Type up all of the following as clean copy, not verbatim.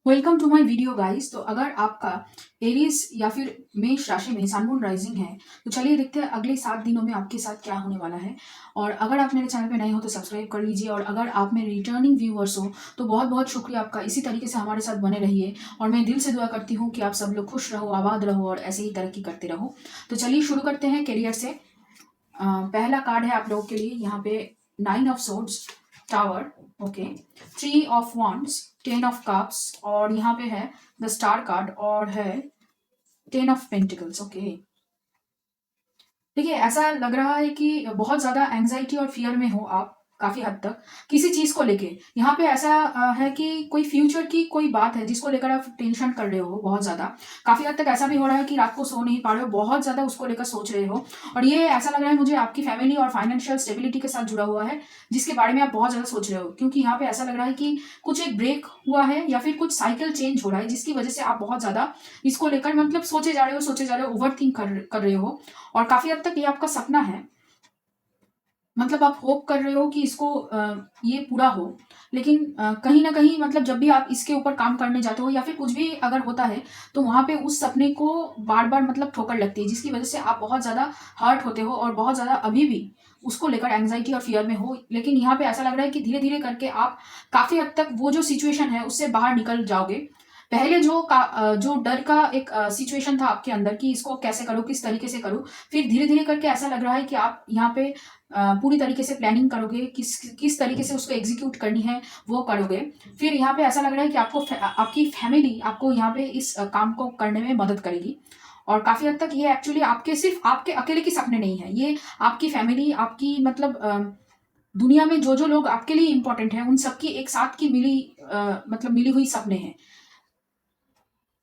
Welcome to my video guys. तो अगर आपका एरीज या फिर मेष राशि में सन मून राइजिंग है तो चलिए देखते हैं अगले 7 दिनों में आपके साथ क्या होने वाला है। और अगर आप मेरे चैनल पे नए हो तो सब्सक्राइब कर लीजिए, और अगर आप मेरे रिटर्निंग व्यूअर्स हो तो बहुत बहुत शुक्रिया आपका। इसी तरीके से हमारे साथ बने रहिए और मैं दिल से दुआ करती हूँ कि आप सब लोग खुश रहो, आबाद रहो और ऐसे ही तरक्की करते रहो। तो चलिए शुरू करते हैं करियर से। पहला कार्ड है आप लोगों के लिए यहाँ पे 9 of swords, tower, okay, 3 of wands, 10 of cups, और यहाँ पे है द स्टार कार्ड और है 10 ऑफ पेंटिकल्स, ओके। देखिए, ऐसा लग रहा है कि बहुत ज्यादा एंजाइटी और फियर में हो आप काफी हद तक किसी चीज को लेके। यहाँ पे ऐसा है कि कोई फ्यूचर की कोई बात है जिसको लेकर आप टेंशन कर रहे हो बहुत ज्यादा। काफी हद तक ऐसा भी हो रहा है कि रात को सो नहीं पा रहे हो, बहुत ज्यादा उसको लेकर सोच रहे हो। और ये ऐसा लग रहा है मुझे आपकी फैमिली और फाइनेंशियल स्टेबिलिटी के साथ जुड़ा हुआ है, जिसके बारे में आप बहुत ज्यादा सोच रहे हो। क्योंकि यहाँ पे ऐसा लग रहा है कि कुछ एक ब्रेक हुआ है या फिर कुछ साइकिल चेंज हो रहा है, जिसकी वजह से आप बहुत ज्यादा इसको लेकर मतलब सोचे जा रहे हो, ओवर थिंक कर रहे हो। और काफी हद तक ये आपका सपना है, मतलब आप होप कर रहे हो कि इसको ये पूरा हो। लेकिन कहीं ना कहीं मतलब जब भी आप इसके ऊपर काम करने जाते हो या फिर कुछ भी अगर होता है तो वहां पे उस सपने को बार बार मतलब ठोकर लगती है, जिसकी वजह से आप बहुत ज्यादा हर्ट होते हो और बहुत ज्यादा अभी भी उसको लेकर एंजाइटी और फियर में हो। लेकिन यहाँ पे ऐसा लग रहा है कि धीरे धीरे करके आप काफी हद तक वो जो सिचुएशन है उससे बाहर निकल जाओगे। पहले जो डर का एक सिचुएशन था आपके अंदर कि इसको कैसे करूँ, किस तरीके से करूँ, फिर धीरे धीरे करके ऐसा लग रहा है कि आप यहाँ पे पूरी तरीके से प्लानिंग करोगे, किस किस तरीके से उसको एग्जीक्यूट करनी है वो करोगे। फिर यहाँ पे ऐसा लग रहा है कि आपकी फैमिली आपको यहाँ पे इस काम को करने में मदद करेगी। और काफी हद तक ये एक्चुअली आपके सिर्फ आपके अकेले के सपने नहीं है, ये आपकी फैमिली, आपकी मतलब दुनिया में जो जो लोग आपके लिए इंपॉर्टेंट है उन सबकी एक साथ की मतलब मिली हुई सपने हैं।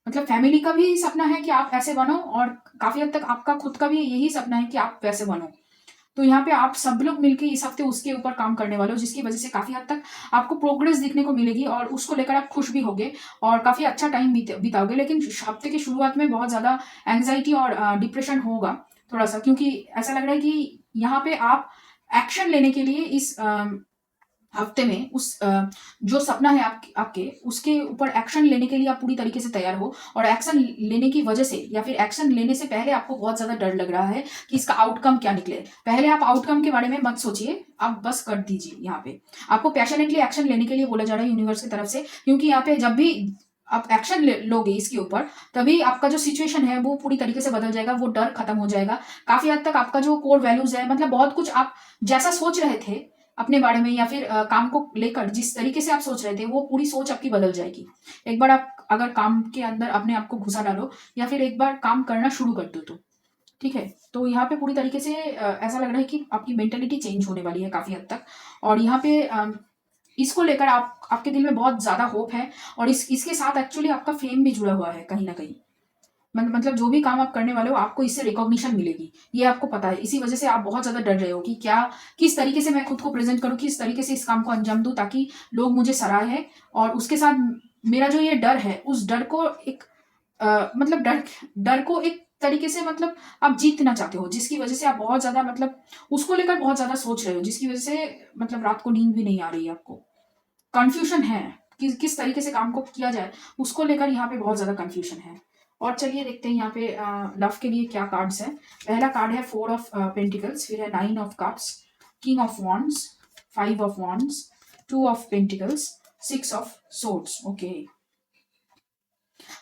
मतलब फैमिली का भी सपना है कि आप ऐसे बनो, और काफी हद तक आपका खुद का भी यही सपना है कि आप वैसे बनो। तो यहाँ पे आप सब लोग मिलके इस हफ्ते उसके ऊपर काम करने वाले हो, जिसकी वजह से काफी हद तक आपको प्रोग्रेस दिखने को मिलेगी और उसको लेकर आप खुश भी होगे और काफी अच्छा टाइम बिताओगे। लेकिन हफ्ते की शुरुआत में बहुत ज्यादा एंग्जाइटी और डिप्रेशन होगा थोड़ा सा, क्योंकि ऐसा लग रहा है कि यहाँ पे आप एक्शन लेने के लिए इस हफ्ते में जो सपना है आपके उसके ऊपर एक्शन लेने के लिए आप पूरी तरीके से तैयार हो। और एक्शन लेने की वजह से या फिर एक्शन लेने से पहले आपको बहुत ज्यादा डर लग रहा है कि इसका आउटकम क्या निकले। पहले आप आउटकम के बारे में मत सोचिए, आप बस कर दीजिए। यहाँ पे आपको पैशनेटली एक्शन लेने के लिए बोला जा रहा है यूनिवर्स की तरफ से, क्योंकि यहाँ पे जब भी आप एक्शन लोगे इसके ऊपर, तभी आपका जो सिचुएशन है वो पूरी तरीके से बदल जाएगा, वो डर खत्म हो जाएगा। काफी हद तक आपका जो कोर वैल्यूज है, मतलब बहुत कुछ आप जैसा सोच रहे थे अपने बारे में या फिर काम को लेकर जिस तरीके से आप सोच रहे थे वो पूरी सोच आपकी बदल जाएगी। एक बार आप अगर काम के अंदर अपने आप को घुसा डालो या फिर एक बार काम करना शुरू कर दो तो ठीक है। तो यहाँ पे पूरी तरीके से ऐसा लग रहा है कि आपकी मेंटेलिटी चेंज होने वाली है काफी हद तक। और यहाँ पे इसको लेकर आपके दिल में बहुत ज्यादा होप है। और इसके साथ एक्चुअली आपका फेम भी जुड़ा हुआ है कहीं ना कहीं। मतलब जो भी काम आप करने वाले हो आपको इससे रिकॉग्निशन मिलेगी, ये आपको पता है। इसी वजह से आप बहुत ज्यादा डर रहे हो कि क्या, किस तरीके से मैं खुद को प्रेजेंट करूं, किस तरीके से इस काम को अंजाम दूं ताकि लोग मुझे सराहे। और उसके साथ मेरा जो ये डर है उस डर को एक मतलब डर डर को एक तरीके से मतलब आप जीतना चाहते हो, जिसकी वजह से आप बहुत ज्यादा मतलब उसको लेकर बहुत ज्यादा सोच रहे हो, जिसकी वजह से मतलब रात को नींद भी नहीं आ रही है आपको। कंफ्यूजन है कि किस तरीके से काम को किया जाए, उसको लेकर यहाँ पे बहुत ज्यादा कंफ्यूजन है। और चलिए देखते हैं यहाँ पे लव के लिए क्या कार्ड्स हैं। पहला कार्ड है 4 ऑफ पेंटिकल्स, फिर है 9 of cups, king of wands, 5 of wands, 2 of pentacles, 6 of swords, okay.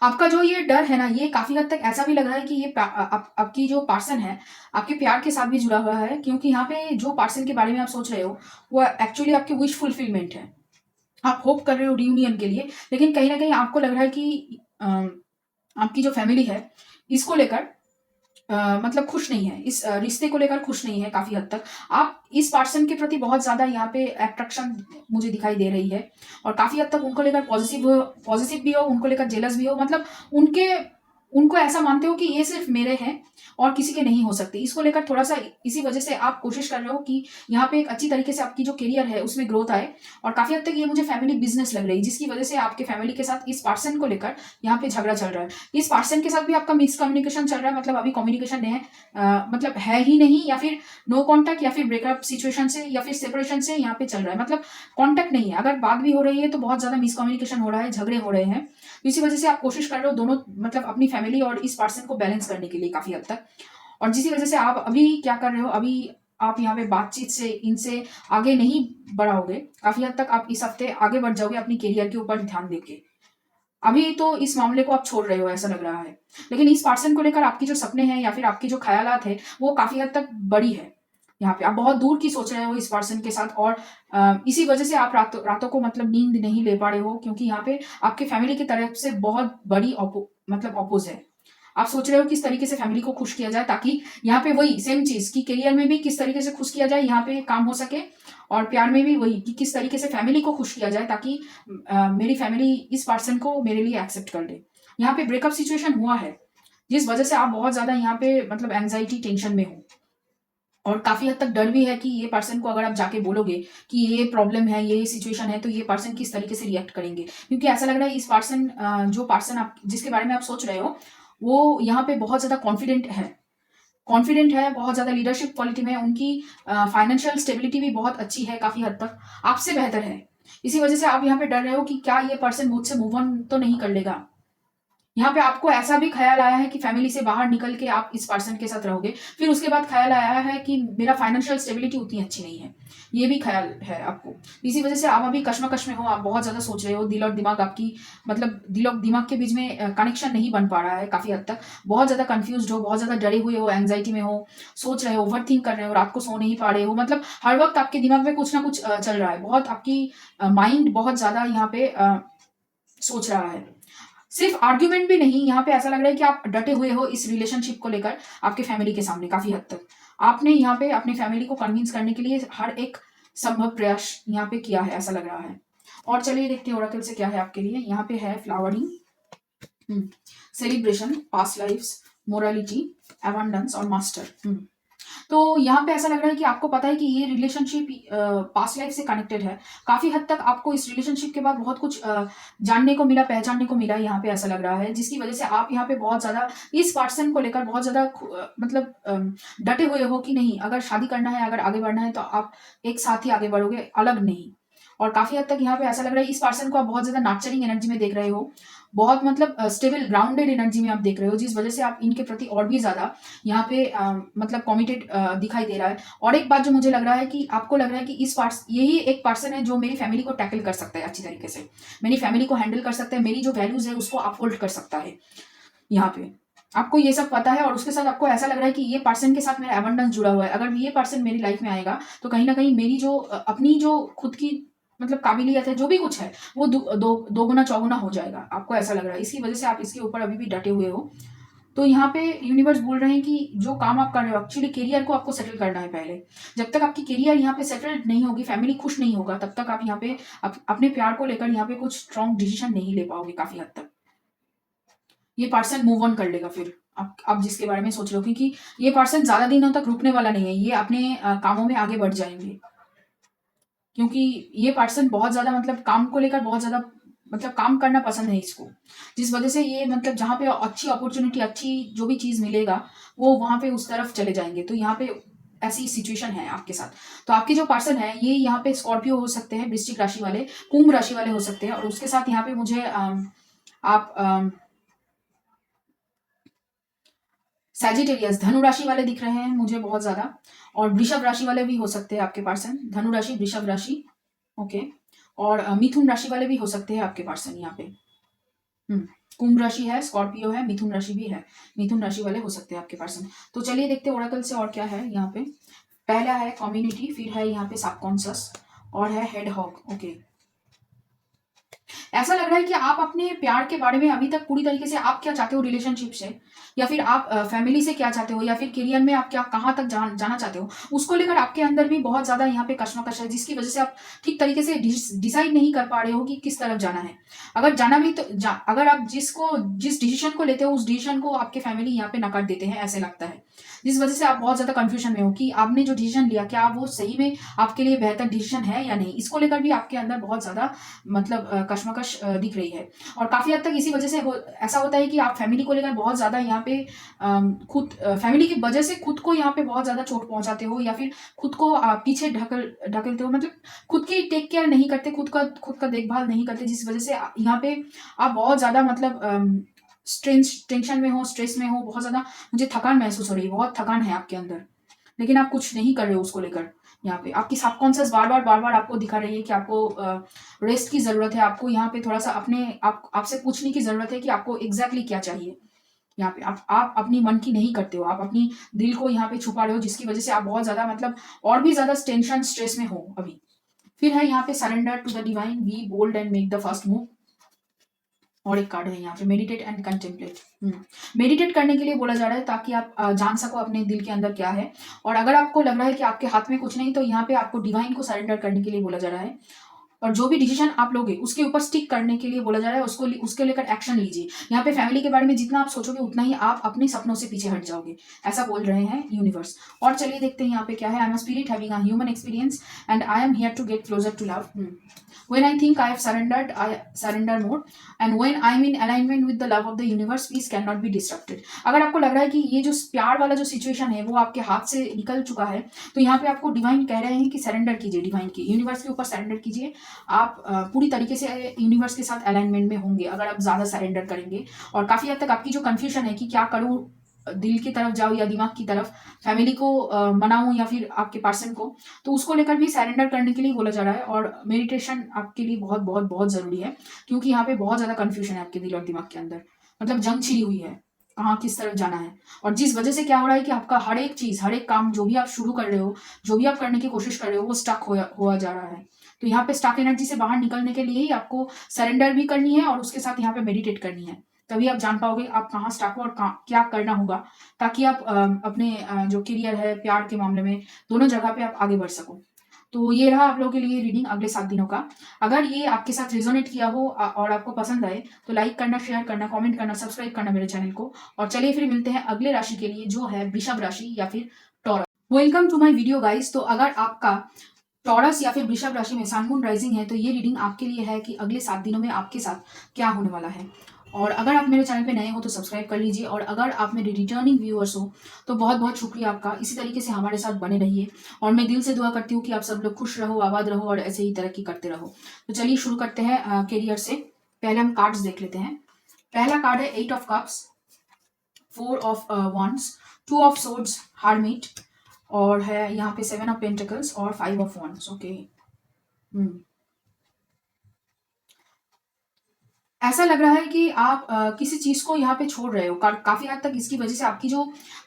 आपका जो ये डर है ना, ये काफी हद तक ऐसा भी लग रहा है कि ये आपकी जो पर्सन है आपके प्यार के साथ भी जुड़ा हुआ है, क्योंकि यहाँ पे जो पर्सन के बारे में आप सोच रहे हो वो एक्चुअली आपकी विश फुलफिलमेंट है। आप होप कर रहे हो रियूनियन के लिए, लेकिन कहीं ना कहीं आपको लग रहा है कि आपकी जो फैमिली है इसको लेकर मतलब खुश नहीं है, इस रिश्ते को लेकर खुश नहीं है। काफी हद तक आप इस पर्सन के प्रति बहुत ज्यादा यहाँ पे अट्रैक्शन मुझे दिखाई दे रही है। और काफी हद तक उनको लेकर पॉजिटिव भी हो, उनको लेकर जेलस भी हो, मतलब उनके उनको ऐसा मानते हो कि ये सिर्फ मेरे हैं और किसी के नहीं हो सकते। इसको लेकर थोड़ा सा इसी वजह से आप कोशिश कर रहे हो कि यहाँ पे एक अच्छी तरीके से आपकी जो करियर है उसमें ग्रोथ आए। और काफी हद तक ये मुझे फैमिली बिजनेस लग रही है, जिसकी वजह से आपके फैमिली के साथ इस पर्सन को लेकर यहाँ पे झगड़ा चल रहा है। इस पर्सन के साथ भी आपका मिसकम्युनिकेशन चल रहा है, मतलब अभी कम्युनिकेशन है मतलब है ही नहीं, या फिर नो कांटेक्ट, या फिर ब्रेकअप सिचुएशन से या फिर सेपरेशन से यहाँ पे चल रहा है। मतलब कांटेक्ट नहीं है, अगर बात भी हो रही है तो बहुत ज्यादा मिसकम्युनिकेशन हो रहा है, झगड़े हो रहे हैं। तो इसी वजह से आप कोशिश कर रहे हो दोनों मतलब अपनी फैमिली और इस पर्सन को बैलेंस करने के लिए काफ़ी हद तक। और जिसकी वजह से आप अभी क्या कर रहे हो, अभी आप यहाँ पे बातचीत से इनसे आगे नहीं बढ़ाओगे। काफ़ी हद तक आप इस हफ्ते आगे बढ़ जाओगे अपनी करियर के ऊपर ध्यान देके। अभी तो इस मामले को आप छोड़ रहे हो ऐसा लग रहा है, लेकिन इस पर्सन को लेकर आपकी जो सपने हैं या फिर आपकी जो ख्यालात है वो काफ़ी हद तक बड़ी है। यहाँ पे आप बहुत दूर की सोच रहे हो इस पर्सन के साथ, और इसी वजह से आप रातों रातों को मतलब नींद नहीं ले पा रहे हो, क्योंकि यहाँ पे आपके फैमिली की तरफ से बहुत बड़ी मतलब अपोज है। आप सोच रहे हो किस तरीके से फैमिली को खुश किया जाए, ताकि यहाँ पे वही सेम चीज कि करियर में भी किस तरीके से खुश किया जाए यहाँ पे काम हो सके, और प्यार में भी वही कि किस तरीके से फैमिली को खुश किया जाए ताकि मेरी फैमिली इस पर्सन को मेरे लिए एक्सेप्ट कर ले। यहाँ पे ब्रेकअप सिचुएशन हुआ है, जिस वजह से आप बहुत ज्यादा यहाँ पे मतलब एंजाइटी टेंशन में हो, और काफी हद तक डर भी है कि ये पर्सन को अगर आप जाके बोलोगे कि ये प्रॉब्लम है, ये सिचुएशन है, तो ये पर्सन किस तरीके से रिएक्ट करेंगे। क्योंकि ऐसा लग रहा है इस पर्सन जो पर्सन आप जिसके बारे में आप सोच रहे हो वो यहाँ पे बहुत ज्यादा कॉन्फिडेंट है, बहुत ज्यादा लीडरशिप क्वालिटी में है, उनकी फाइनेंशियल स्टेबिलिटी भी बहुत अच्छी है, काफी हद तक आपसे बेहतर है। इसी वजह से आप यहाँ पे डर रहे हो कि क्या ये पर्सन मुझसे मूव ऑन तो नहीं कर लेगा। यहाँ पे आपको ऐसा भी ख्याल आया है कि फैमिली से बाहर निकल के आप इस पर्सन के साथ रहोगे, फिर उसके बाद ख्याल आया है कि मेरा फाइनेंशियल स्टेबिलिटी उतनी अच्छी नहीं है, ये भी ख्याल है आपको। इसी वजह से आप अभी कश्मकश में हो, आप बहुत ज्यादा सोच रहे हो, दिल और दिमाग आपकी मतलब दिल और दिमाग के बीच में कनेक्शन नहीं बन पा रहा है, काफी हद तक बहुत ज्यादा कंफ्यूज हो, बहुत ज्यादा डरे हुए हो, एंग्जाइटी में हो, सोच रहे हो, ओवर थिंक कर रहे हो, रात को सो नहीं पा रहे हो, मतलब हर वक्त आपके दिमाग में कुछ ना कुछ चल रहा है, बहुत आपकी माइंड बहुत ज्यादा यहाँ पे सोच रहा है। सिर्फ आर्ग्यूमेंट भी नहीं, यहाँ पे ऐसा लग रहा है कि आप डटे हुए हो इस रिलेशनशिप को लेकर आपके फैमिली के सामने। काफी हद तक आपने यहाँ पे अपनी फैमिली को कन्विंस करने के लिए हर एक संभव प्रयास यहाँ पे किया है, ऐसा लग रहा है। और चलिए देखते हैं ओरेकल से क्या है आपके लिए। यहाँ पे है flowering, celebration, past lifes, morality, abundance और मास्टर। तो यहाँ पे ऐसा लग रहा है कि आपको पता है कि ये रिलेशनशिप पास्ट लाइफ से कनेक्टेड है। काफी हद तक आपको इस रिलेशनशिप के बाद बहुत कुछ जानने को मिला, पहचानने को मिला, यहाँ पे ऐसा लग रहा है, जिसकी वजह से आप यहाँ पे बहुत ज्यादा इस पर्सन को लेकर बहुत ज्यादा मतलब डटे हुए हो कि नहीं, अगर शादी करना है, अगर आगे बढ़ना है तो आप एक साथ ही आगे बढ़ोगे, अलग नहीं। और काफी हद तक यहाँ पे ऐसा लग रहा है इस पर्सन को आप बहुत ज्यादा नर्चरिंग एनर्जी में देख रहे हो, बहुत मतलब स्टेबल ग्राउंडेड एनर्जी में आप देख रहे हो, जिस वजह से आप इनके प्रति और भी ज्यादा यहाँ पे मतलब कमिटेड दिखाई दे रहा है। और एक बात जो मुझे लग रहा है कि आपको लग रहा है कि यही एक पर्सन है जो मेरी फैमिली को टैकल कर सकता है अच्छी तरीके से, मेरी फैमिली को हैंडल कर सकता है, मेरी जो वैल्यूज है उसको अपहोल्ड कर सकता है। यहाँ पे आपको ये सब पता है, और उसके साथ आपको ऐसा लग रहा है कि ये पर्सन के साथ मेरा एबंडेंस जुड़ा हुआ है। अगर ये पर्सन मेरी लाइफ में आएगा तो कहीं ना कहीं मेरी जो अपनी जो खुद की मतलब काबिलियत है, जो भी कुछ है, वो दो गुना चौगुना हो जाएगा, आपको ऐसा लग रहा है। इसी वजह से आप इसके ऊपर अभी भी डटे हुए हो। तो यहाँ पे यूनिवर्स बोल रहे हैं कि जो काम आप कर रहे हो, एक्चुअली करियर को आपको सेटल करना है पहले। जब तक आपकी करियर यहाँ पे सेटल्ड नहीं होगी, फैमिली खुश नहीं होगा, तब तक आप यहाँ पे अपने प्यार को लेकर यहाँ पे कुछ स्ट्रॉन्ग डिसीजन नहीं ले पाओगे। काफी हद तक ये पर्सन मूव ऑन कर लेगा फिर आप जिसके बारे में सोच रहे हो, क्योंकि ये पर्सन ज्यादा दिनों तक रुकने वाला नहीं है, ये अपने कामों में आगे बढ़ जाएंगे। क्योंकि ये पर्सन बहुत ज्यादा मतलब काम को लेकर बहुत ज्यादा मतलब काम करना पसंद है इसको, जिस वजह से ये मतलब जहाँ पे अच्छी अपॉर्चुनिटी, अच्छी जो भी चीज मिलेगा वो वहां पे उस तरफ चले जाएंगे। तो यहाँ पे ऐसी सिचुएशन है आपके साथ। तो आपके जो पर्सन है ये यहाँ पे स्कॉर्पियो हो सकते हैं, वृश्चिक राशि वाले, कुंभ राशि वाले हो सकते हैं, और उसके साथ यहाँ पे मुझे आप सैजिटेरियस धनु राशि वाले दिख रहे हैं मुझे बहुत ज्यादा, और वृषभ राशि वाले भी हो सकते हैं आपके पर्सन, धनु राशि, वृषभ राशि, ओके, और मिथुन राशि वाले भी हो सकते हैं आपके पर्सन यहाँ पे। कुंभ राशि है, स्कॉर्पियो है, मिथुन राशि भी है, मिथुन राशि वाले हो सकते हैं आपके पर्सन। तो चलिए देखते हैं ओरेकल से और क्या है यहाँ पे। पहला है कम्युनिटी, फिर है यहाँ पे सबकॉन्शियस, और है हेड हॉक, ओके। ऐसा लग रहा है कि आप अपने प्यार के बारे में अभी तक पूरी तरीके से आप क्या चाहते हो रिलेशनशिप से, या फिर आप फैमिली से क्या चाहते हो, या फिर करियर में आप क्या कहाँ तक जाना चाहते हो, उसको लेकर आपके अंदर भी बहुत ज्यादा यहाँ पे कश्मकश है, जिसकी वजह से आप ठीक तरीके से डिसाइड नहीं कर पा रहे हो कि किस तरफ जाना है। अगर जाना भी तो अगर आप जिस डिसीजन को लेते हो उस डिसीजन को आपके फैमिली यहाँ पे नकार देते हैं, ऐसे लगता है, जिस वजह से आप बहुत ज्यादा कंफ्यूजन में हो कि आपने जो डिसीजन लिया क्या वो सही में आपके लिए बेहतर डिसीजन है या नहीं। इसको लेकर भी आपके अंदर बहुत ज्यादा मतलब कश्मकश निराश दिख रही है। और काफ़ी हद तक इसी वजह से ऐसा होता है कि आप फैमिली को लेकर बहुत ज़्यादा यहाँ पे खुद फैमिली की वजह से खुद को यहाँ पे बहुत ज़्यादा चोट पहुँचाते हो, या फिर खुद को पीछे ढकलते हो, मतलब खुद की टेक केयर नहीं करते, खुद का देखभाल नहीं करते, जिस वजह से यहाँ पे आप बहुत ज़्यादा मतलब टेंशन में हो, स्ट्रेस में हो, बहुत ज़्यादा मुझे थकान महसूस हो रही है, बहुत थकान है आपके अंदर, लेकिन आप कुछ नहीं कर रहे हो उसको लेकर। यहाँ पे आपकी सबकॉन्शियस बार-बार आपको दिखा रही है कि आपको रेस्ट की ज़रूरत है, आपको यहाँ पे थोड़ा-सा आपसे पूछने की ज़रूरत है कि आपको एग्ज़ैक्टली क्या चाहिए। यहाँ पे आप अपनी मन की नहीं करते हो, आप अपनी दिल को यहाँ पे छुपा रहे हो, जिसकी वज़ह से आप बहुत ज़्यादा मतलब और भी ज़्यादा टेंशन, स्ट्रेस में हो अभी। फिर है यहाँ पे surrender to the divine, be bold and make the first move. और एक कार्ड है यहाँ पे मेडिटेट एंड कंटेम्पलेट। मेडिटेट करने के लिए बोला जा रहा है ताकि आप जान सको अपने दिल के अंदर क्या है। और अगर आपको लग रहा है कि आपके हाथ में कुछ नहीं, तो यहाँ पे आपको डिवाइन को सरेंडर करने के लिए बोला जा रहा है। और जो भी डिसीजन आप लोगे उसके ऊपर स्टिक करने के लिए बोला जा रहा है, उसके लेकर एक्शन लीजिए। यहाँ पे फैमिली के बारे में जितना आप सोचोगे उतना ही आप अपने सपनों से पीछे हट जाओगे, ऐसा बोल रहे हैं यूनिवर्स। और चलिए देखते हैं यहाँ पे क्या है। I am a spirit having a human experience and I am here to get closer to love. When I think I have surrendered, I surrender more. And when I'm in alignment with the love of the universe, peace cannot be disrupted. अगर आपको लग रहा है कि ये जो प्यार वाला जो सिचुएशन है वो आपके हाथ से निकल चुका है, तो यहाँ पे आपको डिवाइन कह रहे हैं कि सरेंडर कीजिए, डिवाइन के यूनिवर्स के ऊपर सरेंडर कीजिए। आप पूरी तरीके से यूनिवर्स के साथ अलाइनमेंट में होंगे अगर आप ज़्यादा सरेंडर करेंगे। और काफ़ी हद तक आपकी जो कन्फ्यूजन है कि क्या करूँ, दिल की तरफ जाऊँ या दिमाग की तरफ, फैमिली को मनाऊँ या फिर आपके पर्सन को, तो उसको लेकर भी सरेंडर करने के लिए बोला जा रहा है। और मेडिटेशन आपके लिए बहुत बहुत बहुत ज़रूरी है, क्योंकि यहाँ पे बहुत ज़्यादा कन्फ्यूजन है आपके दिल और दिमाग के अंदर, मतलब जंग छिड़ी हुई है, कहाँ किस तरफ जाना है। और जिस वजह से क्या हो रहा है कि आपका हर एक चीज़, हर एक काम जो भी आप शुरू कर रहे हो, जो भी आप करने की कोशिश कर रहे हो, वो स्टक हुआ जा रहा है। तो यहाँ पे स्टक एनर्जी से बाहर निकलने के लिए ही आपको सरेंडर भी करनी है और उसके साथ यहाँ पे मेडिटेट करनी है। तभी आप जान पाओगे आप कहाँ स्टक हो और क्या करना होगा, ताकि आप अपने जो करियर है, प्यार के मामले में, दोनों जगह पे आप आगे बढ़ सको। तो ये रहा आप लोगों के लिए रीडिंग अगले 7 दिनों का। अगर ये आपके साथ रिजोनेट किया हो और आपको पसंद आए, तो लाइक करना, शेयर करना, कमेंट करना, सब्सक्राइब करना मेरे चैनल को। और चलिए फिर मिलते हैं अगले राशि के लिए, जो है वृषभ राशि या फिर Taurus. Welcome to my video guys. तो अगर आपका टॉरस या फिर वृषभ राशि में सन मून राइजिंग है, तो ये रीडिंग आपके लिए है कि अगले 7 दिनों में आपके साथ क्या होने वाला है। और अगर आप मेरे चैनल पे नए हो तो सब्सक्राइब कर लीजिए, और अगर आप मेरे रिटर्निंग व्यूअर्स हो तो बहुत बहुत शुक्रिया आपका। इसी तरीके से हमारे साथ बने रहिए, और मैं दिल से दुआ करती हूँ कि आप सब लोग खुश रहो, आबाद रहो और ऐसे ही तरक्की करते रहो। तो चलिए शुरू करते हैं करियर से। पहले हम कार्ड्स देख लेते हैं। पहला कार्ड है 8 of cups, 4 of wands, 2 of swords, hermit, और है यहाँ पे 7 ऑफ पेंटिकल्स और 5 ऑफ वॉन्ड्स। ओके, ऐसा लग रहा है कि आप किसी चीज़ को यहाँ पे छोड़ रहे हो। काफ़ी हद तक इसकी वजह से आपकी जो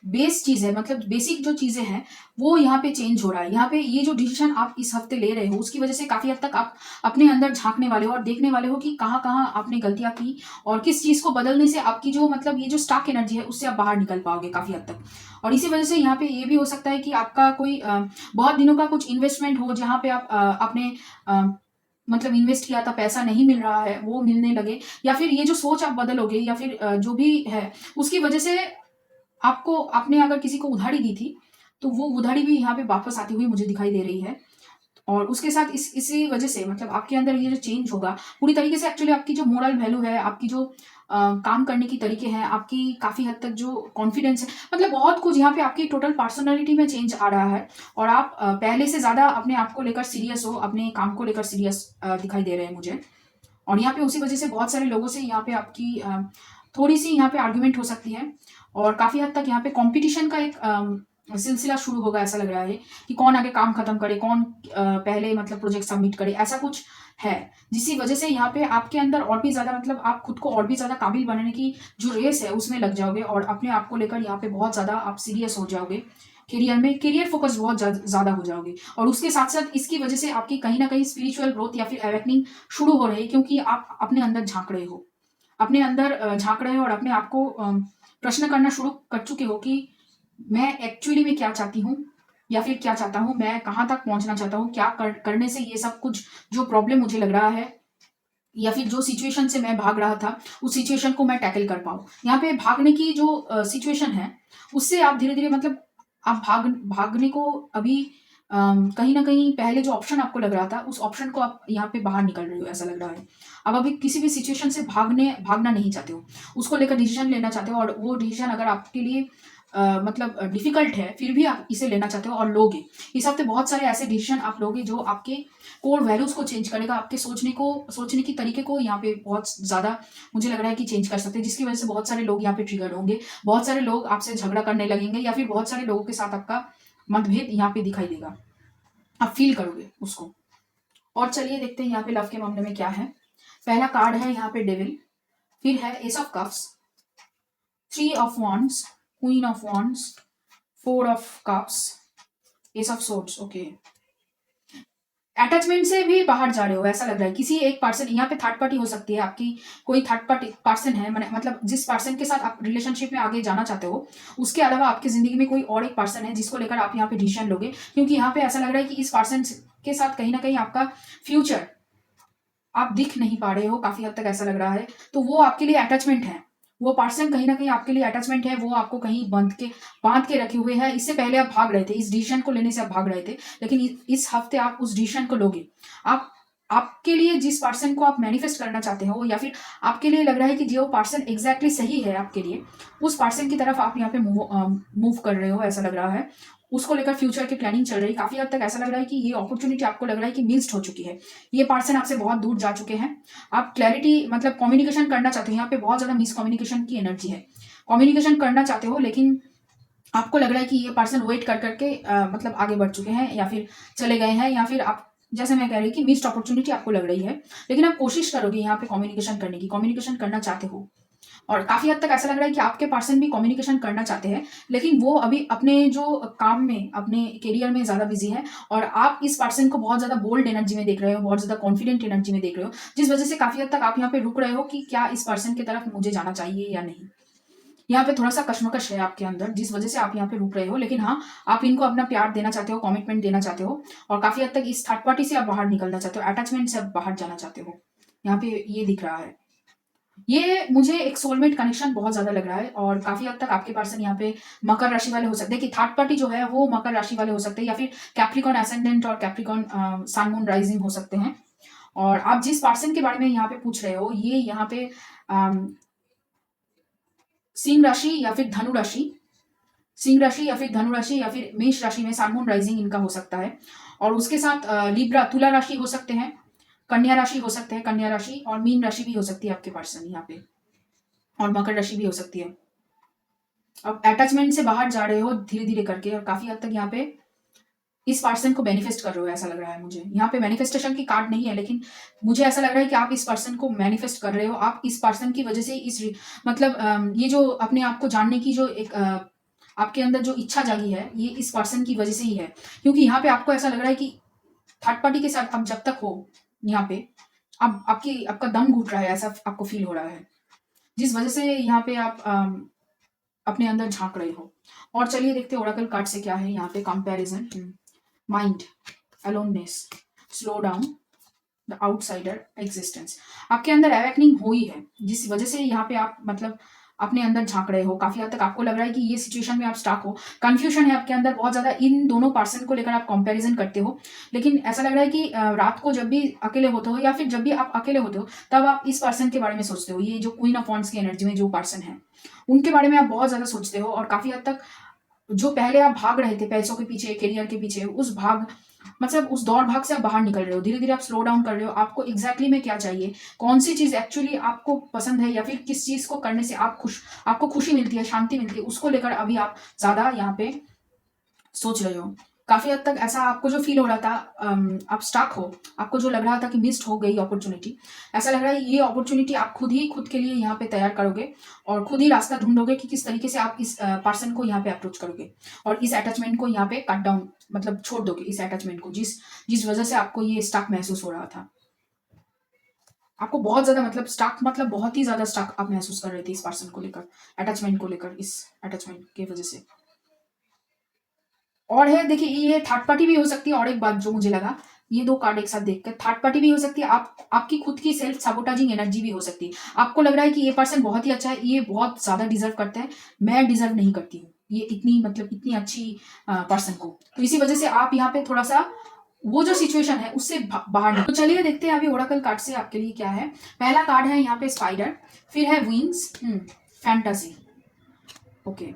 बेस चीज़ है, मतलब बेसिक जो चीज़ें हैं, वो यहाँ पे चेंज हो रहा है। यहाँ पे ये जो डिसीजन आप इस हफ्ते ले रहे हो, उसकी वजह से काफ़ी हद तक आप अपने अंदर झांकने वाले हो और देखने वाले हो कि कहाँ कहाँ आपने गलतियाँ की, और किस चीज़ को बदलने से आपकी जो मतलब ये जो स्टक एनर्जी है उससे आप बाहर निकल पाओगे काफ़ी हद तक। और इसी वजह से यहाँ पे ये भी हो सकता है कि आपका कोई बहुत दिनों का कुछ इन्वेस्टमेंट हो, जहाँ पे आप अपने मतलब इन्वेस्ट किया था, पैसा नहीं मिल रहा है, वो मिलने लगे, या फिर ये जो सोच आप बदलोगे, या फिर जो भी है उसकी वजह से आपको, आपने अगर किसी को उधारी दी थी तो वो उधारी भी यहाँ पे वापस आती हुई मुझे दिखाई दे रही है। और उसके साथ इसी वजह से मतलब आपके अंदर ये जो चेंज होगा पूरी तरीके से, एक्चुअली आपकी जो मोरल वैल्यू है, आपकी जो काम करने की तरीके हैं, आपकी काफ़ी हद तक जो कॉन्फिडेंस है, मतलब बहुत कुछ यहाँ पे आपकी टोटल पर्सनालिटी में चेंज आ रहा है। और आप पहले से ज़्यादा अपने आप को लेकर सीरियस हो, अपने काम को लेकर सीरियस दिखाई दे रहे हैं मुझे। और यहाँ पे उसी वजह से बहुत सारे लोगों से यहाँ पे आपकी थोड़ी सी यहाँ पे आर्ग्यूमेंट हो सकती है, और काफ़ी हद तक यहाँ पे कंपटीशन का एक सिलसिला शुरू होगा। ऐसा लग रहा है कि कौन आगे काम खत्म करे, कौन पहले मतलब प्रोजेक्ट सबमिट करे, ऐसा कुछ है, जिसकी वजह से यहाँ पे आपके अंदर और भी ज़्यादा मतलब आप खुद को और भी ज़्यादा काबिल बनाने की जो रेस है उसमें लग जाओगे, और अपने आप को लेकर यहाँ पे बहुत ज़्यादा आप सीरियस हो जाओगे। करियर फोकस बहुत ज़्यादा हो जाओगे। और उसके साथ साथ इसकी वजह से आपकी कहीं ना कहीं स्पिरिचुअल ग्रोथ या फिर अवेकनिंग शुरू हो रही है, क्योंकि आप अपने अंदर झांक रहे हो, अपने अंदर झांक रहे हो, और अपने आप को प्रश्न करना शुरू कर चुके हो कि मैं एक्चुअली में क्या चाहती हूँ, या फिर क्या चाहता हूँ, मैं कहाँ तक पहुँचना चाहता हूँ, क्या करने से ये सब कुछ जो प्रॉब्लम मुझे लग रहा है, या फिर जो सिचुएशन से मैं भाग रहा था, उस सिचुएशन को मैं टैकल कर पाऊँ। यहाँ पे भागने की जो सिचुएशन है, उससे आप धीरे धीरे मतलब आप भागने को अभी कहीं न कहीं पहले जो ऑप्शन आपको लग रहा था, उस ऑप्शन को आप यहाँ पे बाहर निकल रहे हो, ऐसा लग रहा है। अब अभी किसी भी सिचुएशन से भागना नहीं चाहते हो, उसको लेकर डिसीज़न लेना चाहते हो, और वो डिसीज़न अगर आपके लिए मतलब डिफ़िकल्ट है, फिर भी आप इसे लेना चाहते हो और लोगे। इस हफ़्ते बहुत सारे ऐसे डिसीज़न आप लोगे जो आपके कोर वैल्यूज़ को चेंज करेगा, आपके सोचने की तरीके को यहाँ पे बहुत ज़्यादा मुझे लग रहा है कि चेंज कर सकते हैं, जिसकी वज़ह से बहुत सारे लोग यहाँ पे ट्रिगर्ड होंगे। बहुत सारे लोग आपसे झगड़ा करने लगेंगे, या फिर बहुत सारे लोगों के साथ आपका मतभेद यहाँ पे दिखाई देगा। आप फ़ील करोगे उसको। और चलिए देखते हैं यहाँ पे लव के मामले में क्या है। पहला कार्ड है यहाँ पे डेविल, फिर है S of cups, 3 of wands, queen of wands, 4 of cups, S of swords। Okay, attachment से भी बाहर जा रहे हो, ऐसा लग रहा है। किसी एक पर्सन, यहाँ पे थर्ड पार्टी हो सकती है आपकी, कोई थर्ड पार्टी पर्सन है, मतलब जिस पर्सन के साथ आप रिलेशनशिप में आगे जाना चाहते हो, उसके अलावा आपकी जिंदगी में कोई और एक पर्सन है जिसको लेकर आप यहाँ पे डिसीजन लोगे, क्योंकि यहाँ पे ऐसा लग रहा है कि इस पर्सन के साथ कहीं ना कहीं आपका फ्यूचर आप दिख नहीं पा रहे हो, काफी हद तक ऐसा लग रहा है। तो वो आपके लिए अटैचमेंट है, वो पर्सन कहीं ना कहीं आपके लिए अटैचमेंट है, वो आपको कहीं बांध के रखे हुए हैं। इससे पहले आप भाग रहे थे, इस डिसीजन को लेने से आप भाग रहे थे, लेकिन इस हफ्ते आप उस डिसीजन को लोगे। आप आपके लिए जिस पर्सन को आप मैनिफेस्ट करना चाहते हो, या फिर आपके लिए लग रहा है कि जो पर्सन एग्जैक्टली सही है आपके लिए, उस पर्सन की तरफ आप यहाँ पे मूव कर रहे हो, ऐसा लग रहा है। उसको लेकर फ्यूचर की प्लानिंग चल रही है। काफी हद तक ऐसा लग रहा है कि ये अपॉर्चुनिटी आपको लग रहा है कि मिस्ड हो चुकी है, ये पर्सन आपसे बहुत दूर जा चुके हैं। आप क्लैरिटी मतलब कम्युनिकेशन करना चाहते हो, यहाँ पे बहुत ज्यादा मिस कम्युनिकेशन की एनर्जी है। कम्युनिकेशन करना चाहते हो, लेकिन आपको लग रहा है कि ये पर्सन वेट कर करके मतलब आगे बढ़ चुके हैं, या फिर चले गए हैं, या फिर आप, जैसे मैं कह रही कि मिस्ड अपॉर्चुनिटी आपको लग रही है। लेकिन आप कोशिश करोगे यहाँ पे कम्युनिकेशन करने की, कम्युनिकेशन करना चाहते हो। और काफी हद तक ऐसा लग रहा है कि आपके पर्सन भी कम्युनिकेशन करना चाहते हैं, लेकिन वो अभी अपने जो काम में, अपने करियर में ज्यादा बिजी है, और आप इस पर्सन को बहुत ज्यादा बोल्ड एनर्जी में देख रहे हो, बहुत ज्यादा कॉन्फिडेंट एनर्जी में देख रहे हो, जिस वजह से काफी हद तक आप यहाँ पे रुक रहे हो कि क्या इस पर्सन की तरफ मुझे जाना चाहिए या नहीं। यहाँ पे थोड़ा सा कश्मकश है आपके अंदर, जिस वजह से आप यहाँ पे रुक रहे हो। लेकिन हाँ, आप इनको अपना प्यार देना चाहते हो, कमिटमेंट देना चाहते हो, और काफी हद तक इस थर्ड पार्टी से आप बाहर निकलना चाहते हो, अटैचमेंट से आप बाहर जाना चाहते हो। यहाँ पे ये दिख रहा है। ये मुझे एक सोलमेट कनेक्शन बहुत ज्यादा लग रहा है, और काफी हद तक आपके पर्सन यहाँ पे मकर राशि वाले हो सकते हैं, कि थर्ड पार्टी जो है वो मकर राशि वाले हो सकते हैं, या फिर कैप्रिकॉन एसेंडेंट और कैप्रिकॉन सन मून राइजिंग हो सकते हैं। और आप जिस पर्सन के बारे में यहाँ पे पूछ रहे हो, ये यहाँ पे सिंह राशि या फिर धनु राशि, सिंह राशि या फिर धनु राशि या फिर मेष राशि में सन मून राइजिंग इनका हो सकता है। और उसके साथ लिब्रा तुला राशि हो सकते हैं, कन्या राशि हो सकते हैं, कन्या राशि और मीन राशि भी हो सकती है आपके पर्सन यहाँ पे, और मकर राशि भी हो सकती है। अब अटैचमेंट से बाहर जा रहे हो धीरे धीरे करके, और काफी हद तक यहाँ पे इस पर्सन को मैनिफेस्ट कर रहे हो, ऐसा लग रहा है मुझे। यहाँ पे मैनिफेस्टेशन की कार्ड नहीं है, लेकिन मुझे ऐसा लग रहा है कि आप इस पर्सन को मैनिफेस्ट कर रहे हो। आप इस पर्सन की वजह से मतलब ये जो अपने आप को जानने की जो एक आपके अंदर जो इच्छा जागी है, ये इस पर्सन की वजह से ही है। क्योंकि यहाँ पे आपको ऐसा लग रहा है कि थर्ड पार्टी के साथ आप जब तक हो यहाँ पे, अब आपका दम घुट रहा है, ऐसा आपको फील हो रहा है, जिस वजह से यहाँ पे आप अपने अंदर झांक रहे हो। और चलिए देखते हैं ओरेकल कार्ड से क्या है यहाँ पे। Comparison, mind, aloneness, slow down, the outsider, existence. आपके अंदर अवेकनिंग हुई है, जिस वजह से यहाँ पे आप मतलब अपने अंदर झांक रहे हो। काफी हद तक आपको लग रहा है कि ये सिचुएशन में आप स्टक हो, कंफ्यूजन है आपके अंदर बहुत ज्यादा। इन दोनों पर्सन को लेकर आप कंपैरिजन करते हो, लेकिन ऐसा लग रहा है कि रात को जब भी अकेले होते हो, या फिर जब भी आप अकेले होते हो, तब आप इस पर्सन के बारे में सोचते हो। ये जो क्वीन ऑफ वॉन्ड्स की एनर्जी में जो पर्सन है, उनके बारे में आप बहुत ज्यादा सोचते हो। और काफी हद तक जो पहले आप भाग रहे थे पैसों के पीछे, करियर के पीछे, उस भाग मतलब उस दौड़ भाग से आप बाहर निकल रहे हो। धीरे धीरे आप स्लो डाउन कर रहे हो। आपको एग्जैक्टली में क्या चाहिए, कौन सी चीज एक्चुअली आपको पसंद है, या फिर किस चीज को करने से आपको खुशी मिलती है, शांति मिलती है, उसको लेकर अभी आप ज्यादा यहाँ पे सोच रहे हो। काफी हद तक ऐसा आपको जो फील हो रहा था, आप स्टक हो, आपको जो लग रहा था कि मिस्ड हो गई अपॉर्चुनिटी, ऐसा लग रहा है ये अपॉर्चुनिटी आप खुद ही खुद के लिए यहाँ पे तैयार करोगे, और खुद ही रास्ता ढूंढोगे कि किस तरीके से आप इस पर्सन को यहाँ पे अप्रोच करोगे, और इस अटैचमेंट को यहाँ पे कट डाउन मतलब छोड़ दोगे, इस अटैचमेंट को जिस जिस वजह से आपको ये स्टक महसूस हो रहा था। आपको बहुत ज्यादा मतलब स्टक, मतलब बहुत ही ज्यादा स्टक आप महसूस कर रहे थे इस पर्सन को लेकर, अटैचमेंट को लेकर, इस अटैचमेंट की वजह से। और है देखिए, ये थर्ड पार्टी भी हो सकती है। और एक बात जो मुझे लगा, ये दो कार्ड एक साथ देखकर, थर्ड पार्टी भी हो सकती है, आपकी खुद की सेल्फ साबोटाजिंग एनर्जी भी हो सकती है। आपको लग रहा है कि ये पर्सन बहुत ही अच्छा है, ये बहुत ज्यादा डिजर्व करता है, मैं डिजर्व नहीं करती हूँ, ये इतनी मतलब इतनी अच्छी पर्सन को। तो इसी वजह से आप यहाँ पे थोड़ा सा वो जो सिचुएशन है उससे बाहर निकलो। तो चलिए देखते हैं अभी ओरेकल कार्ड से आपके लिए क्या है। पहला कार्ड है यहाँ पे स्पाइडर, फिर है विंग्स, फैंटेसी। ओके,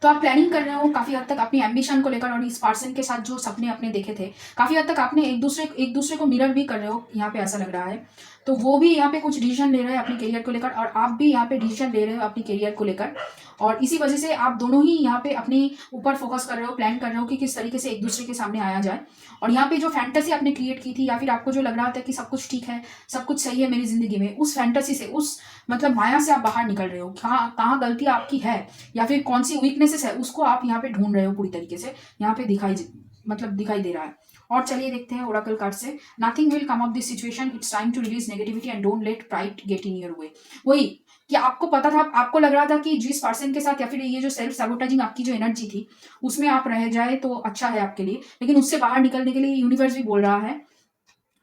तो आप प्लानिंग कर रहे हो काफी हद तक अपनी एम्बिशन को लेकर, और इस पर्सन के साथ जो सपने अपने देखे थे काफी हद तक आपने एक दूसरे को मिरर भी कर रहे हो, यहाँ पे ऐसा लग रहा है। तो वो भी यहाँ पे कुछ डिसीजन ले रहे हैं अपने करियर को लेकर, और आप भी यहाँ पे डिसीजन ले रहे हो अपनी करियर को लेकर, और इसी वजह से आप दोनों ही यहाँ पे अपने ऊपर फोकस कर रहे हो, प्लान कर रहे हो कि किस तरीके से एक दूसरे के सामने आया जाए। और यहाँ पे जो फैंटेसी आपने क्रिएट की थी, या फिर आपको जो लग रहा था कि सब कुछ ठीक है, सब कुछ सही है मेरी जिंदगी में, उस फैंटेसी से, उस मतलब माया से आप बाहर निकल रहे हो। कहाँ कहाँ गलती आपकी है या फिर कौन सी वीकनेसेस है उसको आप यहाँ पे ढूंढ रहे हो पूरी तरीके से, यहाँ पे दिखाई दे रहा है। और चलिए देखते हैं ओरेकल कार्ड से। Nothing will come up this situation, it's time to release negativity and don't let pride get in your way. वही कि आपको पता था, आपको लग रहा था कि जिस पर्सन के साथ या फिर ये जो सेल्फ सैबोटेजिंग आपकी जो एनर्जी थी उसमें आप रह जाए तो अच्छा है आपके लिए, लेकिन उससे बाहर निकलने के लिए यूनिवर्स भी बोल रहा है,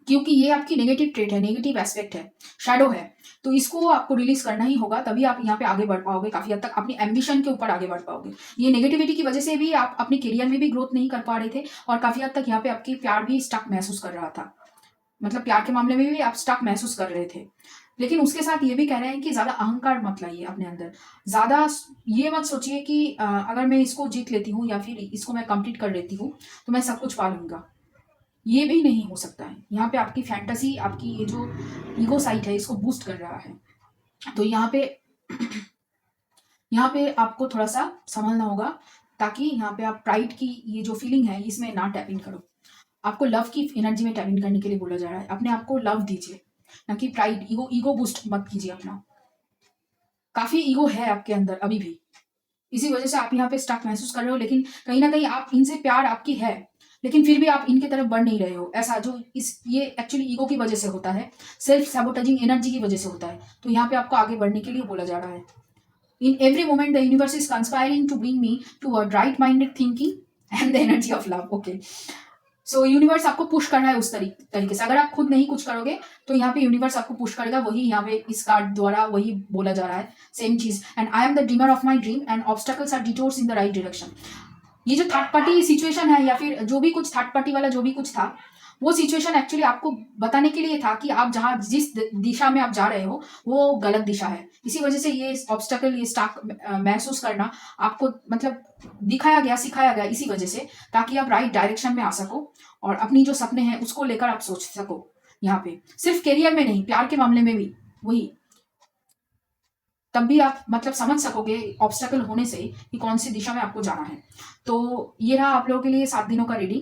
क्योंकि ये आपकी नेगेटिव ट्रेट है, नेगेटिव एस्पेक्ट है, शैडो है। तो इसको आपको रिलीज करना ही होगा, तभी आप यहाँ पे आगे बढ़ पाओगे, काफी हद तक अपनी एम्बिशन के ऊपर आगे बढ़ पाओगे। ये नेगेटिविटी की वजह से भी आप अपने करियर में भी ग्रोथ नहीं कर पा रहे थे, और काफी हद तक यहाँ पे आपकी प्यार भी स्टक महसूस कर रहा था, मतलब प्यार के मामले में भी आप स्टक महसूस कर रहे थे। लेकिन उसके साथ ये भी कह रहे हैं कि ज्यादा अहंकार मत लाइए अपने अंदर, ज्यादा ये मत सोचिए कि अगर मैं इसको जीत लेती हूँ या फिर इसको मैं कंप्लीट कर लेती हूँ तो मैं सब कुछ पा लूंगा। ये भी नहीं हो सकता है। यहाँ पे आपकी फैंटेसी, आपकी ये जो ईगो साइट है इसको बूस्ट कर रहा है। तो यहाँ पे आपको थोड़ा सा संभलना होगा, ताकि यहाँ पे आप प्राइड की ये जो फीलिंग है इसमें ना टैप इन करो। आपको लव की एनर्जी में टैप इन करने के लिए बोला जा रहा है। अपने आप को लव दीजिए, ना कि प्राइड, ईगो बूस्ट मत कीजिए अपना। काफी ईगो है आपके अंदर अभी भी, इसी वजह से आप यहाँ पे स्टक महसूस कर रहे हो। लेकिन कहीं ना कहीं आप इनसे प्यार आपकी है, लेकिन फिर भी आप इनके तरफ बढ़ नहीं रहे हो। ऐसा जो ये एक्चुअली ईगो की वजह से होता है, सेल्फ सैबोटेजिंग एनर्जी की वजह से होता है। तो यहाँ पे आपको आगे बढ़ने के लिए बोला जा रहा है। In every moment the universe is conspiring to bring me toward right minded thinking and the energy of love. Okay, so universe आपको पुश कर रहा है उस तरीके से। अगर आप खुद नहीं कुछ करोगे तो यहाँ पे यूनिवर्स आपको पुश करेगा, वही यहाँ पे इस कार्ड द्वारा वही बोला जा रहा है, सेम चीज। And I am the dreamer of my dream and obstacles are detours in the right direction. ये जो थर्ड पार्टी सिचुएशन है, या फिर जो भी कुछ थर्ड पार्टी वाला जो भी कुछ था, वो सिचुएशन एक्चुअली आपको बताने के लिए था कि आप जहाँ जिस दिशा में आप जा रहे हो वो गलत दिशा है। इसी वजह से ये ऑब्स्टकल, ये स्टाक महसूस करना आपको मतलब दिखाया गया, सिखाया गया इसी वजह से, ताकि आप राइट डायरेक्शन में आ सको और अपनी जो सपने हैं उसको लेकर आप सोच सको। यहाँ पे सिर्फ करियर में नहीं, प्यार के मामले में भी वही, तब भी आप मतलब समझ सकोगे ऑब्स्टकल होने से कि कौन सी दिशा में आपको जाना है। तो ये रहा आप लोगों के लिए 7 दिनों का रीडिंग।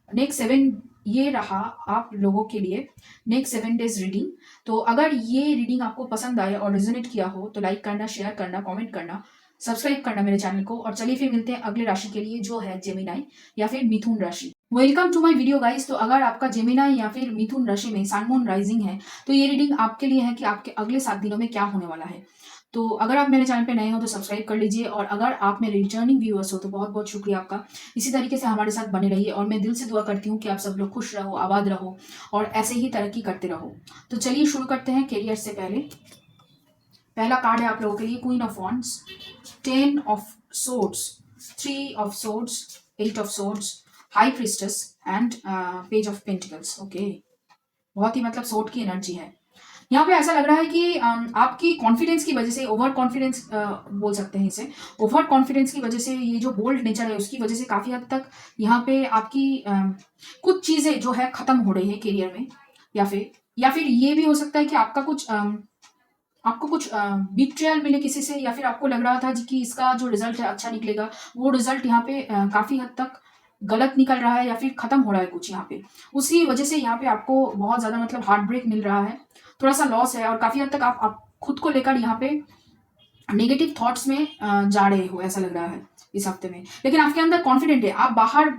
नेक्स्ट 7, ये रहा आप लोगों के लिए नेक्स्ट 7 डेज रीडिंग। तो अगर ये रीडिंग आपको पसंद आए और रिजोनेट किया हो तो लाइक करना, शेयर करना, कमेंट करना, सब्सक्राइब करना मेरे चैनल को। और चलिए फिर मिलते हैं अगले राशि के लिए, जो है जेमिनाई या फिर मिथुन राशि। Welcome to my video guys. तो अगर आपका जेमिनाई या फिर मिथुन राशि में सन मून राइजिंग है तो ये रीडिंग आपके लिए है कि आपके अगले 7 दिनों में क्या होने वाला है। तो अगर आप मेरे चैनल पे नए हो तो सब्सक्राइब कर लीजिए, और अगर आप मेरे रिटर्निंग व्यूअर्स हो तो बहुत बहुत शुक्रिया आपका। इसी तरीके से हमारे साथ बने रहिए, और मैं दिल से दुआ करती हूँ कि आप सब लोग खुश रहो, आबाद रहो और ऐसे ही तरक्की करते रहो। तो चलिए शुरू करते हैं करियर से पहले। पहला कार्ड है आप लोगों के लिए queen of wands, 10 of swords, 3 of swords, 8 of swords, high priestess and page of pentacles. Okay, बहुत ही मतलब सोर्ड की एनर्जी है। यहाँ पे ऐसा लग रहा है कि आपकी कॉन्फिडेंस की वजह से, ओवर कॉन्फिडेंस बोल सकते हैं इसे, ओवर कॉन्फिडेंस की वजह से, ये जो बोल्ड नेचर है उसकी वजह से काफी हद तक यहाँ पे आपकी कुछ चीजें जो है खत्म हो रही है करियर में, या फिर ये भी हो सकता है कि आपको कुछ बिट्रियल मिले किसी से, या फिर आपको लग रहा था कि इसका जो रिजल्ट है अच्छा निकलेगा, वो रिजल्ट यहाँ पे काफी हद तक गलत निकल रहा है या फिर खत्म हो रहा है कुछ यहाँ पे। उसी वजह से यहाँ पे आपको बहुत ज्यादा मतलब हार्ट ब्रेक मिल रहा है, थोड़ा सा लॉस है, और काफी हद तक आप खुद को लेकर यहाँ पे नेगेटिव थॉट्स में जा रहे हो, ऐसा लग रहा है इस हफ्ते में। लेकिन आपके अंदर कॉन्फिडेंट है, आप बाहर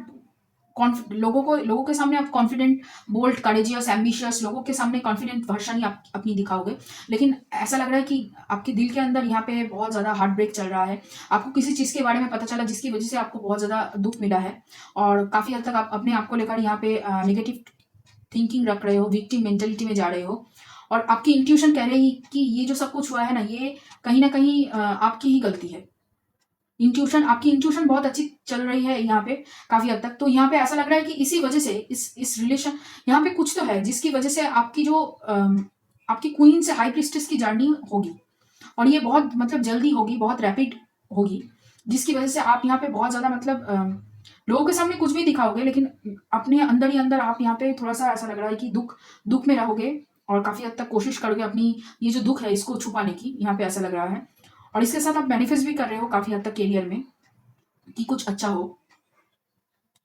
लोगों के सामने आप कॉन्फिडेंट, बोल्ड, करेजियस, एम्बिशियस, लोगों के सामने कॉन्फिडेंट वर्षन ही आप अपनी दिखाओगे। लेकिन ऐसा लग रहा है कि आपके दिल के अंदर यहाँ पे बहुत ज्यादा हार्ट ब्रेक चल रहा है। आपको किसी चीज के बारे में पता चला जिसकी वजह से आपको बहुत ज्यादा दुख मिला है, और काफी हद तक आप अपने आप को लेकर यहाँ पे नेगेटिव थिंकिंग रख रहे हो, विक्टिम मेंटेलिटी में जा रहे हो, और आपकी इंट्यूशन कह रही है कि ये जो सब कुछ हुआ है ना, ये कहीं ना कहीं आपकी ही गलती है। इंट्यूशन, आपकी इंट्यूशन बहुत अच्छी चल रही है यहाँ पे काफ़ी हद तक। तो यहाँ पे ऐसा लग रहा है कि इसी वजह से इस रिलेशन, यहाँ पे कुछ तो है जिसकी वजह से आपकी जो आपकी क्वीन से हाई प्रीस्टेस की जर्नी होगी, और ये बहुत मतलब जल्दी होगी, बहुत रैपिड होगी, जिसकी वजह से आप यहाँ पे बहुत ज़्यादा मतलब लोगों के सामने कुछ भी दिखाओगे, लेकिन अपने अंदर ही अंदर आप यहाँ पे थोड़ा सा ऐसा लग रहा है कि दुख दुख में रहोगे, और काफ़ी हद तक कोशिश करोगे अपनी ये जो दुख है इसको छुपाने की, यहाँ पे ऐसा लग रहा है। और इसके साथ आप मैनिफेस्ट भी कर रहे हो काफ़ी हद तक करियर में कि कुछ अच्छा हो।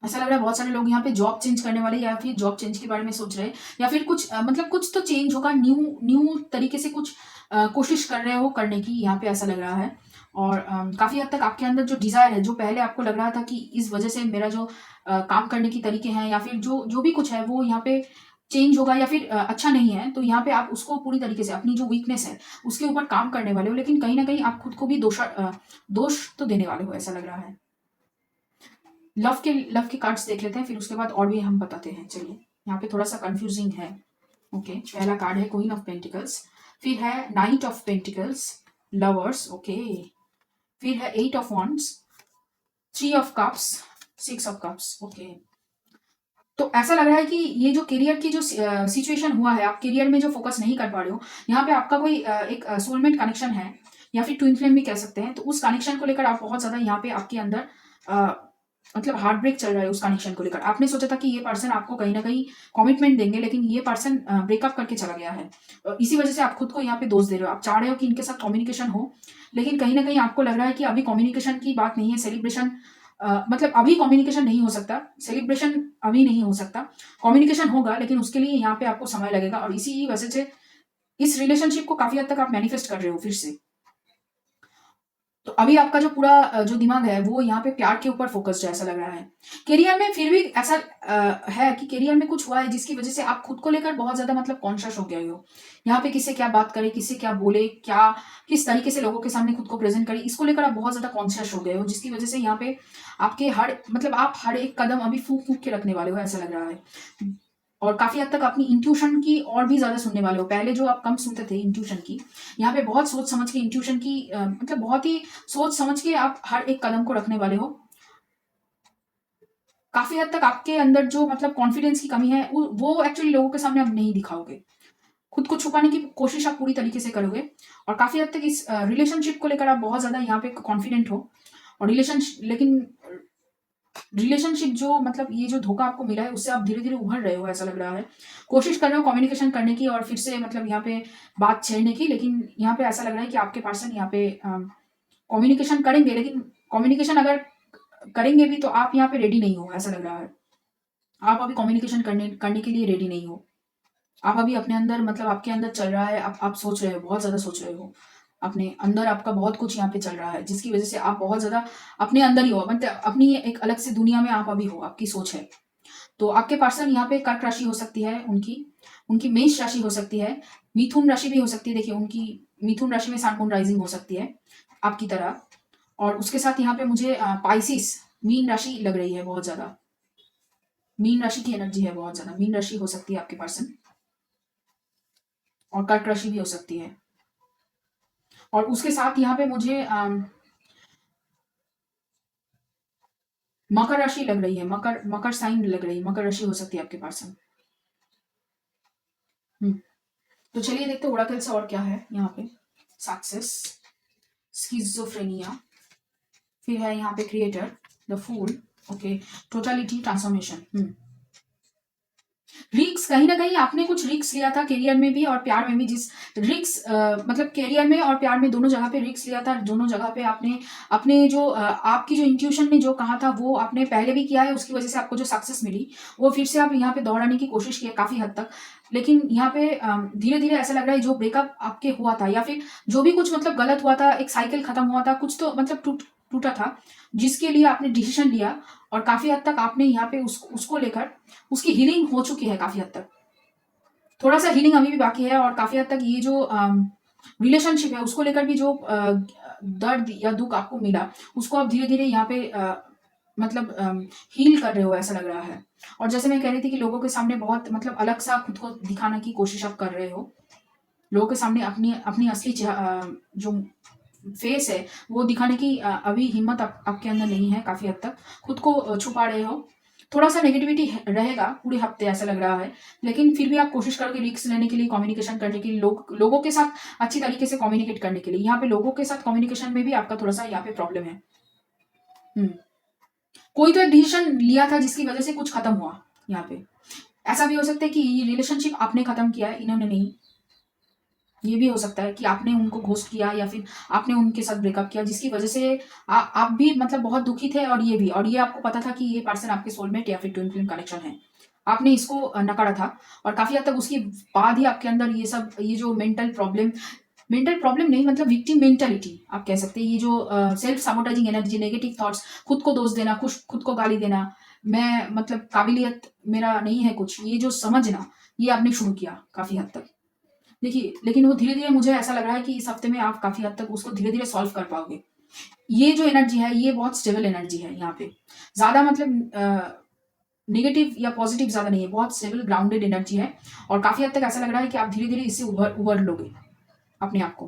ऐसा लग रहा है बहुत सारे लोग यहाँ पे जॉब चेंज करने वाले, या फिर जॉब चेंज के बारे में सोच रहे हैं, या फिर कुछ मतलब कुछ तो चेंज होगा, न्यू न्यू तरीके से कुछ कोशिश कर रहे हो करने की, यहाँ पे ऐसा लग रहा है। और काफ़ी हद तक आपके अंदर जो डिज़ायर है, जो पहले आपको लग रहा था कि इस वजह से मेरा जो काम करने की तरीके हैं, या फिर जो जो भी कुछ है वो यहाँ पे चेंज होगा, या फिर अच्छा नहीं है, तो यहाँ पे आप उसको पूरी तरीके से अपनी जो वीकनेस है उसके ऊपर काम करने वाले हो, लेकिन कहीं ना कहीं आप खुद को भी दोष तो देने वाले हो, ऐसा लग रहा है। लव के कार्ड्स देख लेते हैं, फिर उसके बाद और भी हम बताते हैं। चलिए, यहाँ पे थोड़ा सा कंफ्यूजिंग है। ओके, पहला कार्ड है क्वीन ऑफ पेंटिकल्स, फिर है knight of pentacles, lovers. Okay, फिर है eight of wands, three of cups, six of cups. Okay, तो ऐसा लग रहा है कि ये जो करियर की जो सिचुएशन हुआ है, आप करियर में जो फोकस नहीं कर पा रहे हो, यहाँ पे आपका कोई एक सोलमेट कनेक्शन है, या फिर ट्विन फ्लेम भी कह सकते हैं। तो उस कनेक्शन को लेकर आप बहुत ज्यादा यहाँ पे आपके अंदर मतलब हार्ट ब्रेक चल रहा है। उस कनेक्शन को लेकर आपने सोचा था कि ये पर्सन आपको कहीं ना कहीं कमिटमेंट देंगे, लेकिन ये पर्सन ब्रेकअप करके चला गया है। इसी वजह से आप खुद को यहाँ पे दोष दे रहे हो। आप चाह रहे हो कि इनके साथ कम्युनिकेशन हो, लेकिन कहीं ना कहीं आपको लग रहा है कि अभी कम्युनिकेशन की बात नहीं है, सेलिब्रेशन मतलब अभी कम्युनिकेशन नहीं हो सकता, सेलिब्रेशन अभी नहीं हो सकता। कम्युनिकेशन होगा, लेकिन उसके लिए यहाँ पे आपको समय लगेगा, और इसी वजह से इस रिलेशनशिप को काफी हद तक आप मैनिफेस्ट कर रहे हो फिर से। तो अभी आपका जो पूरा जो दिमाग है वो यहाँ पे प्यार के ऊपर फोकस्ड है, ऐसा लग रहा है। करियर में फिर भी ऐसा है कि करियर में कुछ हुआ है जिसकी वजह से आप खुद को लेकर बहुत ज्यादा मतलब कॉन्शियस हो गए हो। यहाँ पे किससे क्या बात करे, किससे क्या बोले, क्या किस तरीके से लोगों के सामने खुद को प्रेजेंट करे, इसको लेकर आप बहुत ज्यादा कॉन्शियस हो गए हो, जिसकी वजह से यहाँ पे आपके हर मतलब आप हर एक कदम अभी फूक फूक के रखने वाले हो, ऐसा लग रहा है। और काफी हद तक अपनी इंट्यूशन की और भी ज्यादा सुनने वाले हो। पहले जो आप कम सुनते थे इंट्यूशन की, यहाँ पे बहुत सोच समझ के इंट्यूशन की मतलब बहुत ही सोच समझ के आप हर एक कदम को रखने वाले हो। काफी हद तक आपके अंदर जो मतलब कॉन्फिडेंस की कमी है वो एक्चुअली लोगों के सामने आप नहीं दिखाओगे, खुद को छुपाने की कोशिश आप पूरी तरीके से करोगे। और काफी हद तक इस रिलेशनशिप को लेकर आप बहुत ज्यादा यहाँ पे कॉन्फिडेंट हो। और लेकिन रिलेशनशिप जो मतलब ये जो धोखा आपको मिला है उससे आप धीरे धीरे उभर रहे हो, ऐसा लग रहा है। कोशिश कर रहे हो कम्युनिकेशन करने की और फिर से मतलब यहाँ पे बात छेड़ने की, लेकिन यहाँ पे ऐसा लग रहा है कि आपके पर्सन यहाँ पे कम्युनिकेशन करेंगे, लेकिन कम्युनिकेशन अगर करेंगे भी तो आप यहाँ पे रेडी नहीं हो, ऐसा लग रहा है। आप अभी कम्युनिकेशन करने करने के लिए रेडी नहीं हो। आप अभी अपने अंदर मतलब आपके अंदर चल रहा है, आप सोच रहे हो, बहुत ज्यादा सोच रहे हो अपने अंदर, आपका बहुत कुछ यहाँ पे चल रहा है, जिसकी वजह से आप बहुत ज्यादा अपने अंदर ही हो, मतलब अपनी एक अलग से दुनिया में आप अभी हो, आपकी सोच है। तो आपके पर्सन यहाँ पे कर्क राशि हो सकती है उनकी, उनकी मेष राशि हो सकती है, मिथुन राशि भी हो सकती है। देखिए, उनकी मिथुन राशि में सन मून राइजिंग हो सकती है आपकी तरह। और उसके साथ यहाँ पे मुझे पाइसिस मीन राशि लग रही है बहुत ज्यादा, मीन राशि की एनर्जी है बहुत ज्यादा, मीन राशि हो सकती है आपके पर्सन, और कर्क राशि भी हो सकती है। और उसके साथ यहाँ पे मुझे मकर राशि लग रही है, मकर मकर साइन लग रही है, मकर राशि हो सकती है आपके पर्सन। तो चलिए देखते हैं ओराकल से और क्या है यहाँ पे। सक्सेस, स्किज़ोफ्रेनिया, फिर है यहाँ पे creator, the fool. Okay, totality, transformation. Risks, कहीं ना कहीं आपने कुछ रिक्स लिया था करियर में भी और प्यार में भी। जिस रिक्स मतलब करियर में और प्यार में दोनों जगह पे रिक्स लिया था, दोनों जगह पे आपने अपने जो आपकी जो इंट्यूशन ने जो कहा था वो आपने पहले भी किया है, उसकी वजह से आपको जो सक्सेस मिली वो फिर से आप यहाँ पे दोहराने की कोशिश की है काफी हद तक। लेकिन यहाँ पे धीरे धीरे ऐसा लग रहा है जो ब्रेकअप आपके हुआ था, या फिर जो भी कुछ मतलब गलत हुआ था, एक साइकिल खत्म हुआ था, कुछ तो मतलब टूटा था, जिसके लिए आपने डिसीजन लिया, और काफी हद तक आपने यहाँ पे उसको लेकर उसकी हीलिंग हो चुकी है काफी हद तक। थोड़ा सा हीलिंग अभी भी बाकी है, और काफी हद तक ये जो रिलेशनशिप है उसको लेकर भी जो दर्द या दुख आपको मिला उसको आप धीरे धीरे यहाँ पे मतलब हील कर रहे हो, ऐसा लग रहा है। और जैसे मैं कह रही थी कि लोगों के सामने बहुत मतलब अलग सा खुद को दिखाने की कोशिश आप कर रहे हो, लोगों के सामने अपनी अपनी असली जो फेस है वो दिखाने की अभी हिम्मत आपके अंदर नहीं है। काफ़ी हद तक खुद को छुपा रहे हो। थोड़ा सा नेगेटिविटी रहेगा पूरे हफ्ते ऐसा लग रहा है, लेकिन फिर भी आप कोशिश करोगे रिस्क लेने के लिए, कम्युनिकेशन करने के लिए, लोगों के साथ अच्छी तरीके से कम्युनिकेट करने के लिए। यहाँ पे लोगों के साथ कम्युनिकेशन में भी आपका थोड़ा सा यहाँ पे प्रॉब्लम है। कोई तो एक डिसीजन लिया था जिसकी वजह से कुछ खत्म हुआ। यहाँ पे ऐसा भी हो सकता है कि ये रिलेशनशिप आपने खत्म किया है, इन्होंने नहीं। ये भी हो सकता है कि आपने उनको घोस्ट किया या फिर आपने उनके साथ ब्रेकअप किया, जिसकी वजह से आप भी मतलब बहुत दुखी थे, और ये आपको पता था कि ये पर्सन आपके सोलमेट या फिर ट्विन फ्लेम कनेक्शन है। आपने इसको नकारा था, और काफी हद तक उसके बाद ही आपके अंदर ये जो मेंटल प्रॉब्लम नहीं, मतलब विक्टिम मेंटालिटी आप कह सकते हैं। ये जो सेल्फ साबोटाइजिंग एनर्जी, नेगेटिव थॉट्स, खुद को दोष देना, खुद को गाली देना, मैं मतलब काबिलियत मेरा नहीं है कुछ, ये जो समझना, ये आपने शुरू किया काफी हद तक। देखिए, लेकिन वो धीरे-धीरे मुझे ऐसा लग रहा है कि इस हफ्ते में आप काफ़ी हद तक उसको धीरे-धीरे सॉल्व कर पाओगे। ये जो एनर्जी है, ये बहुत स्टेबल एनर्जी है यहाँ पे। ज़्यादा मतलब नेगेटिव या पॉजिटिव ज़्यादा नहीं है, बहुत स्टेबल ग्राउंडेड एनर्जी है, और काफ़ी हद तक ऐसा लग रहा है कि आप धीरे-धीरे इससे उभर लोगे अपने आप को।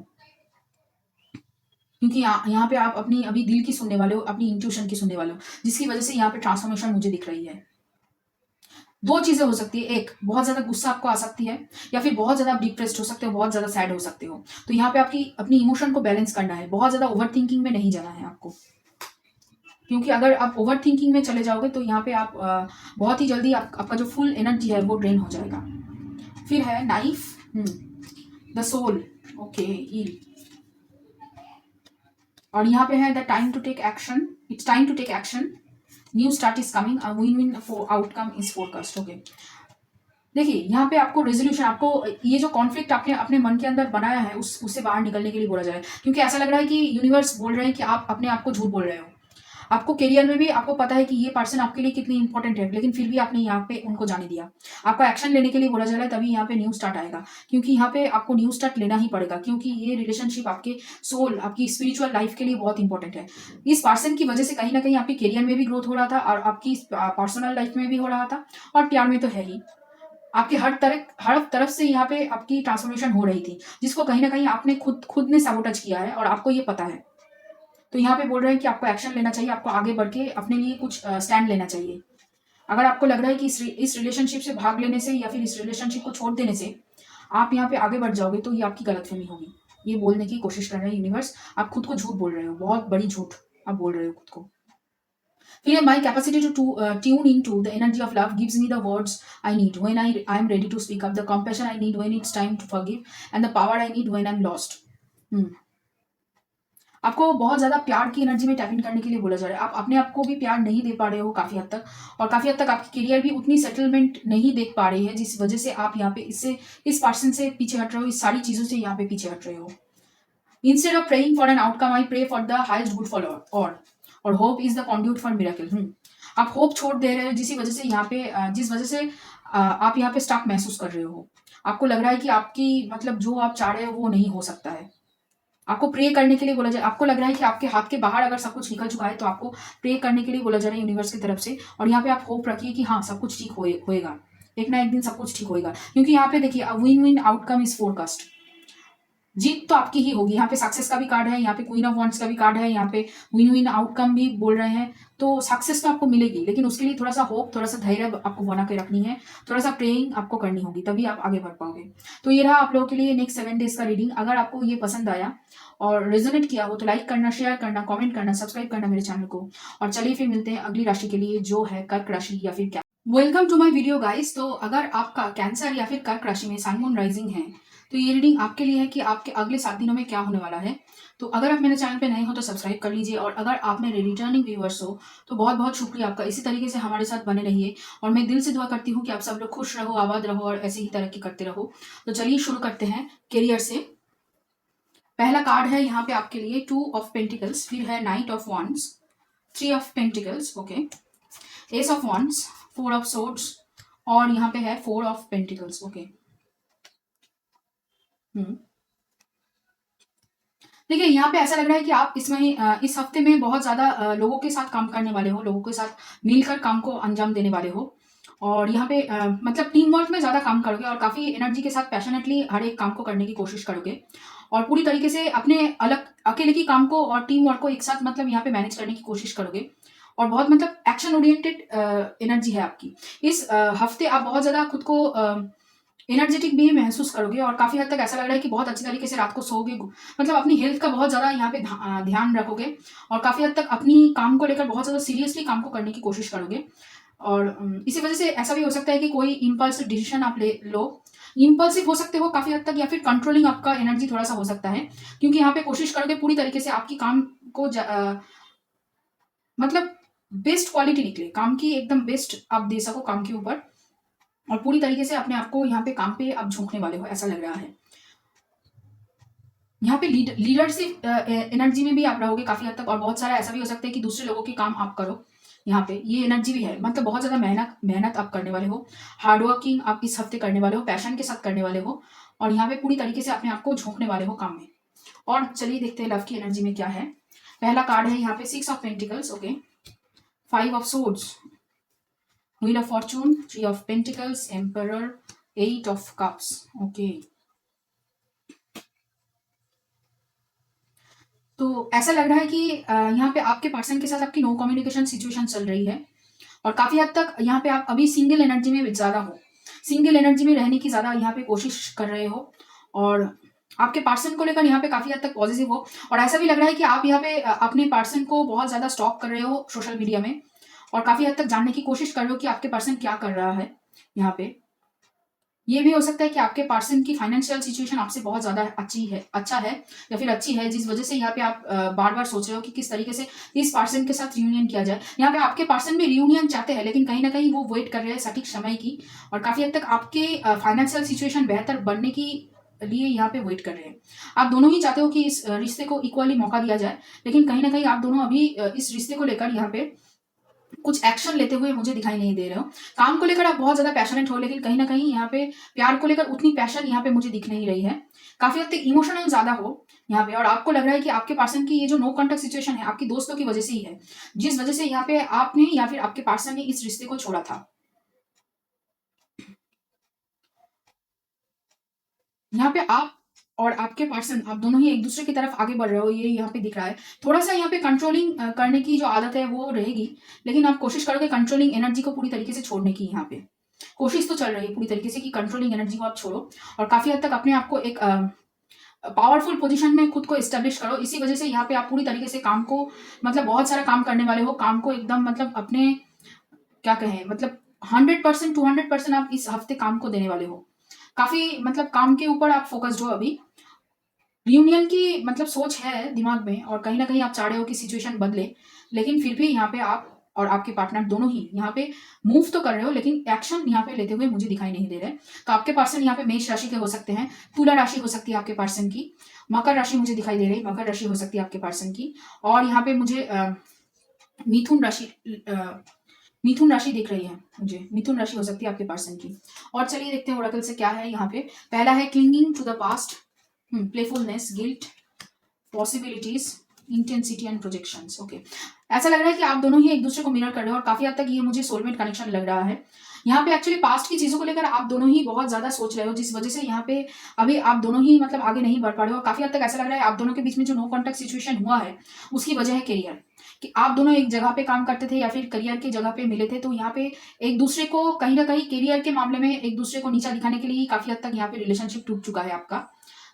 क्योंकि यहाँ पे आप अपनी अभी दिल की सुनने वाले हो, अपनी इंट्यूशन की सुनने वाले हो, जिसकी वजह से यहाँ पे ट्रांसफॉर्मेशन मुझे दिख रही है। दो चीजें हो सकती है, एक बहुत ज्यादा गुस्सा आपको आ सकती है, या फिर बहुत ज्यादा आप डिप्रेस्ड हो सकते हो, बहुत ज्यादा सैड हो सकते हो। तो यहाँ पे आपकी अपनी इमोशन को बैलेंस करना है, बहुत ज्यादा ओवर थिंकिंग में नहीं जाना है आपको। क्योंकि अगर आप ओवर थिंकिंग में चले जाओगे तो यहाँ पे आप बहुत ही जल्दी आपका जो फुल एनर्जी है वो ड्रेन हो जाएगा। फिर है knife, the soul, okay, heal, और यहाँ पे है the time to take action, it's time to take action, new start is coming, win win outcome is forecast. Okay, देखिए यहाँ पे आपको रेजोल्यूशन, आपको ये जो कॉन्फ्लिक्ट आपने अपने मन के अंदर बनाया है उससे बाहर निकलने के लिए बोला जा रहा है। क्योंकि ऐसा लग रहा है कि यूनिवर्स बोल रहे हैं कि आप अपने आप को झूठ बोल रहे हो। आपको करियर में भी आपको पता है कि ये पर्सन आपके लिए कितनी इंपॉर्टेंट है, लेकिन फिर भी आपने यहाँ पे उनको जाने दिया। आपको एक्शन लेने के लिए बोला जा रहा है, तभी यहाँ पे न्यू स्टार्ट आएगा। क्योंकि यहाँ पे आपको न्यू स्टार्ट लेना ही पड़ेगा, क्योंकि ये रिलेशनशिप आपके सोल, आपकी स्पिरिचुअल लाइफ के लिए बहुत इंपॉर्टेंट है। इस पर्सन की वजह से कहीं ना कहीं आपके करियर में भी ग्रोथ हो रहा था, और आपकी पर्सनल लाइफ में भी हो रहा था, और प्यार में तो है ही। आपके हर तरफ से यहाँ पे आपकी ट्रांसफॉर्मेशन हो रही थी, जिसको कहीं ना कहीं आपने खुद ने सबोटच किया है, और आपको ये पता है। तो यहाँ पे बोल रहे हैं कि आपको एक्शन लेना चाहिए, आपको आगे बढ़ के अपने लिए कुछ स्टैंड लेना चाहिए। अगर आपको लग रहा है कि इस रिलेशनशिप से भाग लेने से या फिर इस रिलेशनशिप को छोड़ देने से आप यहाँ पे आगे बढ़ जाओगे, तो ये आपकी गलतफहमी होगी। ये बोलने की कोशिश कर रहे हैं यूनिवर्स, आप खुद को झूठ बोल रहे हो, बहुत बड़ी झूठ आप बोल रहे हो खुद को। फिर my capacity to tune into the energy of love gives me the words I need when I am ready to speak up, the compassion I need when it's time to forgive, and the power I need when I'm lost. आपको बहुत ज्यादा प्यार की energy में tap इन करने के लिए बोला जा रहा है। आप अपने आप को भी प्यार नहीं दे पा रहे हो काफी हद तक, और काफी हद तक आपकी करियर भी उतनी सेटलमेंट नहीं देख पा रही है, जिस वजह से आप यहाँ पे इस पर्सन से पीछे हट रहे हो, इस सारी चीजों से यहाँ पे पीछे हट रहे हो। Instead of praying for an outcome, I pray for the highest good for all. और hope is the conduit for miracle. आप होप छोड़ दे रहे हो, जिस वजह से आप यहाँ पे स्टक महसूस कर रहे हो। आपको लग रहा है कि आपकी मतलब जो आप चाह रहे हो वो नहीं हो सकता है। आपको प्रे करने के लिए बोला जाए, आपको लग रहा है कि आपके हाथ के बाहर अगर सब कुछ निकल चुका है, तो आपको प्रे करने के लिए बोला जा रहा है यूनिवर्स की तरफ से। और यहाँ पे आप होप रखिए कि हाँ, सब कुछ ठीक होएगा, एक ना एक दिन सब कुछ ठीक होएगा। क्योंकि यहाँ पे देखिए, win win outcome is forecast, जीत तो आपकी ही होगी। यहाँ पे सक्सेस का भी कार्ड है, यहाँ पे क्वीन ऑफ वॉन्ड्स का भी कार्ड है, यहाँ पे विन विन आउटकम भी बोल रहे हैं। तो सक्सेस तो आपको मिलेगी, लेकिन उसके लिए थोड़ा सा होप, थोड़ा सा धैर्य आपको बना के रखनी है, थोड़ा सा प्रेइंग आपको करनी होगी, तभी आप आगे बढ़ पाओगे। तो ये रहा आप लोगों के लिए नेक्स्ट 7 डेज का रीडिंग। अगर आपको ये पसंद आया और रेजोनेट किया हो तो लाइक करना, शेयर करना, कॉमेंट करना, सब्सक्राइब करना मेरे चैनल को। और चलिए फिर मिलते हैं अगली राशि के लिए, जो है कर्क राशि या फिर क्या। Welcome to my video guys. तो अगर आपका कैंसर या फिर कर्क राशि में सन मून राइजिंग है, तो ये रीडिंग आपके लिए है कि आपके अगले 7 दिनों में क्या होने वाला है। तो अगर आप मेरे चैनल पे नए हो तो सब्सक्राइब कर लीजिए, और अगर आप मेरे रिटर्निंग व्यूअर्स हो तो बहुत बहुत शुक्रिया आपका। इसी तरीके से हमारे साथ बने रहिए, और मैं दिल से दुआ करती हूँ कि आप सब लोग खुश रहो, आबाद रहो, और ऐसे ही तरक्की करते रहो। तो चलिए शुरू करते हैं करियर से। पहला कार्ड है यहाँ पे आपके लिए 2 ऑफ पेंटिकल्स, फिर है knight of wands, 3 of pentacles, okay, S of wands, 4 of swords, और यहाँ पे है 4 ऑफ पेंटिकल्स, ओके। देखिए, यहाँ पे ऐसा लग रहा है कि आप इस हफ्ते में बहुत ज्यादा लोगों के साथ काम करने वाले हो, लोगों के साथ मिलकर काम को अंजाम देने वाले हो, और यहाँ पे मतलब टीम वर्क में ज़्यादा काम करोगे और काफ़ी एनर्जी के साथ पैशनेटली हर एक काम को करने की कोशिश करोगे और पूरी तरीके से अपने अलग अकेले की काम को और टीम वर्क को एक साथ मतलब यहाँ पे मैनेज करने की कोशिश करोगे और बहुत मतलब एक्शन ओरिएंटेड एनर्जी है आपकी। इस हफ्ते आप बहुत ज़्यादा खुद को एनर्जेटिक भी महसूस करोगे और काफ़ी हद तक ऐसा लग रहा है कि बहुत अच्छी तरीके से रात को सोओगे, मतलब अपनी हेल्थ का बहुत ज़्यादा यहाँ पे ध्यान रखोगे और काफ़ी हद तक अपनी काम को लेकर बहुत ज़्यादा सीरियसली काम को करने की कोशिश करोगे। और इसी वजह से ऐसा भी हो सकता है कि कोई इम्पल्सिव डिसीजन आप ले लो। इम्पल्सिव हो सकते हो काफ़ी हद तक या फिर कंट्रोलिंग आपका एनर्जी थोड़ा सा हो सकता है, क्योंकि यहाँ पे कोशिश करोगे पूरी तरीके से आपकी काम को मतलब बेस्ट क्वालिटी निकले, काम की एकदम बेस्ट आप दे सको काम के ऊपर और पूरी तरीके से अपने आप को यहाँ पे काम पे आप झोंकने वाले हो ऐसा लग रहा है। यहाँ पे लीडरशिप एनर्जी में भी आप रहोगे काफ़ी हद तक और बहुत सारा ऐसा भी हो सकता है कि दूसरे लोगों के काम आप करो। यहाँ पे ये एनर्जी भी है, मतलब बहुत ज़्यादा मेहनत मेहनत आप करने वाले हो, हार्ड वर्किंग आप इस हफ्ते करने वाले हो, पैशन के साथ करने वाले हो और यहाँ पे पूरी तरीके से अपने आप को झोंकने वाले हो काम में। और चलिए देखते हैं लव की एनर्जी में क्या है। पहला कार्ड है यहाँ पे 6 of pentacles, okay, 5 of swords, wheel of Fortune, 3 of pentacles, emperor, 8 of cups, okay. तो ऐसा लग रहा है कि यहाँ पे आपके पर्सन के साथ आपकी नो कम्युनिकेशन सिचुएशन चल रही है और काफ़ी हद तक यहाँ पे आप अभी सिंगल एनर्जी में ज़्यादा हो, सिंगल एनर्जी में रहने की ज़्यादा यहाँ पे कोशिश कर रहे हो और आपके पर्सन को लेकर यहाँ पे काफ़ी हद तक पॉजिटिव हो और ऐसा भी लग रहा है कि आप यहाँ पे अपने पर्सन को बहुत ज़्यादा स्टॉक कर रहे हो सोशल मीडिया में और काफ़ी हद तक जानने की कोशिश कर रहे हो कि आपके पर्सन क्या कर रहा है। यहाँ पे ये भी हो सकता है कि आपके पर्सन की फाइनेंशियल सिचुएशन आपसे बहुत ज़्यादा अच्छा है या फिर अच्छी है, जिस वजह से यहाँ पे आप बार बार सोच रहे हो कि किस तरीके से इस पर्सन के साथ रियूनियन किया जाए। यहाँ पे आपके पर्सन भी रियूनियन चाहते हैं लेकिन कहीं ना कहीं वो वेट कर रहे हैं सटीक समय की और काफ़ी हद तक आपके फाइनेंशियल सिचुएशन बेहतर बनने की लिए यहाँ पे वेट कर रहे हैं। आप दोनों ही चाहते हो कि इस रिश्ते को इक्वली मौका दिया जाए, लेकिन कहीं ना कहीं आप दोनों अभी इस रिश्ते को लेकर यहाँ पे कुछ एक्शन लेते हुए मुझे दिखाई नहीं दे रहे हो। काम को लेकर आप बहुत ज़्यादा पैशनेट हो लेकिन कहीं न कहीं यहाँ पे प्यार को लेकर उतनी पैशन यहाँ पे मुझे दिख नहीं रही है। काफ़ी हद तक इमोशनल ज़्यादा हो यहाँ पे और आपको लग रहा है कि आपके पर्सन की ये जो नो कॉन्टैक्ट सिचुएशन है आपकी दोस्तों की वजह से ही है, जिस वजह से यहाँ पे आपने या फिर आपके पर्सन ने इस रिश्ते को छोड़ा था। यहाँ पे आप और आपके पर्सन आप दोनों ही एक दूसरे की तरफ आगे बढ़ रहे हो, ये यहाँ पे दिख रहा है। थोड़ा सा यहाँ पे कंट्रोलिंग करने की जो आदत है वो रहेगी, लेकिन आप कोशिश करोगे कंट्रोलिंग एनर्जी को पूरी तरीके से छोड़ने की। यहाँ पे कोशिश तो चल रही है पूरी तरीके से कि कंट्रोलिंग एनर्जी को आप छोड़ो और काफी हद तक अपने आप को एक पावरफुल पोजीशन में खुद को एस्टेब्लिश करो। इसी वजह से यहाँ पे आप पूरी तरीके से काम को मतलब बहुत सारा काम करने वाले हो, काम को एकदम मतलब अपने क्या कहें मतलब 100% 200% आप इस हफ्ते काम को देने वाले हो। काफी मतलब काम के ऊपर आप फोकस्ड हो अभी। रियूनियन की मतलब सोच है दिमाग में और कहीं ना कहीं आप चाह रहे हो कि सिचुएशन बदले, लेकिन फिर भी यहाँ पे आप और आपके पार्टनर दोनों ही यहाँ पे मूव तो कर रहे हो लेकिन एक्शन यहाँ पे लेते हुए मुझे दिखाई नहीं दे रहे। तो आपके पर्सन यहाँ पे मेष राशि के हो सकते हैं, तुला राशि हो सकती है आपके पर्सन की, मकर राशि मुझे दिखाई दे रही है, मकर राशि हो सकती है आपके पर्सन की और यहाँ पे मुझे मिथुन राशि मिथुन राशि दिख रही है, मुझे मिथुन राशि हो सकती है आपके पर्सन की। और चलिए देखते हैं ओरेकल से क्या है यहाँ पे। पहला है clinging to the past, playfulness, guilt, possibilities, intensity and projections, okay. ऐसा लग रहा है कि आप दोनों ही एक दूसरे को मिरर कर रहे हो और काफी हद तक ये मुझे सोलमेट कनेक्शन लग रहा है। यहाँ पे एक्चुअली पास्ट की चीजों को लेकर आप दोनों ही बहुत ज्यादा सोच रहे हो, जिस वजह से यहाँ पे अभी आप दोनों ही मतलब आगे नहीं बढ़ पा रहे हो। काफी हद तक ऐसा लग रहा है आप दोनों के बीच में जो नो कॉन्टेक्ट सिचुएशन हुआ है उसकी वजह है करियर, कि आप दोनों एक जगह पे काम करते थे या फिर करियर की जगह पे मिले थे, तो यहाँ पे एक दूसरे को कहीं ना कहीं करियर के मामले में एक दूसरे को नीचा दिखाने के लिए काफी हद तक यहाँ पे रिलेशनशिप टूट चुका है आपका।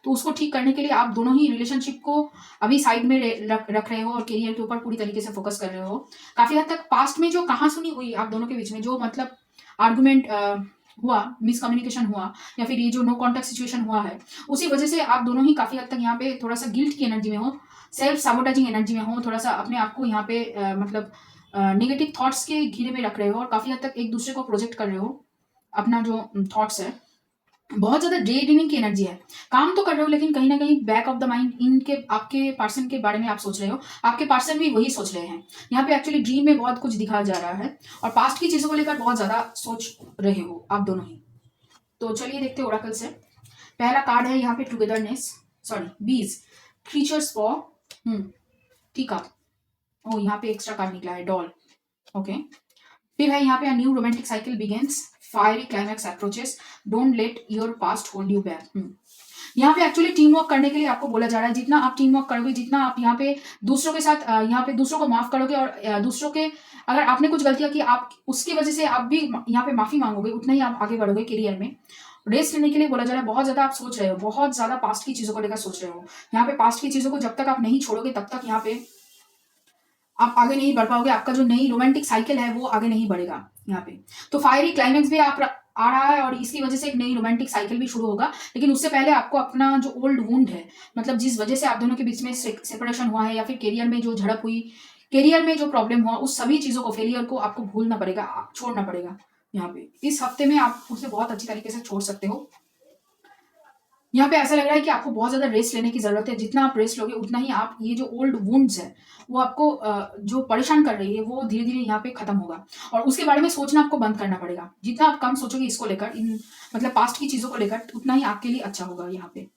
तो उसको ठीक करने के लिए आप दोनों ही रिलेशनशिप को अभी साइड में रख रहे हो और करियर के ऊपर पूरी तरीके से फोकस कर रहे हो। काफी हद तक पास्ट में जो कहासुनी हुई आप दोनों के बीच में, जो मतलब आर्गुमेंट हुआ, मिसकम्युनिकेशन हुआ या फिर ये जो नो कॉन्टेक्ट सिचुएशन हुआ है, उसी वजह से आप दोनों ही काफी हद तक यहाँ पे थोड़ा सा गिल्ट की एनर्जी में हो, सेल्फ साबोटाइजिंग एनर्जी में हो, थोड़ा सा अपने आप को यहाँ पे मतलब नेगेटिव थॉट्स के घेरे में रख रहे हो और काफी हद तक एक दूसरे को प्रोजेक्ट कर रहे हो अपना जो थॉट्स है। बहुत ज्यादा डे ड्रीमिंग की एनर्जी है, काम तो कर रहे हो लेकिन कहीं ना कहीं बैक ऑफ द माइंड इनके आपके पर्सन के बारे में आप सोच रहे हो, आपके पर्सन भी वही सोच रहे हैं। यहाँ पे एक्चुअली ड्रीम में बहुत कुछ दिखाया जा रहा है और पास्ट की चीजों को लेकर बहुत ज्यादा सोच रहे हो आप दोनों ही। तो चलिए देखते हैं ओरेकल से। पहला कार्ड है यहाँ पे टुगेदरनेस, सॉरी बीज, क्रीचर्स फॉर, ठीक है। ओ यहाँ पे एक्स्ट्रा कार्ड निकला है, डॉल, ओके। फिर है यहाँ पे, new romantic cycle begins, fiery climax approaches, don't let your past hold you back. यहाँ पे एक्चुअली टीम वर्क करने के लिए आपको बोला जा रहा है। जितना आप टीम वर्क करोगे, जितना आप यहाँ पे दूसरों के साथ यहाँ पे दूसरों को माफ करोगे, और दूसरों के, अगर आपने कुछ गलतियां की, आप उसकी वजह से आप भी यहाँ पे माफी मांगोगे, उतना ही आप आगे बढ़ोगे करियर में। रेस्ट लेने के लिए बोला जा रहा है। बहुत ज्यादा आप सोच रहे हो, बहुत ज्यादा पास्ट की चीजों को लेकर सोच रहे हो। यहाँ पे पास्ट की चीजों को जब तक आप नहीं छोड़ोगे, तब तक यहाँ पे आप आगे नहीं बढ़ पाओगे। आपका जो नई रोमांटिक साइकिल है वो आगे नहीं बढ़ेगा यहाँ पे। तो फायरी क्लाइमैक्स भी आप आ रहा है, और इसकी वजह से एक नई रोमांटिक साइकिल भी शुरू होगा। लेकिन उससे पहले आपको अपना जो ओल्ड वुंड है, मतलब जिस वजह से आप दोनों के बीच में सेपरेशन हुआ है, या फिर करियर में जो झड़प हुई, करियर में जो प्रॉब्लम हुआ, उस सभी चीजों को, फेलियर को आपको भूलना पड़ेगा, छोड़ना पड़ेगा। यहाँ पे इस हफ्ते में आप उसे बहुत अच्छी तरीके से छोड़ सकते हो। यहाँ पे ऐसा लग रहा है कि आपको बहुत ज्यादा रेस्ट लेने की जरूरत है। जितना आप रेस्ट लोगे, उतना ही आप, ये जो ओल्ड वुंड्स है वो आपको जो परेशान कर रही है, वो धीरे धीरे यहाँ पे खत्म होगा। और उसके बारे में सोचना आपको बंद करना पड़ेगा। जितना आप कम सोचोगे इसको लेकर, इन मतलब पास्ट की चीजों को लेकर, उतना ही आपके लिए अच्छा होगा यहाँ पे।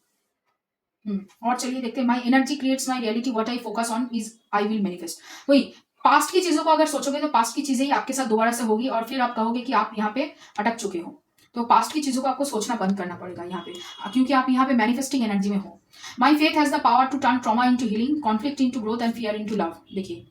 और चलिए देखते हैं, my energy creates my reality, what I focus on is I will manifest. वही पास्ट की चीजों को अगर सोचोगे, तो पास्ट की चीजें ही आपके साथ दोबारा से होगी, और फिर आप कहोगे कि आप यहाँ पे अटक चुके हो। तो पास्ट की चीजों को आपको सोचना बंद करना पड़ेगा यहाँ पे, क्योंकि आप यहाँ पे मैनिफेस्टिंग एनर्जी में हो। My faith has the power to turn trauma into healing, conflict into growth and fear into love. देखिए,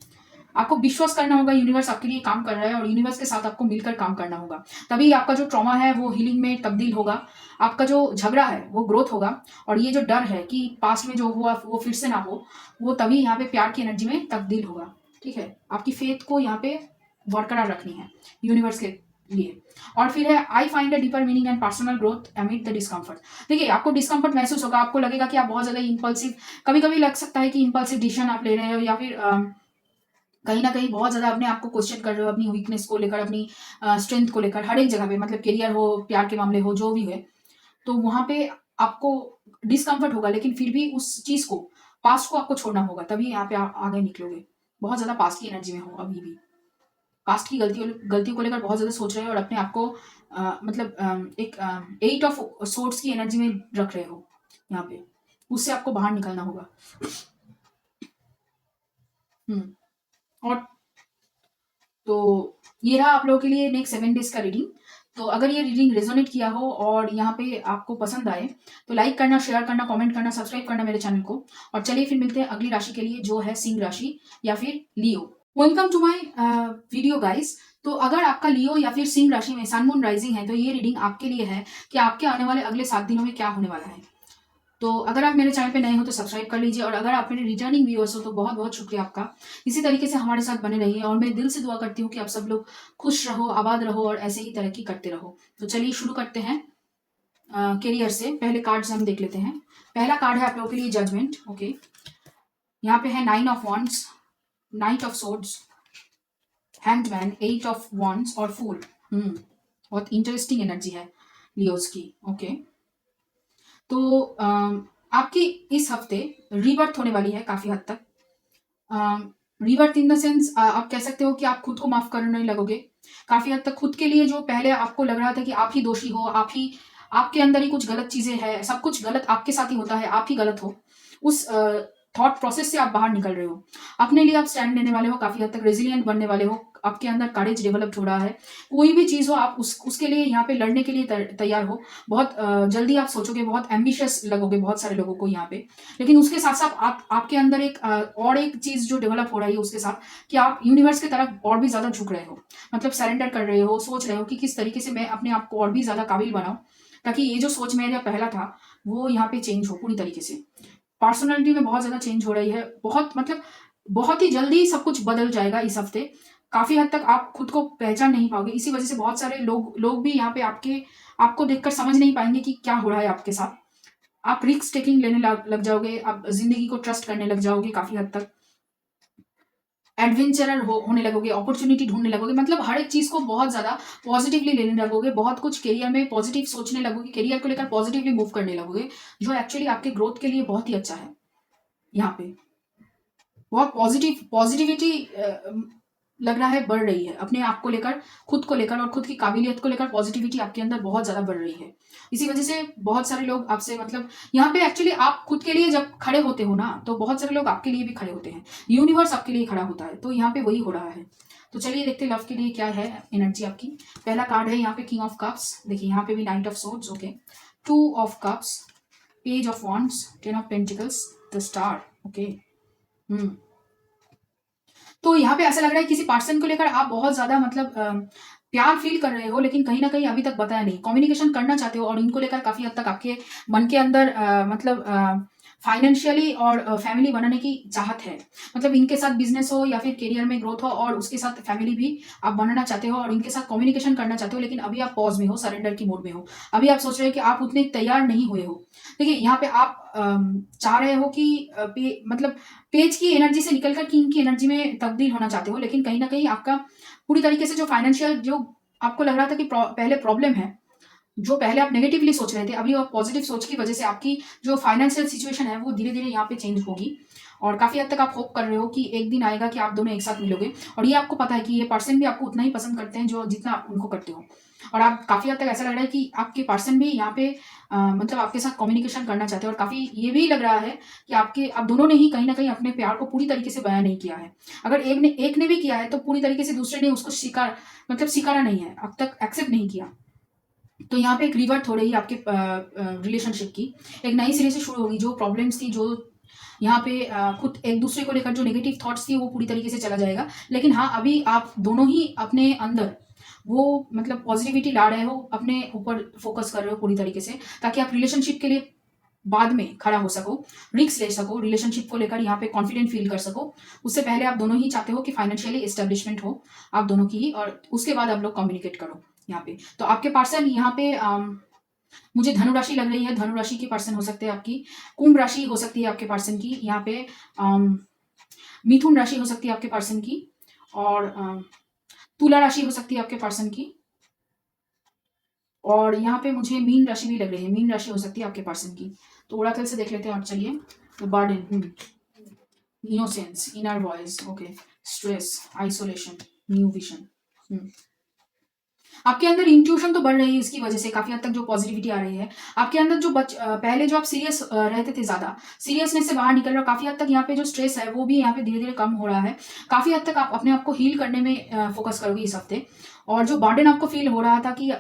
आपको विश्वास करना होगा, यूनिवर्स आपके लिए काम कर रहा है, और यूनिवर्स के साथ आपको मिलकर काम करना होगा। तभी आपका जो ट्रॉमा है वो हीलिंग में तब्दील होगा, आपका जो झगड़ा है वो ग्रोथ होगा, और ये जो डर है कि पास्ट में जो हुआ वो फिर से ना हो, वो तभी यहाँ पे प्यार की एनर्जी में तब्दील होगा। ठीक है, आपकी फेथ को यहाँ पे बरकरार रखनी है यूनिवर्स के लिए। और फिर है, I find a deeper meaning and personal growth amid the discomfort. देखिए, आपको डिस्कम्फर्ट महसूस होगा, आपको लगेगा कि आप बहुत ज्यादा इंपल्सिव, कभी कभी लग सकता है कि इंपल्सिव डिसीजन आप ले रहे हो, या फिर कहीं ना कहीं बहुत ज्यादा अपने आप को क्वेश्चन कर रहे हो, अपनी वीकनेस को लेकर, अपनी स्ट्रेंथ को लेकर, हर एक जगह पे, मतलब करियर हो, प्यार के मामले हो, जो भी है। तो वहां पे आपको डिस्कम्फर्ट होगा, लेकिन फिर भी उस चीज को, पास्ट को आपको छोड़ना होगा, तभी यहाँ पे आप आगे निकलोगे। बहुत ज्यादा पास्ट की एनर्जी में हो अभी भी, पास्ट की गलतियों को लेकर बहुत ज्यादा सोच रहे हो, और अपने आप को मतलब एक 8 ऑफ सोर्ट्स की एनर्जी में रख रहे हो यहाँ पे। उससे आपको बाहर निकलना होगा। और तो ये रहा आप लोगों के लिए नेक्स्ट 7 डेज का रीडिंग। तो अगर ये रीडिंग रेजोनेट किया हो और यहाँ पे आपको पसंद आए, तो लाइक करना, शेयर करना, कमेंट करना, सब्सक्राइब करना मेरे चैनल को। और चलिए फिर मिलते हैं अगली राशि के लिए, जो है सिंह राशि या फिर Leo. Welcome to my video guys. तो अगर आपका लियो या फिर सिंह राशि में सन मून राइजिंग है, तो ये रीडिंग आपके लिए है कि आपके आने वाले अगले 7 दिनों में क्या होने वाला है। तो अगर आप मेरे चैनल पे नए हो तो सब्सक्राइब कर लीजिए, और अगर आप मेरे रिटर्निंग व्यूअर्स हो तो बहुत बहुत शुक्रिया आपका। इसी तरीके से हमारे साथ बने रहिए, और मैं दिल से दुआ करती हूँ कि आप सब लोग खुश रहो, आबाद रहो, और ऐसे ही तरक्की करते रहो। तो चलिए शुरू करते हैं करियर से। पहले कार्ड्स हम देख लेते हैं। पहला कार्ड है आप लोगों के लिए जजमेंट। ओके, यहाँ पे है 9 of wands, knight of swords, handman, 8 of wands और फूल। बहुत इंटरेस्टिंग एनर्जी है लियोज की। ओके, तो आपकी इस हफ्ते रीबर्थ होने वाली है काफी हद तक। रीबर्थ इन द सेंस, आप कह सकते हो कि आप खुद को माफ करने लगोगे काफी हद तक। खुद के लिए जो पहले आपको लग रहा था कि आप ही दोषी हो, आप ही, आपके अंदर ही कुछ गलत चीजें हैं, सब कुछ गलत आपके साथ ही होता है, आप ही गलत हो, उस थॉट प्रोसेस से आप बाहर निकल रहे हो। अपने लिए आप स्टैंड लेने वाले हो, काफी हद तक रेजिलियंट बनने वाले हो, आपके अंदर करेज डेवलप्ड हो रहा है। कोई भी चीज हो, आप उसके लिए यहाँ पे लड़ने के लिए तैयार हो। बहुत जल्दी आप सोचोगे, बहुत एम्बिशियस लगोगे बहुत सारे लोगों को यहाँ पे। लेकिन उसके साथ साथ आपके अंदर एक और एक चीज जो डेवलप हो रही है उसके साथ, कि आप यूनिवर्स की तरफ और भी ज्यादा झुक रहे हो, मतलब सरेंडर कर रहे हो, सोच रहे हो कि किस तरीके से मैं अपने आप को और भी ज्यादा काबिल बनाऊं, ताकि ये जो सोच मेरा पहला था वो यहाँ पे चेंज हो पूरी तरीके से। पर्सनैलिटी में बहुत ज्यादा चेंज हो रही है, बहुत मतलब बहुत ही जल्दी सब कुछ बदल जाएगा इस हफ्ते। काफी हद तक आप खुद को पहचान नहीं पाओगे, इसी वजह से बहुत सारे लोग भी यहाँ पे आपको देखकर समझ नहीं पाएंगे कि क्या हो रहा है आपके साथ। आप रिस्क टेकिंग लेने लग जाओगे, आप जिंदगी को ट्रस्ट करने लग जाओगे, काफी हद तक एडवेंचरर होने लगोगे, अपॉर्चुनिटी ढूंढने लगोगे, मतलब हर एक चीज को बहुत ज्यादा पॉजिटिवली लेने लगोगे, बहुत कुछ करियर में पॉजिटिव सोचने लगोगे, करियर को लेकर पॉजिटिवली मूव करने लगोगे, जो एक्चुअली आपके ग्रोथ के लिए बहुत ही अच्छा है। यहाँ पे बहुत पॉजिटिविटी लग रहा है बढ़ रही है, अपने आप को लेकर, खुद को लेकर और खुद की काबिलियत को लेकर पॉजिटिविटी आपके अंदर बहुत ज़्यादा बढ़ रही है। इसी वजह से बहुत सारे लोग आपसे मतलब यहाँ पे एक्चुअली आप खुद के लिए जब खड़े होते हो ना, तो बहुत सारे लोग आपके लिए भी खड़े होते हैं, यूनिवर्स आपके लिए खड़ा होता है, तो यहाँ पे वही हो रहा है। तो चलिए देखते हैं लव के लिए क्या है एनर्जी आपकी। पहला कार्ड है यहाँ पे किंग ऑफ कप्स, देखिए यहाँ पे भी night of swords, okay, two of cups, page of wands, ten of pentacles, the star, okay. तो यहाँ पे ऐसा लग रहा है किसी पर्सन को लेकर आप बहुत ज्यादा मतलब प्यार फील कर रहे हो, लेकिन कहीं ना कहीं अभी तक बताया नहीं, कम्युनिकेशन करना चाहते हो और इनको लेकर काफी हद तक आपके मन के अंदर मतलब फाइनेंशियली और फैमिली बनाने की चाहत है। मतलब इनके साथ बिजनेस हो या फिर करियर में ग्रोथ हो और उसके साथ फैमिली भी आप बनाना चाहते हो और इनके साथ कम्युनिकेशन करना चाहते हो, लेकिन अभी आप पॉज में हो, सरेंडर की मोड में हो। अभी आप सोच रहे हो कि आप उतने तैयार नहीं हुए हो। देखिए यहाँ पे आप चाह रहे हो कि मतलब पेज की एनर्जी से निकलकर किंग की एनर्जी में तब्दील होना चाहते हो, लेकिन कहीं ना कहीं आपका पूरी तरीके से जो फाइनेंशियल जो आपको लग रहा था कि पहले प्रॉब्लम है, जो पहले आप नेगेटिवली सोच रहे थे, अभी आप पॉजिटिव सोच की वजह से आपकी जो फाइनेंशियल सिचुएशन है वो धीरे धीरे यहाँ पे चेंज होगी। और काफी हद तक आप होप कर रहे हो कि एक दिन आएगा कि आप दोनों एक साथ मिलोगे, और ये आपको पता है कि ये पर्सन भी आपको उतना ही पसंद करते हैं जो जितना आप उनको करते हो। और आप काफी हद तक ऐसा लग रहा है कि आपके पर्सन भी यहाँ पे मतलब आपके साथ कम्युनिकेशन करना चाहते हैं, और काफी ये भी लग रहा है कि आप दोनों ने ही कहीं ना कहीं अपने प्यार को पूरी तरीके से बयां नहीं किया है। अगर एक ने भी किया है तो पूरी तरीके से दूसरे ने उसको स्वीकारा नहीं है, अब तक एक्सेप्ट नहीं किया। तो यहाँ पे एक रिवर्ट हो रही है आपके रिलेशनशिप की, एक नई सिरे से शुरू होगी। जो प्रॉब्लम्स थी, जो यहाँ पे खुद एक दूसरे को लेकर जो नेगेटिव थॉट्स थी, वो पूरी तरीके से चला जाएगा। लेकिन हाँ, अभी आप दोनों ही अपने अंदर वो मतलब पॉजिटिविटी ला रहे हो, अपने ऊपर फोकस कर रहे हो पूरी तरीके से, ताकि आप रिलेशनशिप के लिए बाद में खड़ा हो सको, रिस्क ले सको, रिलेशनशिप को लेकर यहाँ पे कॉन्फिडेंट फील कर सको। उससे पहले आप दोनों ही चाहते हो कि फाइनेंशियली एस्टेब्लिशमेंट हो आप दोनों की ही, और उसके बाद आप लोग कम्युनिकेट करो यहाँ पे। तो आपके पर्सन यहाँ पे मुझे धनु राशि लग रही है, धनु राशि के पर्सन हो सकते हैं आपकी, कुंभ राशि हो सकती है आपके पर्सन की, यहाँ पे मिथुन राशि हो सकती है आपके पर्सन की, और तुला राशि हो सकती है आपके पर्सन की, और यहाँ पे मुझे मीन राशि भी लग रही है, मीन राशि हो सकती है आपके पर्सन की। तो ओराकल से देख लेते हैं। और चलिए, तो burden, innocence, inner voice, okay, stress, isolation, new vision. आपके अंदर इंट्यूशन तो बढ़ रही है, इसकी वजह से काफी हद तक जो पॉजिटिविटी आ रही है आपके अंदर। जो पहले जो आप सीरियस रहते थे, ज्यादा सीरियसनेस से बाहर निकल रहे हो, काफी हद तक यहाँ पे जो स्ट्रेस है वो भी यहाँ पे धीरे धीरे कम हो रहा है। काफी हद तक आप अपने आप को हील करने में फोकस करोगे इस हफ्ते। और जो बर्डन आपको फील हो रहा था कि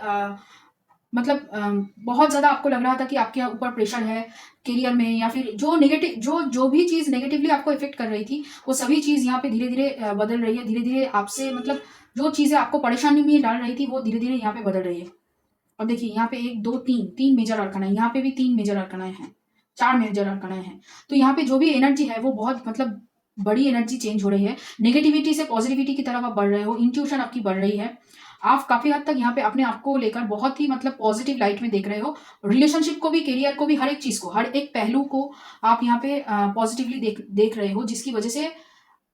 मतलब बहुत ज्यादा आपको लग रहा था कि आपके ऊपर प्रेशर है करियर में, या फिर जो नेगेटिव जो भी चीज नेगेटिवली आपको इफेक्ट कर रही थी, वो सभी चीज यहाँ पे धीरे धीरे बदल रही है। धीरे धीरे आपसे मतलब जो चीजें आपको परेशानी में डाल रही थी, वो धीरे धीरे यहाँ पे बदल रही है। और देखिए यहाँ पे एक दो तीन तीन मेजर अरकनाएं, यहाँ पे भी तीन मेजर अरकनाएं हैं, चार मेजर अरकनाएं हैं। तो यहाँ पे जो भी एनर्जी है वो बहुत मतलब बड़ी एनर्जी चेंज हो रही है। नेगेटिविटी से पॉजिटिविटी की तरफ आप बढ़ रहे हो, इंट्यूशन आपकी बढ़ रही है। आप काफी हद तक यहाँ पे अपने आप को लेकर बहुत ही मतलब पॉजिटिव लाइट में देख रहे हो। रिलेशनशिप को भी, करियर को भी, हर एक चीज को, हर एक पहलू को आप यहाँ पे पॉजिटिवली देख रहे हो, जिसकी वजह से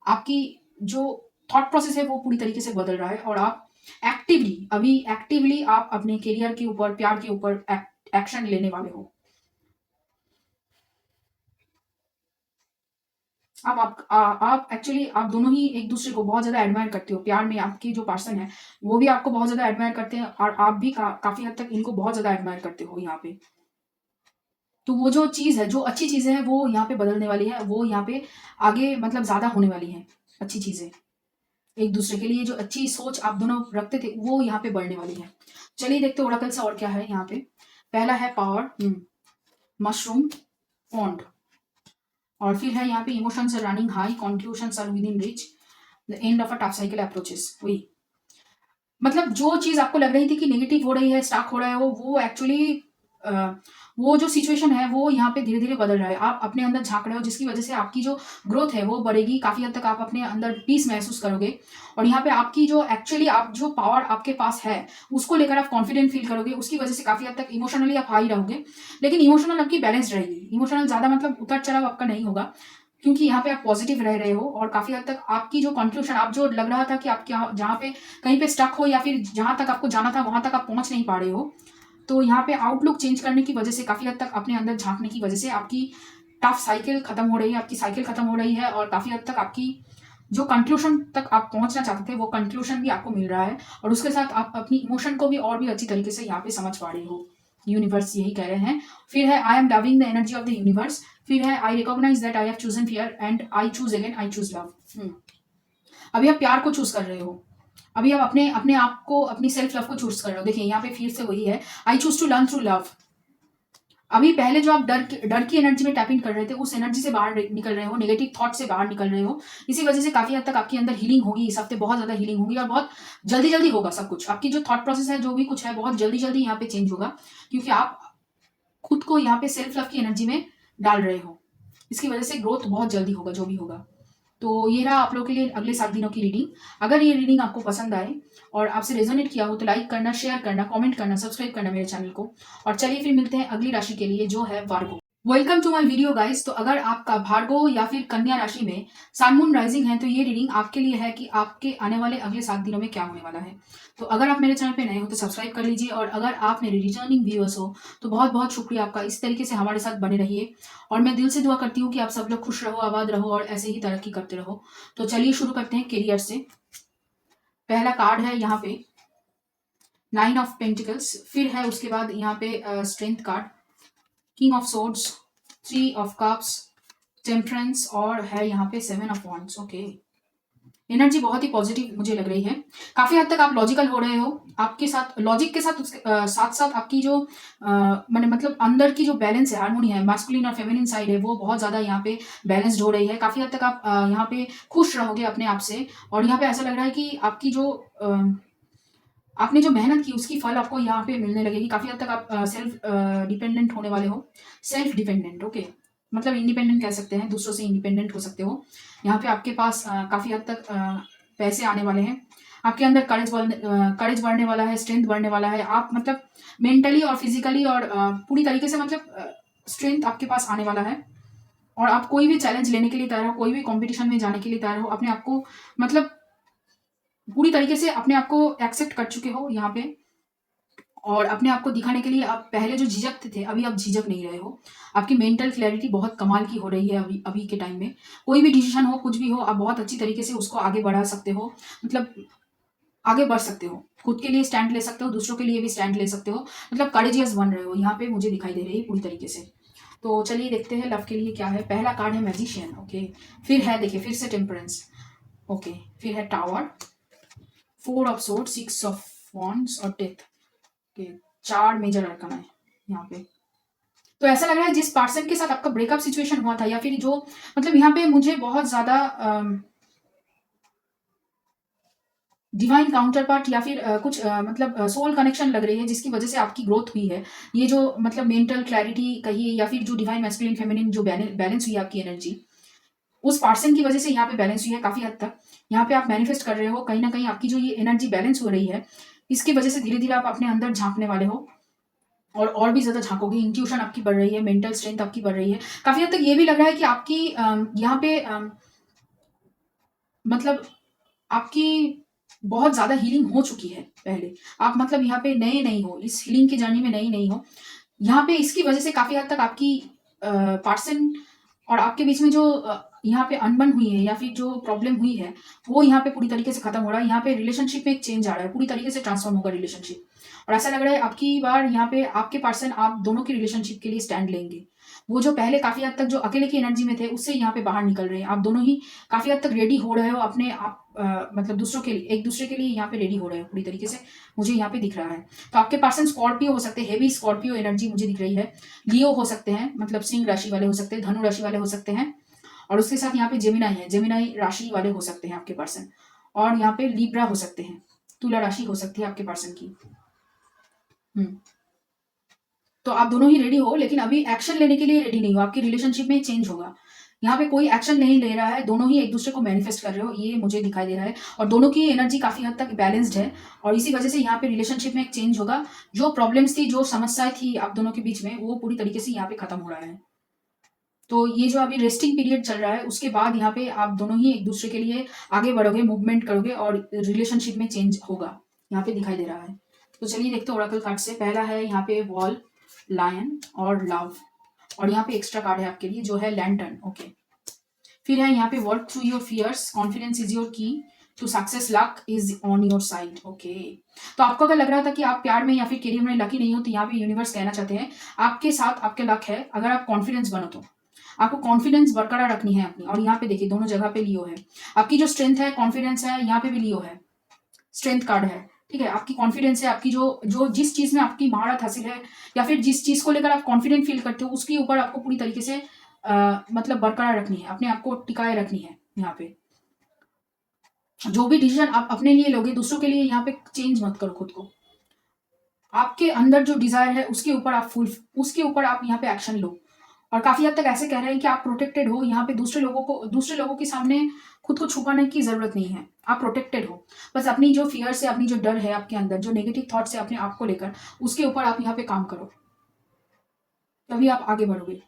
आपकी जो थॉट प्रोसेस है वो पूरी तरीके से बदल रहा है। और आप एक्टिवली आप अपने करियर के ऊपर, प्यार के ऊपर एक्शन लेने वाले हो। आप एक्चुअली आप दोनों ही एक दूसरे को बहुत ज्यादा एडमायर करते हो। प्यार में आपके जो पर्सन है वो भी आपको बहुत ज्यादा एडमायर करते हैं, और आप भी काफी हद तक इनको बहुत ज्यादा एडमायर करते हो यहाँ पे। तो वो जो चीज है, जो अच्छी चीजें हैं वो यहाँ पे बदलने वाली है, वो यहाँ पे आगे मतलब ज्यादा होने वाली है। अच्छी चीजें, एक दूसरे के लिए जो अच्छी सोच आप दोनों रखते थे, वो यहाँ पे बढ़ने वाली है। चलिए देखते हैं ओराकल से और क्या है यहाँ पे। पहला है पावर, मशरूम, पॉन्ड, और फिर है यहाँ पे emotions are running high, conclusions are within reach, the end of a tough cycle approaches. वही मतलब जो चीज आपको लग रही थी कि नेगेटिव हो रही है, स्टाक हो रहा है, वो एक्चुअली वो जो सिचुएशन है वो यहाँ पे धीरे धीरे बदल रहा है। आप अपने अंदर झांक रहे हो, जिसकी वजह से आपकी जो ग्रोथ है वो बढ़ेगी। काफी हद तक आप अपने अंदर पीस महसूस करोगे, और यहाँ पे आपकी जो एक्चुअली आप जो पावर आपके पास है उसको लेकर आप कॉन्फिडेंट फील करोगे। उसकी वजह से काफी हद तक इमोशनली आप हाई रहोगे, लेकिन इमोशनल आपकी बैलेंस रहेगी। इमोशनल ज्यादा मतलब उतर चढ़ाव आपका नहीं होगा, क्योंकि यहाँ पे आप पॉजिटिव रह रहे हो। और काफी हद तक आपकी जो कंक्लूजन, आप जो लग रहा था कि आप क्या जहाँ पे कहीं पे स्टक हो, या फिर जहां तक आपको जाना था वहां तक आप पहुंच नहीं पा रहे हो, तो यहाँ पे आउटलुक चेंज करने की वजह से, काफी हद तक अपने अंदर झांकने की वजह से आपकी टफ साइकिल खत्म हो रही है, आपकी साइकिल खत्म हो रही है, और काफी हद तक आपकी जो कंक्लूशन तक आप पहुंचना चाहते थे वो कंक्लूशन भी आपको मिल रहा है, और उसके साथ आप अपनी इमोशन को भी और भी अच्छी तरीके से यहाँ पे समझ पा रहे हो। यूनिवर्स यही कह रहे हैं। फिर है I am loving the energy of the universe. फिर है I recognise that I have chosen fear and I choose again, I choose love. अभी आप प्यार को चूज कर रहे हो, अभी आप अपने अपने आप को, अपनी सेल्फ लव को चूज कर रहे हो। देखिए यहाँ पे फिर से वही है, I choose to learn through love. अभी पहले जो आप डर की एनर्जी में टैप इन कर रहे थे, उस एनर्जी से बाहर निकल रहे हो, नेगेटिव थॉट से बाहर निकल रहे हो। इसी वजह से काफी हद तक आपके अंदर हीलिंग होगी इस हफ्ते, बहुत ज्यादा हीलिंग होगी और बहुत जल्दी जल्दी होगा सब कुछ। आपकी जो थॉट प्रोसेस है, जो भी कुछ है, बहुत जल्दी जल्दी यहाँ पे चेंज होगा, क्योंकि आप खुद को यहाँ पे सेल्फ लव की एनर्जी में डाल रहे हो। इसकी वजह से ग्रोथ बहुत जल्दी होगा जो भी होगा। तो ये रहा आप लोग के लिए अगले 7 दिनों की रीडिंग। अगर ये रीडिंग आपको पसंद आए और आपसे रेजोनेट किया हो तो लाइक करना, शेयर करना, कमेंट करना, सब्सक्राइब करना मेरे चैनल को। और चलिए फिर मिलते हैं अगली राशि के लिए, जो है Virgo. Welcome to my video guys. तो अगर आपका भार्गो या फिर कन्या राशि में सन मून राइजिंग है तो ये रीडिंग आपके लिए है कि आपके आने वाले अगले 7 दिनों में क्या होने वाला है। तो अगर आप मेरे चैनल पे नए हो तो सब्सक्राइब कर लीजिए, और अगर आप मेरे रिटर्निंग व्यूअर्स हो तो बहुत बहुत शुक्रिया आपका। इस तरीके से हमारे साथ बने रहिए, और मैं दिल से दुआ करती हूँ कि आप सब लोग खुश रहो, आबाद रहो और ऐसे ही तरक्की करते रहो। तो चलिए शुरू करते हैं करियर से। पहला कार्ड है यहाँ पे 9 ऑफ पेंटिकल्स, फिर है उसके बाद यहाँ पे strength card, king of swords, 3 of cups, temperance, और है यहाँ पे 7 ऑफ वॉन्ड्स। ओके, एनर्जी बहुत ही पॉजिटिव मुझे लग रही है। काफी हद तक आप लॉजिकल हो रहे हो, आपके साथ लॉजिक के साथ साथ साथ आपकी जो मैंने मतलब अंदर की जो बैलेंस है, हार्मोनी है, मास्कुलिन और फेमिनिन साइड है, वो बहुत ज्यादा यहाँ पे बैलेंस्ड हो रही है। काफी हद तक आप यहाँ पे खुश रहोगे अपने आप से, और यहाँ पे ऐसा लग रहा है कि आपकी जो आपने जो मेहनत की उसकी फल आपको यहाँ पे मिलने लगेगी। काफी हद तक आप सेल्फ डिपेंडेंट होने वाले हो। सेल्फ डिपेंडेंट, ओके, मतलब इंडिपेंडेंट कह सकते हैं, दूसरों से इंडिपेंडेंट हो सकते हो। यहाँ पे आपके पास काफी हद तक पैसे आने वाले हैं। आपके अंदर करेज बढ़ने वाला है, स्ट्रेंथ बढ़ने वाला है। आप मतलब मेंटली और फिजिकली और पूरी तरीके से मतलब स्ट्रेंथ आपके पास आने वाला है, और आप कोई भी चैलेंज लेने के लिए तैयार हो, कोई भी कंपटीशन में जाने के लिए तैयार हो। अपने आप को मतलब पूरी तरीके से अपने आप को एक्सेप्ट कर चुके हो यहाँ पे, और अपने आप को दिखाने के लिए आप पहले जो झिझकते थे अभी आप झिझक नहीं रहे हो। आपकी मेंटल क्लैरिटी बहुत कमाल की हो रही है अभी अभी के टाइम में। कोई भी डिसीजन हो, कुछ भी हो, आप बहुत अच्छी तरीके से उसको आगे बढ़ा सकते हो, मतलब आगे बढ़ सकते हो, खुद के लिए स्टैंड ले सकते हो, दूसरों के लिए भी स्टैंड ले सकते हो, मतलब करेजियस बन रहे हो यहाँ पे, मुझे दिखाई दे रही है पूरी तरीके से। तो चलिए देखते हैं लव के लिए क्या है। पहला कार्ड है मैजिशियन, ओके, फिर है देखिए फिर से टेम्परेंस, ओके, फिर है tower, 4 of sword, 6 of wands और डेथ के 4 मेजर अरकान है यहाँ पे। तो ऐसा लग रहा है जिस पर्सन के साथ आपका ब्रेकअप सिचुएशन हुआ था, या फिर जो मतलब यहाँ पे मुझे बहुत ज्यादा डिवाइन काउंटर पार्ट या फिर कुछ मतलब सोल कनेक्शन लग रही है, जिसकी वजह से आपकी ग्रोथ हुई है। ये जो मतलब मेंटल क्लैरिटी कहिए, या फिर जो डिवाइन मैस्कुलिन फेमिनिन जो बैलेंस हुई है आपकी एनर्जी, उस पर्सन की वजह से यहाँ पे बैलेंस हुई है काफी हद तक। यहाँ पे आप मैनिफेस्ट कर रहे हो, कहीं ना कहीं आपकी जो ये एनर्जी बैलेंस हो रही है, इसकी वजह से धीरे धीरे आप अपने अंदर झांकने वाले हो, और भी ज्यादा झांकोगे। इंट्यूशन आपकी बढ़ रही है, मेंटल स्ट्रेंथ आपकी बढ़ रही है। काफी हद तक ये भी लग रहा है कि आपकी यहाँ पे मतलब आपकी बहुत ज्यादा हीलिंग हो चुकी है पहले। आप मतलब यहाँ पे नए नहीं हो, इस हीलिंग की जर्नी में नई नहीं हो यहाँ पे। इसकी वजह से काफी हद तक आपकी पर्सन और आपके बीच में जो यहाँ पे अनबन हुई है या फिर जो प्रॉब्लम हुई है, वो यहाँ पे पूरी तरीके से खत्म हो रहा है। यहाँ पे रिलेशनशिप में एक चेंज आ रहा है, पूरी तरीके से ट्रांसफॉर्म होगा रिलेशनशिप। और ऐसा लग रहा है आपकी बार यहाँ पे आपके पर्सन आप दोनों की रिलेशनशिप के लिए स्टैंड लेंगे। वो जो पहले काफी हद तक जो अकेले की एनर्जी में थे, उससे यहाँ पे बाहर निकल रहे हैं। आप दोनों ही काफी हद तक रेडी हो रहे हो अपने आप मतलब दूसरों के लिए, एक दूसरे के लिए यहाँ पे रेडी हो रहे हो पूरी तरीके से, मुझे यहाँ पे दिख रहा है। तो आपके पर्सन स्कॉर्पियो हो सकते हैं, हेवी स्कॉर्पियो एनर्जी मुझे दिख रही है। लियो हो सकते हैं, मतलब सिंह राशि वाले हो सकते हैं, धनु राशि वाले हो सकते हैं, और उसके साथ यहाँ पे जेमिनाई है, जेमिनाई राशि वाले हो सकते हैं आपके पर्सन, और यहाँ पे लिब्रा हो सकते हैं, तुला राशि हो सकती है आपके पर्सन की। तो आप दोनों ही रेडी हो, लेकिन अभी एक्शन लेने के लिए रेडी नहीं हो। आपकी रिलेशनशिप में चेंज होगा, यहाँ पे कोई एक्शन नहीं ले रहा है, दोनों ही एक दूसरे को मैनिफेस्ट कर रहे हो, ये मुझे दिखाई दे रहा है। और दोनों की एनर्जी काफी हद तक बैलेंस्ड है, और इसी वजह से यहाँ पे रिलेशनशिप में एक चेंज होगा। जो प्रॉब्लम्स थी, जो समस्याएं थी आप दोनों के बीच में, वो पूरी तरीके से यहाँ पे खत्म हो रहा है। तो ये जो अभी रेस्टिंग पीरियड चल रहा है, उसके बाद यहाँ पे आप दोनों ही एक दूसरे के लिए आगे बढ़ोगे, मूवमेंट करोगे, और रिलेशनशिप में चेंज होगा, यहाँ पे दिखाई दे रहा है। तो चलिए देखते हैं ओरेकल कार्ड से। पहला है यहाँ पे वॉल, लायन और लव, और यहाँ पे एक्स्ट्रा कार्ड है आपके लिए जो है लैंटर्न, ओके। फिर है यहाँ पे work through your fears, confidence is your key to success, luck is on your side. Okay, तो आपको अगर लग रहा था कि आप प्यार में या फिर करियर में लकी नहीं हो, तो यहाँ पे यूनिवर्स कहना चाहते हैं आपके साथ आपके लक है, अगर आप कॉन्फिडेंस बनो तो। आपको कॉन्फिडेंस बरकरार रखनी है अपनी। और यहाँ पे देखिए दोनों जगह पे लियो है, आपकी जो स्ट्रेंथ है, कॉन्फिडेंस है, यहाँ पे भी लियो है, स्ट्रेंथ कार्ड है। ठीक है, आपकी कॉन्फिडेंस है, आपकी जो जो जिस चीज में आपकी महारत हासिल है या फिर जिस चीज को लेकर आप कॉन्फिडेंट फील करते हो, उसके ऊपर आपको पूरी तरीके से मतलब बरकरार रखनी है, अपने आप को टिकाए रखनी है। यहाँ पे जो भी डिसीजन आप अपने लिए लोगे, दूसरों के लिए यहाँ पे चेंज मत करो खुद को। आपके अंदर जो डिजायर है उसके ऊपर आप यहाँ पे एक्शन लो। और काफी हद तक ऐसे कह रहे हैं कि आप प्रोटेक्टेड हो। यहाँ पे दूसरे लोगों के सामने खुद को छुपाने की जरूरत नहीं है, आप प्रोटेक्टेड हो। बस अपनी जो फियर से, अपनी जो डर है आपके अंदर, जो नेगेटिव थॉट्स है अपने आप को लेकर, उसके ऊपर आप यहाँ पे काम करो, तभी आप आगे बढ़ोगे।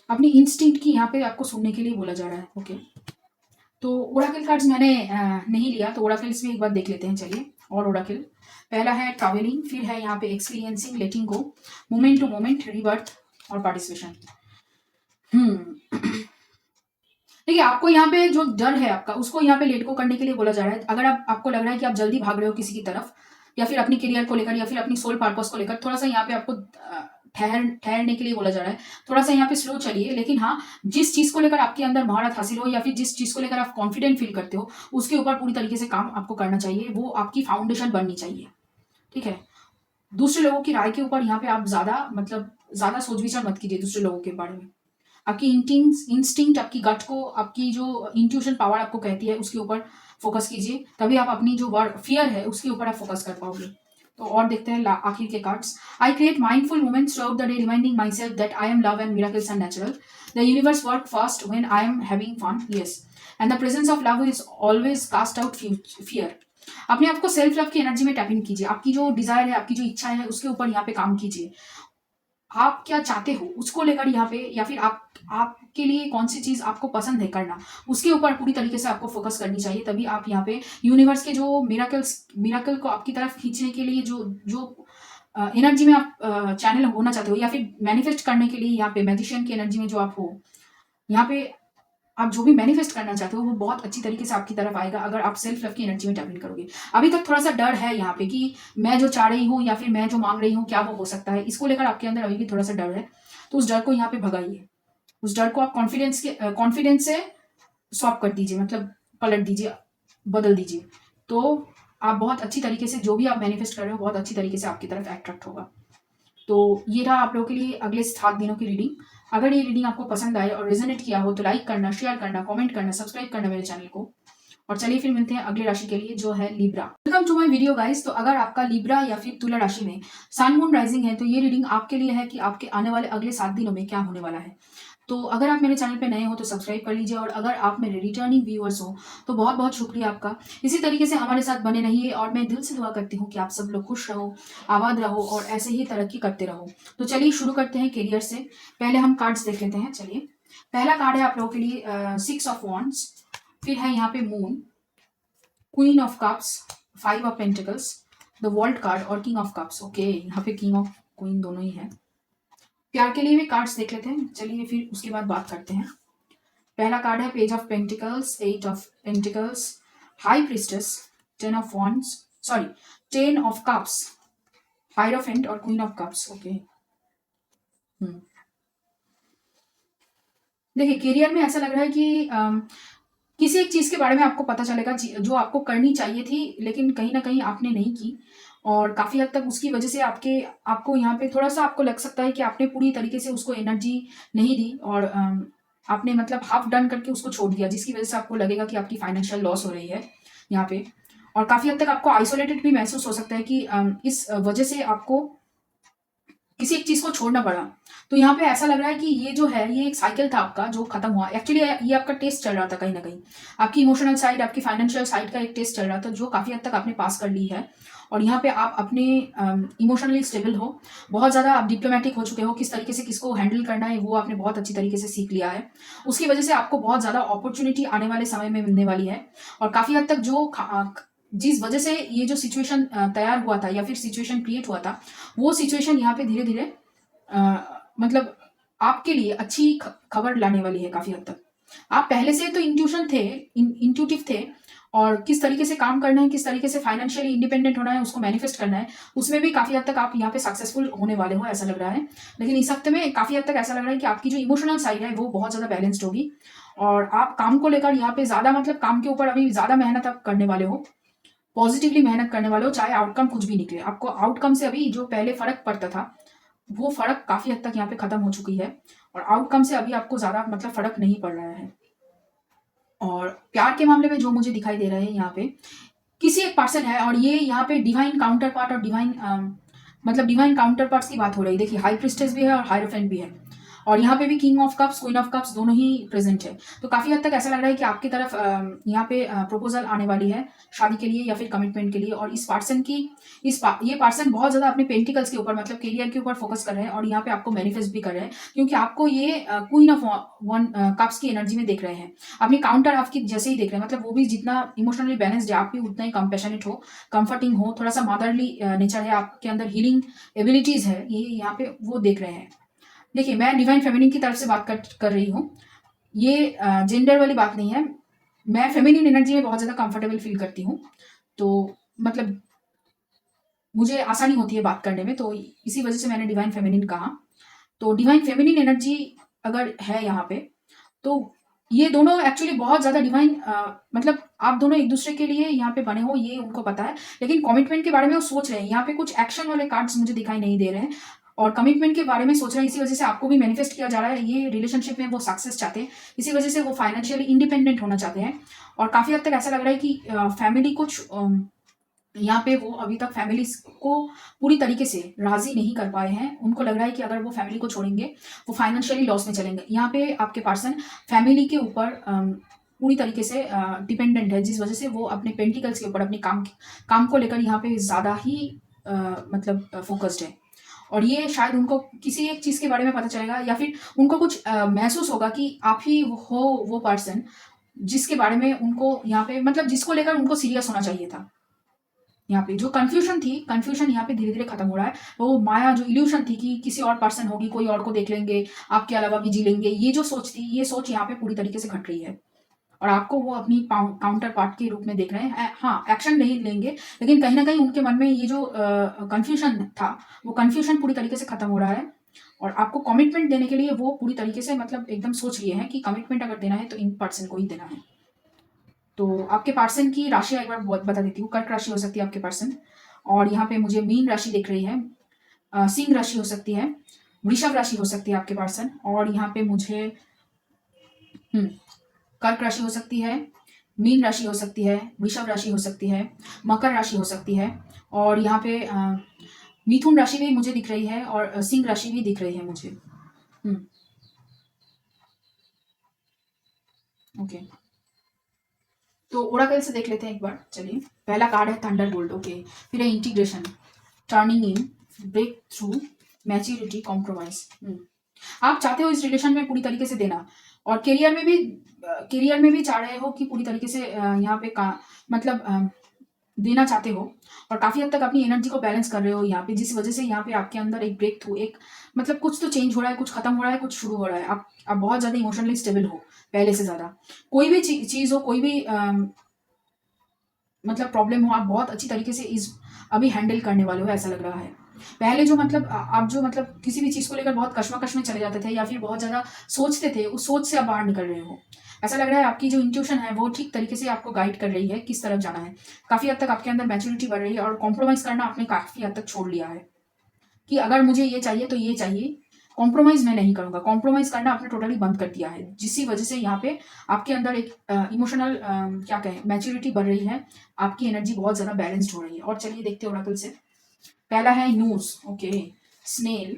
अपनी इंस्टिंक्ट की यहाँ पे आपको सुनने के लिए बोला जा रहा है। ओके, तो ओराकिल कार्ड्स मैंने नहीं लिया, तो ओराकिल्स भी एक बार देख लेते हैं चलिए। और ओराकिल पहला है ट्रैवलिंग, फिर है यहाँ पे experiencing, letting go, moment to moment, rebirth और पार्टिसिपेशन। देखिए, आपको यहाँ पे जो डर है आपका, उसको यहाँ पे लेट को करने के लिए बोला जा रहा है। अगर आपको लग रहा है कि आप जल्दी भाग रहे हो किसी की तरफ, या फिर अपनी करियर को लेकर, या फिर अपनी सोल पर्पस को लेकर, थोड़ा सा यहाँ पे आपको ठहरने के लिए बोला जा रहा है। थोड़ा सा यहाँ पे स्लो चलिए, लेकिन हाँ, जिस चीज को लेकर आपके अंदर महारत हासिल हो या फिर जिस चीज को लेकर आप कॉन्फिडेंट फील करते हो, उसके ऊपर पूरी तरीके से काम आपको करना चाहिए। वो आपकी फाउंडेशन बननी चाहिए। ठीक है, दूसरे लोगों की राय के ऊपर यहाँ पे आप ज्यादा सोच विचार मत कीजिए दूसरे लोगों के बारे में। आपकी इंस्टिंक्ट, आपकी गट को, आपकी जो इंट्यूशन पावर आपको कहती है, उसके ऊपर फोकस कीजिए, तभी आप अपनी जो फियर है उसके ऊपर आप फोकस कर पाओगे। तो और देखते हैं आखिर के cards. I create mindful moments throughout the day, reminding myself that I am love and miracles are natural. The universe work fast when I am having fun, yes, and the presence of love is always cast out fear. अपने आप को self love की energy में tap in कीजिए। आपकी जो Dzire है, आपकी जो इच्छाएं है, उसके ऊपर यहाँ पे काम कीजिए। आप क्या चाहते हो उसको लेकर यहाँ पे, या फिर आपके लिए कौन सी चीज आपको पसंद है करना, उसके ऊपर पूरी तरीके से आपको फोकस करनी चाहिए। तभी आप यहाँ पे यूनिवर्स के जो मिराकल को आपकी तरफ खींचने के लिए जो जो एनर्जी में आप चैनल होना चाहते हो, या फिर मैनिफेस्ट करने के लिए यहाँ पे मैजिशियन की एनर्जी में जो आप हो, यहाँ पे आप जो भी मैनिफेस्ट करना चाहते हो वो बहुत अच्छी तरीके से आपकी तरफ आएगा, अगर आप सेल्फ लव की एनर्जी में टैप इन करोगे। अभी तक थोड़ा सा डर है यहाँ पे कि मैं जो चाह रही हूँ या फिर मैं जो मांग रही हूँ क्या वो हो सकता है, इसको लेकर आपके अंदर अभी भी थोड़ा सा डर है। तो उस डर को यहाँ पे भगाइए। उस डर को आप कॉन्फिडेंस से स्वैप कर दीजिए, मतलब पलट दीजिए, बदल दीजिए। तो आप बहुत अच्छी तरीके से जो भी आप मैनिफेस्ट कर रहे हो, बहुत अच्छी तरीके से आपकी तरफ अट्रैक्ट होगा। तो ये रहा आप लोगों के लिए अगले 7 दिनों की रीडिंग। अगर ये रीडिंग आपको पसंद आए और रेजोनेट किया हो तो लाइक करना, शेयर करना, कमेंट करना, सब्सक्राइब करना मेरे चैनल को। और चलिए फिर मिलते हैं अगली राशि के लिए, जो है Libra. Welcome to my video guys. तो अगर आपका लिब्रा या फिर तुला राशि में सन मून राइजिंग है, तो ये रीडिंग आपके लिए है कि आपके आने वाले अगले 7 दिनों में क्या होने वाला है। तो अगर आप मेरे चैनल पे नए हो तो सब्सक्राइब कर लीजिए, और अगर आप मेरे रिटर्निंग व्यूअर्स हो तो बहुत बहुत शुक्रिया आपका। इसी तरीके से हमारे साथ बने रहिए, और मैं दिल से दुआ करती हूँ कि आप सब लोग खुश रहो, आबाद रहो और ऐसे ही तरक्की करते रहो। तो चलिए शुरू करते हैं करियर से। पहले हम कार्ड्स देख लेते हैं। चलिए, पहला कार्ड है आप लोगों के लिए 6 ऑफ वॉन्ड्स, फिर है यहाँ पे moon, queen of cups, 5 of pentacles, the world card और किंग ऑफ कप्स। ओके, यहाँ पे किंग ऑफ क्वीन दोनों ही है। प्यार के लिए भी कार्ड्स देख लेते हैं। चलिए फिर उसके बाद बात करते हैं। पहला कार्ड है page of pentacles, 8 of pentacles, high priestess, 10 of wands, sorry 10 of cups, hierophant और क्वीन ऑफ कप्स। ओके, देखिए करियर में ऐसा लग रहा है कि किसी एक चीज के बारे में आपको पता चलेगा जो आपको करनी चाहिए थी, लेकिन कहीं ना कहीं आपने नहीं की, और काफी हद तक उसकी वजह से आपको यहाँ पे थोड़ा सा आपको लग सकता है कि आपने पूरी तरीके से उसको एनर्जी नहीं दी, और आपने मतलब हाफ डन करके उसको छोड़ दिया, जिसकी वजह से आपको लगेगा कि आपकी फाइनेंशियल लॉस हो रही है यहाँ पे। और काफी हद तक आपको आइसोलेटेड भी महसूस हो सकता है कि इस वजह से आपको किसी एक चीज को छोड़ना पड़ा। तो यहाँ पे ऐसा लग रहा है कि ये जो है, ये एक साइकिल था आपका जो खत्म हुआ। एक्चुअली ये आपका टेस्ट चल रहा था कहीं ना कहीं, आपकी इमोशनल साइड, आपकी फाइनेंशियल साइड का एक टेस्ट चल रहा था, जो काफी हद तक आपने पास कर ली है। और यहाँ पे आप अपने इमोशनली स्टेबल हो, बहुत ज़्यादा आप डिप्लोमेटिक हो चुके हो, किस तरीके से किसको हैंडल करना है वो आपने बहुत अच्छी तरीके से सीख लिया है। उसकी वजह से आपको बहुत ज़्यादा अपॉर्चुनिटी आने वाले समय में मिलने वाली है। और काफ़ी हद तक जिस वजह से ये जो सिचुएशन तैयार हुआ था या फिर सिचुएशन क्रिएट हुआ था, वो सिचुएशन यहाँ पे धीरे धीरे मतलब आपके लिए अच्छी खबर लाने वाली है काफ़ी हद तक। आप पहले से तो इंट्यूटिव थे, और किस तरीके से काम करना है, किस तरीके से फाइनेंशियली इंडिपेंडेंट होना है, उसको मैनिफेस्ट करना है, उसमें भी काफ़ी हद तक आप यहाँ पे सक्सेसफुल होने वाले हो, ऐसा लग रहा है। लेकिन इस हफ्ते में काफ़ी हद तक ऐसा लग रहा है कि आपकी जो इमोशनल साइड है वो बहुत ज़्यादा बैलेंस्ड होगी, और आप काम को लेकर यहाँ पे ज़्यादा मतलब काम के ऊपर अभी ज़्यादा मेहनत आप करने वाले हो, पॉजिटिवली मेहनत करने वाले हो, चाहे आउटकम कुछ भी निकले। आपको आउटकम से अभी जो पहले फ़र्क पड़ता था, वो फ़र्क काफ़ी हद तक यहाँ पे ख़त्म हो चुकी है, और आउटकम से अभी आपको ज़्यादा मतलब फ़र्क नहीं पड़ रहा है। और प्यार के मामले में जो मुझे दिखाई दे रहा है यहाँ पे, किसी एक पर्सन है, और ये यहाँ पे डिवाइन काउंटर पार्ट और मतलब डिवाइन काउंटर पार्ट्स की बात हो रही है। देखिए, हाई प्रिस्टेस भी है और हायरोफेंट भी है, और यहाँ पे भी king of cups, queen of cups दोनों ही प्रेजेंट है। तो काफी हद तक ऐसा लग रहा है कि आपकी तरफ यहाँ पे प्रपोजल आने वाली है शादी के लिए या फिर कमिटमेंट के लिए, और इस पर्सन की ये पर्सन बहुत ज्यादा अपने पेंटिकल्स के ऊपर मतलब करियर के ऊपर फोकस कर रहे हैं, और यहाँ पे आपको मैनिफेस्ट भी कर रहे हैं, क्योंकि आपको ये क्वीन ऑफ वन कप्स की एनर्जी में देख रहे हैं, अपनी काउंटर हाफ की जैसे ही देख रहे हैं। मतलब वो भी जितना इमोशनली बैलेंस्ड है, आप भी उतना ही कंपैशनेट हो, कंफर्टिंग हो, थोड़ा सा मदरली नेचर है आपके अंदर, हीलिंग एबिलिटीज है, ये यहाँ पे वो देख रहे हैं। देखिए, मैं डिवाइन फेमिनिन की तरफ से बात कर रही हूँ, ये जेंडर वाली बात नहीं है। मैं फेमिनिन एनर्जी में बहुत ज़्यादा कंफर्टेबल फील करती हूँ, तो मतलब मुझे आसानी होती है बात करने में, तो इसी वजह से मैंने डिवाइन फेमिनिन कहा। तो डिवाइन फेमिनिन एनर्जी अगर है यहाँ पे, तो ये दोनों एक्चुअली बहुत ज़्यादा डिवाइन मतलब आप दोनों एक दूसरे के लिए यहाँ पे बने हो, ये उनको पता है, लेकिन कमिटमेंट के बारे में वो सोच रहे हैं। यहाँ पे कुछ एक्शन वाले कार्ड्स मुझे दिखाई नहीं दे रहे हैं, और कमिटमेंट के बारे में सोच रहे हैं, इसी वजह से आपको भी मैनिफेस्ट किया जा रहा है। ये रिलेशनशिप में वो सक्सेस चाहते हैं, इसी वजह से वो फाइनेंशियली इंडिपेंडेंट होना चाहते हैं, और काफ़ी हद तक ऐसा लग रहा है कि फैमिली कुछ यहाँ पे वो अभी तक फैमिली को पूरी तरीके से राजी नहीं कर पाए हैं। उनको लग रहा है कि अगर वो फैमिली को छोड़ेंगे वो फाइनेंशियली लॉस में चलेंगे। यहाँ पे आपके पर्सन फैमिली के ऊपर पूरी तरीके से डिपेंडेंट है, जिस वजह से वो अपने पेंटिकल्स के ऊपर अपने काम को लेकर यहाँ पे ज़्यादा ही मतलब फोकस्ड है, और ये शायद उनको किसी एक चीज़ के बारे में पता चलेगा, या फिर उनको कुछ महसूस होगा कि आप ही हो वो पर्सन जिसके बारे में उनको यहाँ पे मतलब जिसको लेकर उनको सीरियस होना चाहिए था। यहाँ पे जो कंफ्यूजन यहाँ पे धीरे धीरे खत्म हो रहा है। वो माया जो इल्यूशन थी कि किसी और पर्सन होगी, कोई और को देख लेंगे, आपके अलावा भी जी लेंगे, ये जो सोच थी, ये सोच यहाँ पे पूरी तरीके से घट रही है, और आपको वो अपनी काउंटर पार्ट के रूप में देख रहे हैं। हाँ, एक्शन नहीं लेंगे, लेकिन कहीं ना कहीं उनके मन में ये जो कंफ्यूजन था, वो कंफ्यूजन पूरी तरीके से खत्म हो रहा है, और आपको कमिटमेंट देने के लिए वो पूरी तरीके से मतलब एकदम सोच लिए हैं कि कमिटमेंट अगर देना है तो इन पर्सन को ही देना है। तो आपके पर्सन की राशि एक बार बहुत बता देती हूँ। कर्क राशि हो सकती है आपके पर्सन, और यहाँ पे मुझे मीन राशि दिख रही है, सिंह राशि हो सकती है, वृषभ राशि हो सकती है आपके पर्सन, और यहाँ पे मुझे कर्क राशि हो सकती है, मीन राशि हो सकती है, वृषभ राशि हो सकती है, मकर राशि हो सकती है, और यहाँ पे मिथुन राशि भी मुझे दिख रही है, और सिंह राशि भी दिख रही है मुझे। ओके, तो ओराकल से देख लेते हैं एक बार। चलिए, पहला कार्ड है थंडरबोल्ट। ओके, फिर है integration, turning in, breakthrough, maturity, compromise. आप चाहते हो इस रिलेशन में पूरी तरीके से देना, और करियर में भी चाह रहे हो कि पूरी तरीके से यहाँ पे मतलब देना चाहते हो, और काफी हद तक अपनी एनर्जी को बैलेंस कर रहे हो यहाँ पे, जिस वजह से यहाँ पे आपके अंदर एक ब्रेक थ्रू, एक मतलब कुछ तो चेंज हो रहा है, कुछ खत्म हो रहा है, कुछ शुरू हो रहा है। आप बहुत ज्यादा इमोशनली स्टेबल हो पहले से ज्यादा। कोई भी चीज हो, कोई भी मतलब प्रॉब्लम हो, आप बहुत अच्छी तरीके से इस अभी हैंडल करने वाले हो, ऐसा लग रहा है। पहले जो मतलब आप जो मतलब किसी भी चीज़ को लेकर बहुत कश्मकश में चले जाते थे, या फिर बहुत ज़्यादा सोचते थे, उस सोच से आप बाहर निकल रहे हो। ऐसा लग रहा है आपकी जो इंट्यूशन है वो ठीक तरीके से आपको गाइड कर रही है किस तरफ जाना है। काफ़ी हद तक आपके अंदर मैच्योरिटी बढ़ रही है, और कॉम्प्रोमाइज़ करना आपने काफ़ी हद तक छोड़ लिया है कि अगर मुझे ये चाहिए तो ये चाहिए, कॉम्प्रोमाइज़ मैं नहीं करूँगा। कॉम्प्रोमाइज़ करना आपने टोटली बंद कर दिया है, जिसकी वजह से यहाँ पे आपके अंदर एक इमोशनल क्या कहें मैच्योरिटी बढ़ रही है, आपकी एनर्जी बहुत ज़्यादा बैलेंस्ड हो रही है। और चलिए देखते हैं ओरेकल से। पहला है न्यूज़। Okay, snail,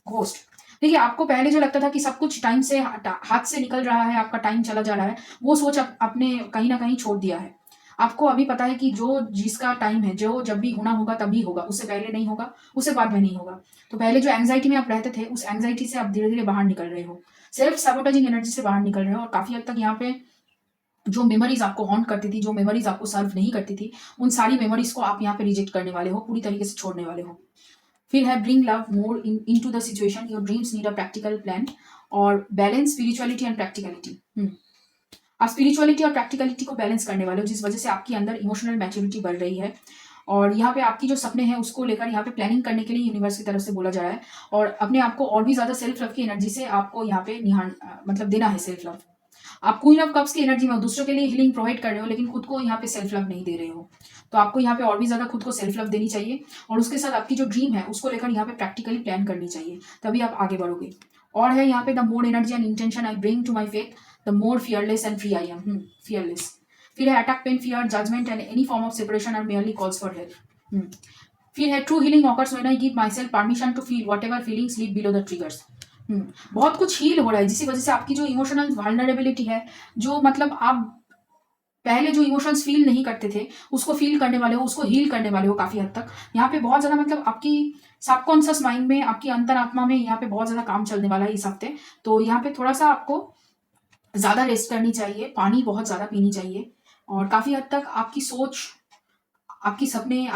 ghost. देखिए, आपको पहले जो लगता था कि सब कुछ टाइम से हाथ से निकल रहा है, आपका टाइम चला जा रहा है, वो सोच आपने कहीं ना कहीं छोड़ दिया है। आपको अभी पता है कि जो जिसका टाइम है, जो जब भी होना होगा तभी होगा, उससे पहले नहीं होगा, उससे बाद में नहीं होगा। तो पहले जो एंग्जाइटी में आप रहते थे, उस एंग्जाइटी से आप धीरे धीरे बाहर निकल रहे हो, सेल्फ सैबोटेजिंग एनर्जी से बाहर निकल रहे हो, और काफी हद तक यहाँ पे जो मेमोरीज आपको हॉन्ट करती थी, जो मेमोरीज आपको सर्व नहीं करती थी, उन सारी मेमोरीज को आप यहाँ पे रिजेक्ट करने वाले हो, पूरी तरीके से छोड़ने वाले हो। फिर है bring love more into the situation, your dreams need a practical plan, और बैलेंस स्पिरिचुअलिटी एंड प्रैक्टिकलिटी। आप स्पिरिचुअलिटी और प्रैक्टिकलिटी को बैलेंस करने वाले हो, जिस वजह से आपके अंदर इमोशनल मैच्योरिटी बढ़ रही है। और यहाँ पे आपकी जो सपने हैं उसको लेकर यहाँ पे प्लानिंग करने के लिए यूनिवर्स की तरफ से बोला जा रहा है, और अपने आप को और भी ज़्यादा सेल्फ लव की एनर्जी से आपको यहाँ पे मतलब देना है सेल्फ लव। आप क्वीन ऑफ कप्स की एनर्जी में हो, दूसरों के लिए हीलिंग प्रोवाइड कर रहे हो, लेकिन खुद को यहाँ पे सेल्फ लव नहीं दे रहे हो। तो आपको यहाँ पे और भी ज़्यादा खुद को सेल्फ लव देनी चाहिए, और उसके साथ आपकी जो ड्रीम है उसको लेकर यहाँ पे प्रैक्टिकली प्लान करनी चाहिए, तभी आप आगे बढ़ोगे। और है यहाँ पे the more energy and intention I bring to my faith, the more fearless and free I am. Fearless. फिर है attack, pain, fear, judgement and any form of separation are merely calls for help. फिर है true healing occurs when I give myself permission to feel whatever feelings live below the triggers. बहुत कुछ heal हो रहा है, जिसकी वजह से आपकी जो इमोशनल वाल्नरेबिलिटी है, जो मतलब आप पहले जो इमोशंस फील नहीं करते थे उसको फील करने वाले हो, उसको हील करने वाले हो काफ़ी हद तक। यहाँ पे बहुत ज़्यादा मतलब आपकी सबकॉन्शियस माइंड में, आपकी अंतरात्मा में यहाँ पे बहुत ज़्यादा काम चलने वाला है इस हफ्ते। तो यहाँ पे थोड़ा सा आपको ज़्यादा रेस्ट करनी चाहिए, पानी बहुत ज़्यादा पीनी चाहिए, और काफ़ी हद तक आपकी सोच, आपकी सपने,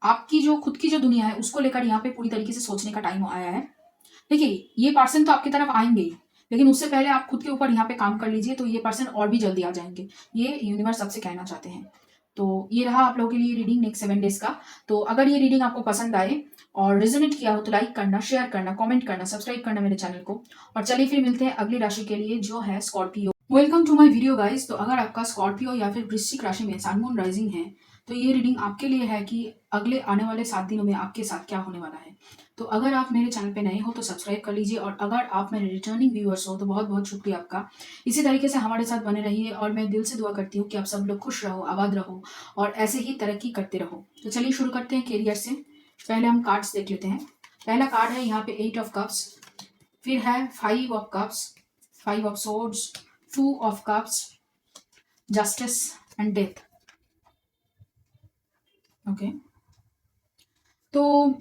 आपकी जो खुद की जो दुनिया है उसको लेकर यहाँ पे पूरी तरीके से सोचने का टाइम आया है। देखिए, ये पर्सन तो आपकी तरफ आएंगे ही, लेकिन उससे पहले आप खुद के ऊपर यहाँ पे काम कर लीजिए, तो ये पर्सन और भी जल्दी आ जाएंगे, ये यूनिवर्स सबसे कहना चाहते हैं। तो ये रहा आप लोगों के लिए रीडिंग नेक्स्ट 7 डेज का। तो अगर ये रीडिंग आपको पसंद आए और रिजोनेट किया हो तो लाइक करना, शेयर करना, कमेंट करना, सब्सक्राइब करना मेरे चैनल को। और चलिए फिर मिलते हैं अगली राशि के लिए, जो है Scorpio. Welcome to my video guys. तो अगर आपका स्कॉर्पियो या फिर वृश्चिक राशि में सन मून राइजिंग है, तो ये रीडिंग आपके लिए है कि अगले आने वाले 7 दिनों में आपके साथ क्या होने वाला है। तो अगर आप मेरे चैनल पे नए हो तो सब्सक्राइब कर लीजिए, और अगर आप मेरे रिटर्निंग व्यूअर्स हो तो बहुत बहुत शुक्रिया आपका। इसी तरीके से हमारे साथ बने रहिए, और मैं दिल से दुआ करती हूँ कि आप सब लोग खुश रहो, आबाद रहो, और ऐसे ही तरक्की करते रहो। तो चलिए शुरू करते हैं कैरियर से। पहले हम कार्ड्स देख लेते हैं। पहला कार्ड है यहाँ पे 8 ऑफ कप्स, फिर है 5 of cups, 5 of swords, 2 of cups, justice and death. Okay, तो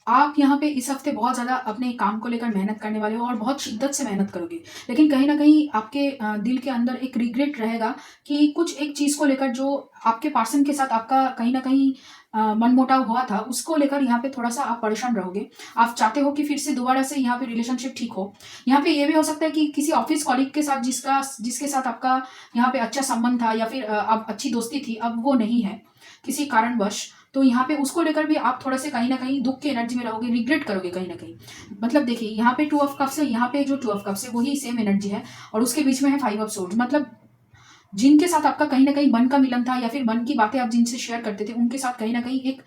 आप यहाँ पे इस हफ्ते बहुत ज़्यादा अपने काम को लेकर मेहनत करने वाले हो, और बहुत शिद्दत से मेहनत करोगे, लेकिन कहीं ना कहीं आपके दिल के अंदर एक रिग्रेट रहेगा कि कुछ एक चीज़ को लेकर जो आपके पर्सन के साथ आपका कहीं ना कहीं मनमुटाव हुआ था, उसको लेकर यहाँ पे थोड़ा सा आप परेशान रहोगे। आप चाहते हो कि फिर से दोबारा से यहाँ पे रिलेशनशिप ठीक हो। यहाँ पे ये भी हो सकता है कि किसी ऑफिस कॉलीग के साथ जिसके साथ आपका यहाँ पे अच्छा संबंध था, या फिर अब अच्छी दोस्ती थी, अब वो नहीं है किसी कारणवश। तो यहाँ पे उसको लेकर भी आप थोड़ा से कहीं ना कहीं दुख की एनर्जी में रहोगे, रिग्रेट करोगे कहीं ना कहीं। मतलब देखिए, यहाँ पे 2 ऑफ कप्स है, यहाँ पे जो 2 ऑफ कप्स है वही सेम एनर्जी है, और उसके बीच में है 5 ऑफ सोर्ड्स। मतलब जिनके साथ आपका कहीं ना कहीं मन का मिलन था, या फिर मन की बातें आप जिनसे शेयर करते थे, उनके साथ कहीं ना कहीं एक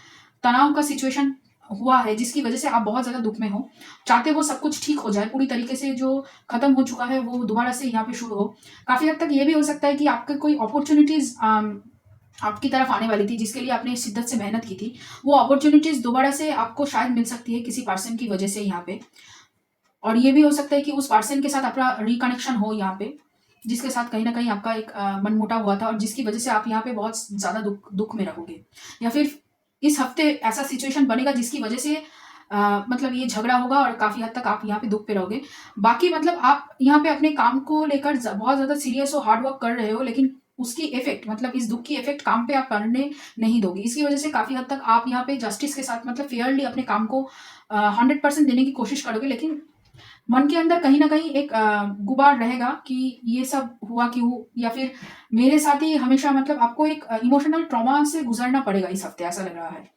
तनाव का सिचुएशन हुआ है, जिसकी वजह से आप बहुत ज़्यादा दुख में हो। चाहते हो सब कुछ ठीक हो जाए पूरी तरीके से, जो खत्म हो चुका है वो दोबारा से यहाँ पे शुरू हो। काफ़ी हद तक ये भी हो सकता है कि आपके कोई अपॉर्चुनिटीज़ आपकी तरफ आने वाली थी, जिसके लिए आपने शिद्दत से मेहनत की थी, वो अपॉर्चुनिटीज़ दोबारा से आपको शायद मिल सकती है किसी पर्सन की वजह से यहाँ पे। और ये भी हो सकता है कि उस पर्सन के साथ आपका रिकनेक्शन हो यहाँ पे, जिसके साथ कहीं ना कहीं आपका एक मनमुटाव हुआ था, और जिसकी वजह से आप यहाँ पे बहुत ज़्यादा दुख में रहोगे। या फिर इस हफ्ते ऐसा सिचुएशन बनेगा जिसकी वजह से मतलब ये झगड़ा होगा, और काफ़ी हद तक आप यहाँ पे दुख पे रहोगे। बाकी मतलब आप यहाँ पे अपने काम को लेकर बहुत ज़्यादा सीरियस और हार्ड वर्क कर रहे हो, लेकिन उसकी इफेक्ट, मतलब इस दुख की इफेक्ट काम पे आप करने नहीं दोगे। इसकी वजह से काफ़ी हद तक आप यहाँ पे जस्टिस के साथ, मतलब फेयरली अपने काम को 100% देने की कोशिश करोगे, लेकिन मन के अंदर कहीं ना कहीं एक गुबार रहेगा कि ये सब हुआ क्यों, या फिर मेरे साथ ही हमेशा, मतलब आपको एक इमोशनल ट्रॉमा से गुजरना पड़ेगा इस हफ्ते, ऐसा लग रहा है।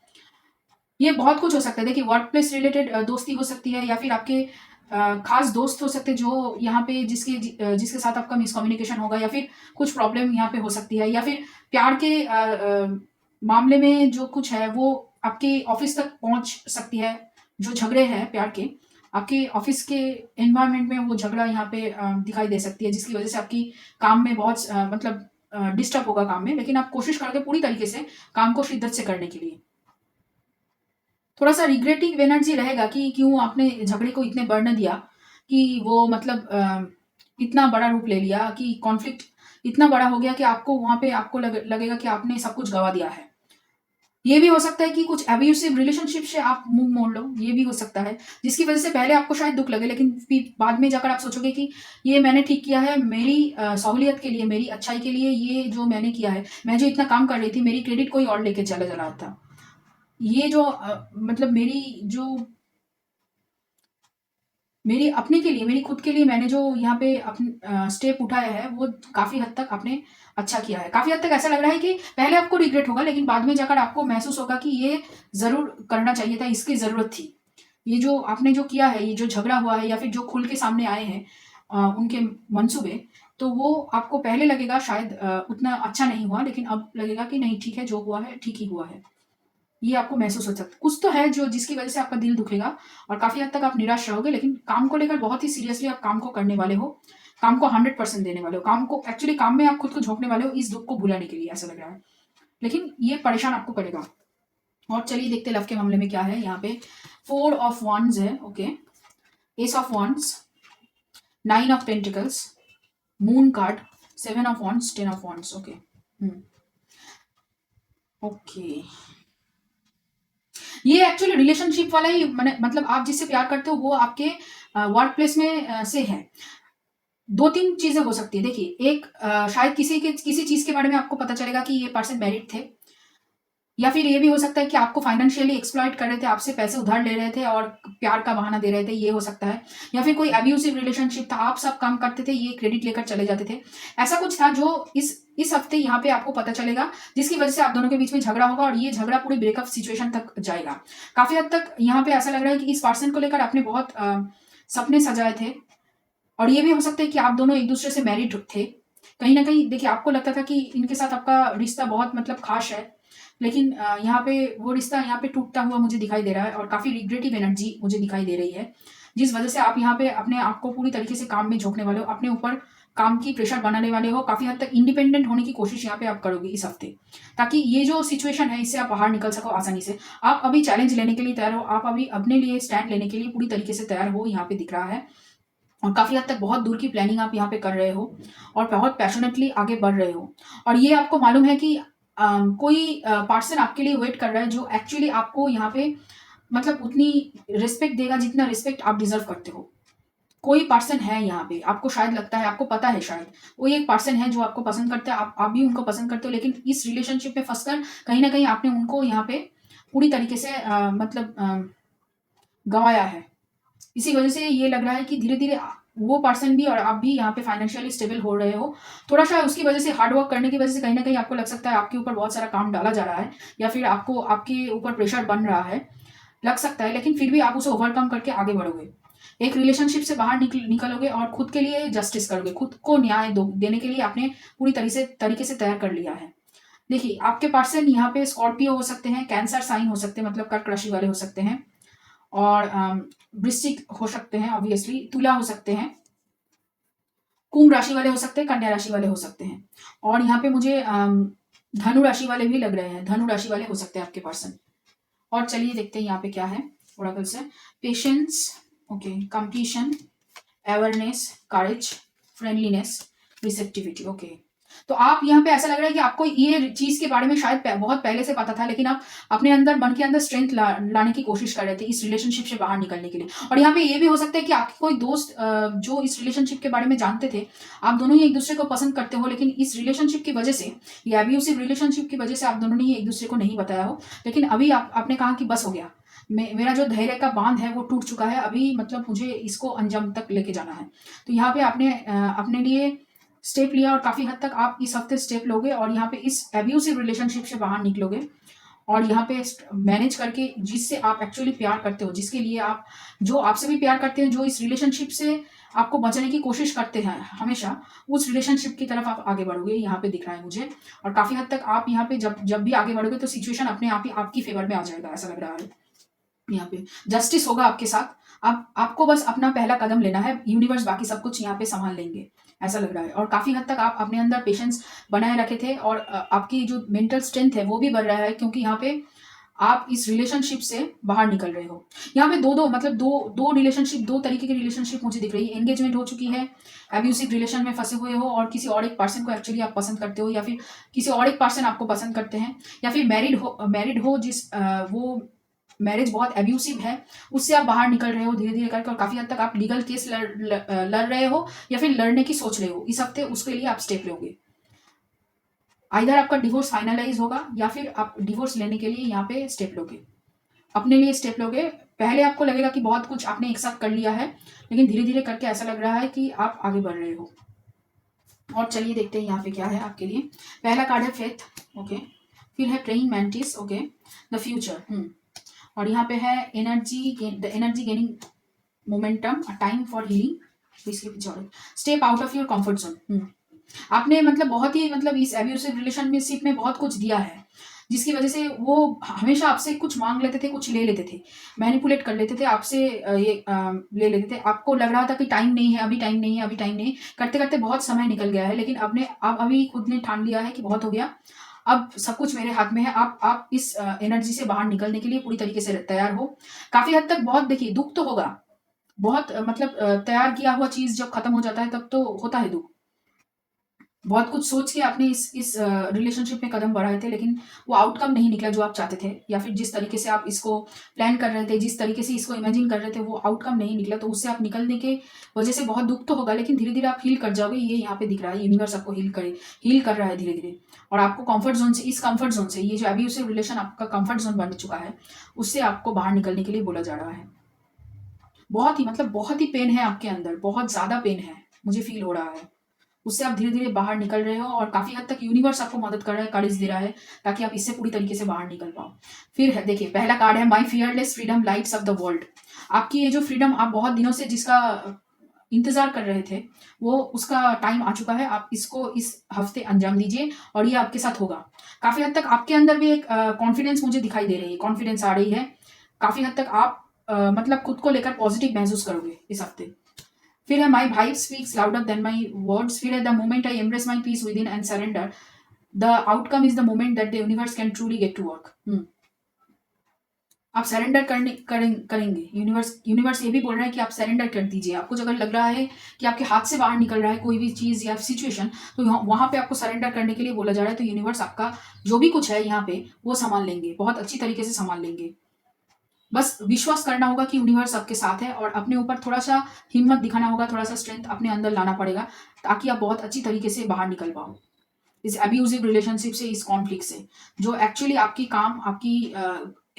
ये बहुत कुछ हो सकता है। देखिए, वर्क प्लेस रिलेटेड दोस्ती हो सकती है, या फिर आपके खास दोस्त हो सकते हैं जो यहाँ पे जिसके साथ आपका मिसकम्युनिकेशन होगा, या फिर कुछ प्रॉब्लम यहाँ पे हो सकती है, या फिर प्यार के मामले में जो कुछ है वो आपके ऑफिस तक पहुँच सकती है। जो झगड़े हैं प्यार के, आपके ऑफिस के एनवायरनमेंट में वो झगड़ा यहाँ पे दिखाई दे सकती है, जिसकी वजह से आपकी काम में बहुत मतलब डिस्टर्ब होगा काम में, लेकिन आप कोशिश करोगे पूरी तरीके से काम को शिद्दत से करने के लिए। थोड़ा सा रिग्रेटिंग एनर्जी रहेगा कि क्यों आपने झगड़े को इतने बढ़ने दिया, कि वो मतलब इतना बड़ा रूप ले लिया, कि कॉन्फ्लिक्ट इतना बड़ा हो गया कि आपको वहां पे आपको लगेगा कि आपने सब कुछ गवा दिया है। ये भी हो सकता है कि कुछ एब्यूसिव रिलेशनशिप से आप मुंह मोड़ लो, ये भी हो सकता है, जिसकी वजह से पहले आपको शायद दुख लगे, लेकिन फिर बाद में जाकर आप सोचोगे कि ये मैंने ठीक किया है, मेरी सहूलियत के लिए, मेरी अच्छाई के लिए, ये जो मैंने किया है, मैं जो इतना काम कर रही थी, मेरी क्रेडिट कोई और लेके चला जा रहा था। ये जो मतलब मेरी जो मेरी अपने के लिए, मेरी खुद के लिए मैंने जो यहाँ पे स्टेप उठाया है, वो काफ़ी हद तक आपने अच्छा किया है। काफ़ी हद तक ऐसा लग रहा है कि पहले आपको रिग्रेट होगा, लेकिन बाद में जाकर आपको महसूस होगा कि ये ज़रूर करना चाहिए था, इसकी ज़रूरत थी। ये जो आपने जो किया है, ये जो झगड़ा हुआ है या फिर जो खुल के सामने आए हैं उनके मंसूबे, तो वो आपको पहले लगेगा शायद उतना अच्छा नहीं हुआ, लेकिन अब लगेगा कि नहीं ठीक है, जो हुआ है ठीक ही हुआ है। ये आपको महसूस हो सकता है। कुछ तो है जो जिसकी वज़ह से आपका दिल दुखेगा और काफ़ी हद तक आप निराश रहोगे, लेकिन काम को लेकर बहुत ही सीरियसली आप काम को करने वाले हो, काम को 100% देने वाले हो, काम को एक्चुअली काम में आप खुद को झोंकने वाले हो इस दुःख को भुलाने के लिए, ऐसा लग रहा है। लेकिन ये परेशान आपको करेगा। और चलिए देखते हैं लव के मामले में क्या है। यहाँ पे 4 ऑफ वांड्स है, okay, S of wands, 9 of pentacles, moon card, 7 of wands, 10 of wands, okay. Okay, ये एक्चुअली रिलेशनशिप वाला ही मतलब आप जिससे प्यार करते हो वो आपके वर्क प्लेस में से है। 2-3 चीजें हो सकती है। देखिए, एक शायद किसी चीज के बारे में आपको पता चलेगा कि ये पर्सन मैरिड थे, या फिर ये भी हो सकता है कि आपको फाइनेंशियली एक्सप्लॉइट कर रहे थे, आपसे पैसे उधार ले रहे थे और प्यार का बहाना दे रहे थे, ये हो सकता है। या फिर कोई अब्यूसिव रिलेशनशिप था, आप सब काम करते थे, ये क्रेडिट लेकर चले जाते थे। ऐसा कुछ था जो इस हफ्ते यहाँ पे आपको पता चलेगा, जिसकी वजह से आप दोनों के बीच में झगड़ा होगा और ये झगड़ा पूरी ब्रेकअप सिचुएशन तक जाएगा। काफी हद तक यहाँ पे ऐसा लग रहा है कि इस पर्सन को लेकर आपने बहुत सपने सजाए थे, और ये भी हो सकता है कि आप दोनों एक दूसरे से मैरिड थे। कहीं ना कहीं देखिए, आपको लगता था कि इनके साथ आपका रिश्ता बहुत मतलब खास है, लेकिन यहाँ पे वो रिश्ता यहाँ पे टूटता हुआ मुझे दिखाई दे रहा है और काफ़ी रिग्रेटिव एनर्जी मुझे दिखाई दे रही है, जिस वजह से आप यहाँ पे अपने आप को पूरी तरीके से काम में झोंकने वाले हो, अपने ऊपर काम की प्रेशर बनाने वाले हो। काफ़ी हद तक इंडिपेंडेंट होने की कोशिश यहाँ पे आप करोगे इस हफ्ते, ताकि ये जो सिचुएशन है इससे आप बाहर निकल सको आसानी से। आप अभी चैलेंज लेने के लिए तैयार हो, आप अभी अपने लिए स्टैंड लेने के लिए पूरी तरीके से तैयार हो, यहाँ पे दिख रहा है। और काफ़ी हद तक बहुत दूर की प्लानिंग आप यहाँ पे कर रहे हो और बहुत पैशनेटली आगे बढ़ रहे हो। और ये आपको मालूम है कि कोई पर्सन आपके लिए वेट कर रहा है जो एक्चुअली आपको यहाँ पे मतलब उतनी रिस्पेक्ट देगा जितना रिस्पेक्ट आप डिजर्व करते हो। कोई पर्सन है यहाँ पे, आपको शायद लगता है, आपको पता है शायद कोई एक पर्सन है जो आपको पसंद करता है, आप भी उनको पसंद करते हो, लेकिन इस रिलेशनशिप में फंसकर कहीं ना कहीं आपने उनको यहाँ पे पूरी तरीके से गंवाया है। इसी वजह से ये लग रहा है कि धीरे धीरे वो पर्सन भी और आप भी यहाँ पे फाइनेंशियली स्टेबल हो रहे हो। थोड़ा सा उसकी वजह से हार्ड वर्क करने की वजह से कहीं ना कहीं आपको लग सकता है आपके ऊपर बहुत सारा काम डाला जा रहा है, या फिर आपको आपके ऊपर प्रेशर बन रहा है, लग सकता है, लेकिन फिर भी आप उसे ओवरकम करके आगे बढ़ोगे। एक रिलेशनशिप से बाहर निकलोगे और खुद के लिए जस्टिस करोगे, खुद को न्याय देने के लिए आपने पूरी तरीके से तैयार कर लिया है। देखिए, आपके पर्सन यहाँ पे स्कॉर्पियो हो सकते हैं, कैंसर साइन हो सकते हैं, मतलब कर्क राशि वाले हो सकते हैं, और वृश्चिक हो सकते हैं, ऑब्वियसली तुला हो सकते हैं, कुंभ राशि वाले हो सकते हैं, कन्या राशि वाले हो सकते हैं, और यहाँ पे मुझे धनु राशि वाले भी लग रहे हैं, धनु राशि वाले हो सकते हैं आपके पर्सन। और चलिए देखते हैं यहाँ पे क्या है ओरेकल से। पेशेंस, ओके, कंप्लीशन, अवेयरनेस, करेज, फ्रेंडलीनेस, रिसेप्टिविटी, ओके। तो आप यहाँ पे ऐसा लग रहा है कि आपको ये चीज के बारे में शायद बहुत पहले से पता था, लेकिन आप अपने अंदर मन के अंदर स्ट्रेंथ लाने की कोशिश कर रहे थे इस रिलेशनशिप से बाहर निकलने के लिए। और यहाँ पे ये भी हो सकता है कि आपके कोई दोस्त जो इस रिलेशनशिप के बारे में जानते थे, आप दोनों ही एक दूसरे को पसंद करते हो, लेकिन इस रिलेशनशिप की वजह से, ये अब्यूसिव रिलेशनशिप की वजह से आप दोनों ने ही एक दूसरे को नहीं बताया हो। लेकिन अभी आपने कहा कि बस हो गया, मेरा जो धैर्य का बांध है वो टूट चुका है, अभी मतलब मुझे इसको अंजाम तक लेके जाना है। तो यहाँ पे आपने अपने लिए स्टेप लिया और काफी हद तक आप इस हफ्ते स्टेप लोगे और यहाँ पे इस एब्यूसिव रिलेशनशिप से बाहर निकलोगे, और यहाँ पे मैनेज करके जिससे आप एक्चुअली प्यार करते हो, जिसके लिए आप, जो आपसे भी प्यार करते हैं, जो इस रिलेशनशिप से आपको बचने की कोशिश करते हैं हमेशा, उस रिलेशनशिप की तरफ आप आगे बढ़ोगे, यहाँ पे दिख रहा है मुझे। और काफी हद तक आप यहाँ पे जब भी आगे बढ़ोगे तो सिचुएशन अपने आप ही आपकी फेवर में आ जाएगा, ऐसा लग रहा है। यहाँ पे जस्टिस होगा आपके साथ। आपको बस अपना पहला कदम लेना है, यूनिवर्स बाकी सब कुछ यहाँ पे संभाल लेंगे, ऐसा लग रहा है। और काफी हद तक आप अपने अंदर पेशेंस बनाए रखे थे, और आपकी जो मेंटल स्ट्रेंथ है वो भी बढ़ रहा है, क्योंकि यहाँ पे आप इस रिलेशनशिप से बाहर निकल रहे हो। यहाँ पे दो रिलेशनशिप, दो तरीके की रिलेशनशिप मुझे दिख रही है। एंगेजमेंट हो चुकी है, एब्यूसिव रिलेशन में फंसे हुए हो, और किसी और एक पर्सन को एक्चुअली आप पसंद करते हो, या फिर किसी और एक पर्सन आपको पसंद करते हैं, या फिर मैरिड हो जिस वो मैरिज बहुत एब्यूसिव है, उससे आप बाहर निकल रहे हो धीरे धीरे करके, और काफी हद तक आप लीगल केस लड़ रहे हो या फिर लड़ने की सोच रहे हो इस हफ्ते, उसके लिए आप स्टेप लोगे। आइधर आपका डिवोर्स फाइनलाइज होगा या फिर आप डिवोर्स लेने के लिए यहाँ पे स्टेप लोगे, अपने लिए स्टेप लोगे, पहले आपको लगेगा कि बहुत कुछ आपने एक साथ कर लिया है, लेकिन धीरे धीरे करके ऐसा लग रहा है कि आप आगे बढ़ रहे हो। और चलिए देखते हैं यहाँ पे क्या है आपके लिए। पहला कार्ड है फेथ, ओके। फिर है praying mantis, okay. The future, और यहाँ पे है energy, the energy gaining momentum, a time for healing, step out of your comfort zone. आपने मतलब बहुत ही मतलब इस एब्यूसिव रिलेशनशिप में बहुत कुछ दिया है, जिसकी वजह से वो हमेशा आपसे कुछ मांग लेते थे, कुछ ले लेते थे, मैनिपुलेट कर लेते थे आपसे, ले लेते थे। आपको लग रहा था कि टाइम नहीं है, अभी टाइम नहीं है, अभी टाइम नहीं। करते करते बहुत समय निकल गया है, लेकिन आपने अब अभी खुद ने ठान लिया है कि बहुत हो गया, अब सब कुछ मेरे हाथ में है। आप इस एनर्जी से बाहर निकलने के लिए पूरी तरीके से तैयार हो। काफी हद तक बहुत, देखिए दुख तो होगा बहुत, मतलब तैयार किया हुआ चीज जब खत्म हो जाता है तब तो होता है दुख। बहुत कुछ सोच के आपने इस रिलेशनशिप में कदम बढ़ाए थे, लेकिन वो आउटकम नहीं निकला जो आप चाहते थे, या फिर जिस तरीके से आप इसको प्लान कर रहे थे, जिस तरीके से इसको इमेजिन कर रहे थे, वो आउटकम नहीं निकला। तो उससे आप निकलने के वजह से बहुत दुख तो होगा, लेकिन धीरे धीरे आप हील कर जाओगे। ये यहाँ पे दिख रहा है, यूनिवर्स आपको हील कर रहा है धीरे धीरे। और आपको कंफर्ट जोन से, इस कंफर्ट जोन से, ये जो अब्यूसिव रिलेशन आपका कंफर्ट जोन बन चुका है, उससे आपको बाहर निकलने के लिए बोला जा रहा है। बहुत ही मतलब बहुत ही पेन है आपके अंदर, बहुत ज्यादा पेन है, मुझे फील हो रहा है। उससे आप धीरे धीरे बाहर निकल रहे हो, और काफी हद तक यूनिवर्स आपको मदद कर रहा है, करेज दे रहा है, ताकि आप इससे पूरी तरीके से बाहर निकल पाओ। फिर है, देखिए पहला कार्ड है my fearless freedom lights of the world. आपकी ये जो फ्रीडम आप बहुत दिनों से जिसका इंतजार कर रहे थे, वो उसका टाइम आ चुका है। आप इसको इस हफ्ते अंजाम दीजिए, और ये आपके साथ होगा। काफी हद तक आपके अंदर भी एक कॉन्फिडेंस मुझे दिखाई दे रही है, कॉन्फिडेंस आ रही है। काफी हद तक आप मतलब खुद को लेकर पॉजिटिव महसूस करोगे इस हफ्ते। फिर है my vibe speaks louder than my words. फिर है the moment I embrace my peace within and surrender, the outcome is the moment that the universe can truly get to work. आप surrender करेंगे। Universe ये भी बोल रहा है कि आप सरेंडर कर दीजिए। आपको अगर लग रहा है कि आपके हाथ से बाहर निकल रहा है कोई भी चीज या सिचुएशन, तो वहां पे आपको सरेंडर करने के लिए बोला जा रहा है। तो यूनिवर्स आपका जो भी कुछ है यहाँ पे वो संभाल लेंगे, बहुत अच्छी तरीके से संभाल लेंगे। बस विश्वास करना होगा कि यूनिवर्स आपके साथ है, और अपने ऊपर थोड़ा सा हिम्मत दिखाना होगा, थोड़ा सा स्ट्रेंथ अपने अंदर लाना पड़ेगा, ताकि आप बहुत अच्छी तरीके से बाहर निकल पाओ इस अब्यूजिव रिलेशनशिप से, इस कॉन्फ्लिक्ट से, जो एक्चुअली आपकी काम, आपकी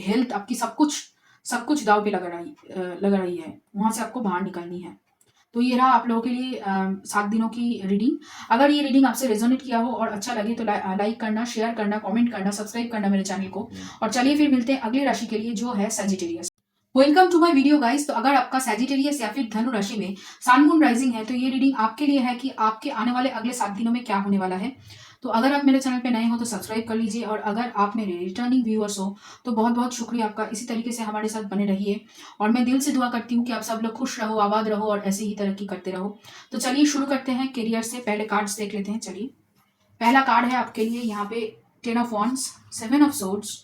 हेल्थ, आपकी सब कुछ दाव पे लग रही है। वहां से आपको बाहर निकलनी है। तो ये रहा आप लोगों के लिए 7 दिनों की रीडिंग। अगर ये रीडिंग आपसे रेजोनेट किया हो और अच्छा लगे तो लाइक करना, शेयर करना, कमेंट करना, सब्सक्राइब करना मेरे चैनल को। और चलिए फिर मिलते हैं अगली राशि के लिए, जो है Sagittarius. Welcome to my video guys. तो अगर आपका सैजिटेरियस या फिर धनु राशि में सन मून राइजिंग है, तो ये रीडिंग आपके लिए है कि आपके आने वाले अगले 7 दिनों में क्या होने वाला है। तो अगर आप मेरे चैनल पे नए हो तो सब्सक्राइब कर लीजिए, और अगर आप मेरे रिटर्निंग व्यूअर्स हो तो बहुत बहुत शुक्रिया आपका। इसी तरीके से हमारे साथ बने रहिए, और मैं दिल से दुआ करती हूँ कि आप सब लोग खुश रहो, आबाद रहो, और ऐसे ही तरक्की करते रहो। तो चलिए शुरू करते हैं करियर से। पहले कार्ड्स देख लेते हैं। चलिए, पहला कार्ड है आपके लिए यहाँ पे 10 of Wands, 7 of Swords,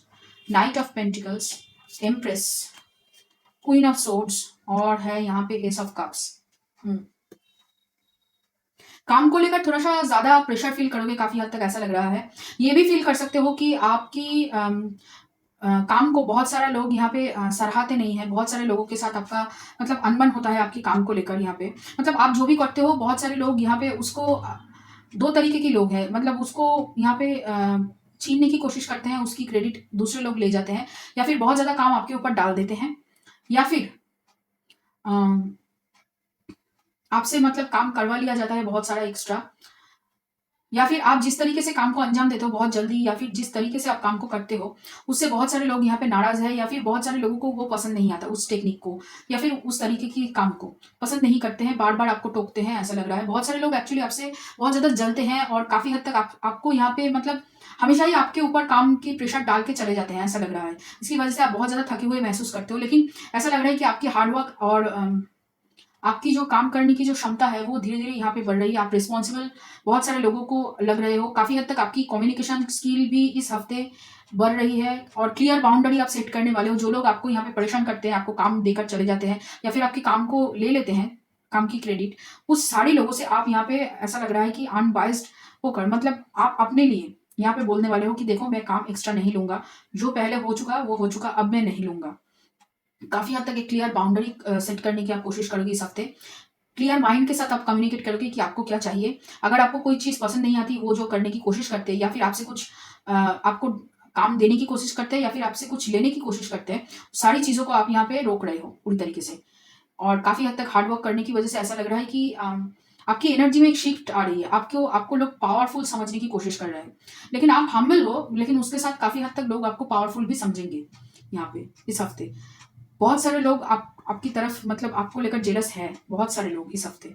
night of pentacles, empress, queen of swords, और है यहाँ पे एस ऑफ कप्स। काम को लेकर थोड़ा सा ज्यादा प्रेशर फील करोगे, काफी हद तक ऐसा लग रहा है। ये भी फील कर सकते हो कि आपकी काम को बहुत सारे लोग यहाँ पे सराहते नहीं है। बहुत सारे लोगों के साथ आपका मतलब अनबन होता है आपकी काम को लेकर। यहाँ पे मतलब आप जो भी करते हो, बहुत सारे लोग यहाँ पे उसको दो तरीके के लोग हैं, मतलब उसको यहाँ पे छीनने की कोशिश करते हैं, उसकी क्रेडिट दूसरे लोग ले जाते हैं, या फिर बहुत ज्यादा काम आपके ऊपर डाल देते हैं, या फिर आपसे मतलब काम करवा लिया जाता है बहुत सारा एक्स्ट्रा, या फिर आप जिस तरीके से काम को अंजाम देते हो बहुत जल्दी, या फिर जिस तरीके से आप काम को करते हो, उससे बहुत सारे लोग यहाँ पे नाराज है, या फिर बहुत सारे लोगों को वो पसंद नहीं आता, उस टेक्निक को या फिर उस तरीके की काम को पसंद नहीं करते हैं, बार बार आपको टोकते हैं। ऐसा लग रहा है बहुत सारे लोग एक्चुअली आपसे बहुत ज्यादा जलते हैं, और काफी हद तक आपको यहाँ पे मतलब हमेशा ही आपके ऊपर काम की प्रेशर डाल के चले जाते हैं, ऐसा लग रहा है। इसकी वजह से आप बहुत ज्यादा थके हुए महसूस करते हो, लेकिन ऐसा लग रहा है कि आपकी हार्डवर्क और आपकी जो काम करने की जो क्षमता है वो धीरे धीरे यहाँ पे बढ़ रही है। आप रिस्पॉन्सिबल बहुत सारे लोगों को लग रहे हो। काफी हद तक आपकी कम्युनिकेशन स्किल भी इस हफ्ते बढ़ रही है, और क्लियर बाउंड्री आप सेट करने वाले हो। जो लोग आपको यहाँ पे परेशान करते हैं, आपको काम देकर चले जाते हैं, या फिर आपके काम को ले लेते हैं, काम की क्रेडिट, उस सारे लोगों से आप यहाँ पे ऐसा लग रहा है कि अनबाइस्ड होकर मतलब आप अपने लिए यहाँ पे बोलने वाले हो कि देखो मैं काम एक्स्ट्रा नहीं लूंगा, जो पहले हो चुका वो हो चुका, अब मैं नहीं लूंगा। काफी हद तक एक क्लियर बाउंड्री सेट करने की आप कोशिश करोगे इस हफ्ते। क्लियर माइंड के साथ आप कम्युनिकेट करोगे कि आपको क्या चाहिए। अगर आपको कोई चीज पसंद नहीं आती, वो जो करने की कोशिश करते हैं, या फिर आपसे कुछ आपको काम देने की कोशिश करते हैं या फिर आपसे कुछ लेने की कोशिश करते हैं, सारी चीज़ों को आप यहाँ पे रोक रहे हो पूरी तरीके से। और काफ़ी हद तक हार्ड वर्क करने की वजह से ऐसा लग रहा है कि आपकी एनर्जी में एक शिफ्ट आ रही है। आपको आपको लोग पावरफुल समझने की कोशिश कर रहे हैं। लेकिन आप हम्बल हो, लेकिन उसके साथ काफ़ी हद तक लोग आपको पावरफुल भी समझेंगे यहाँ पे इस हफ्ते। बहुत सारे लोग आपकी तरफ मतलब आपको लेकर जेलस है, बहुत सारे लोग इस हफ्ते।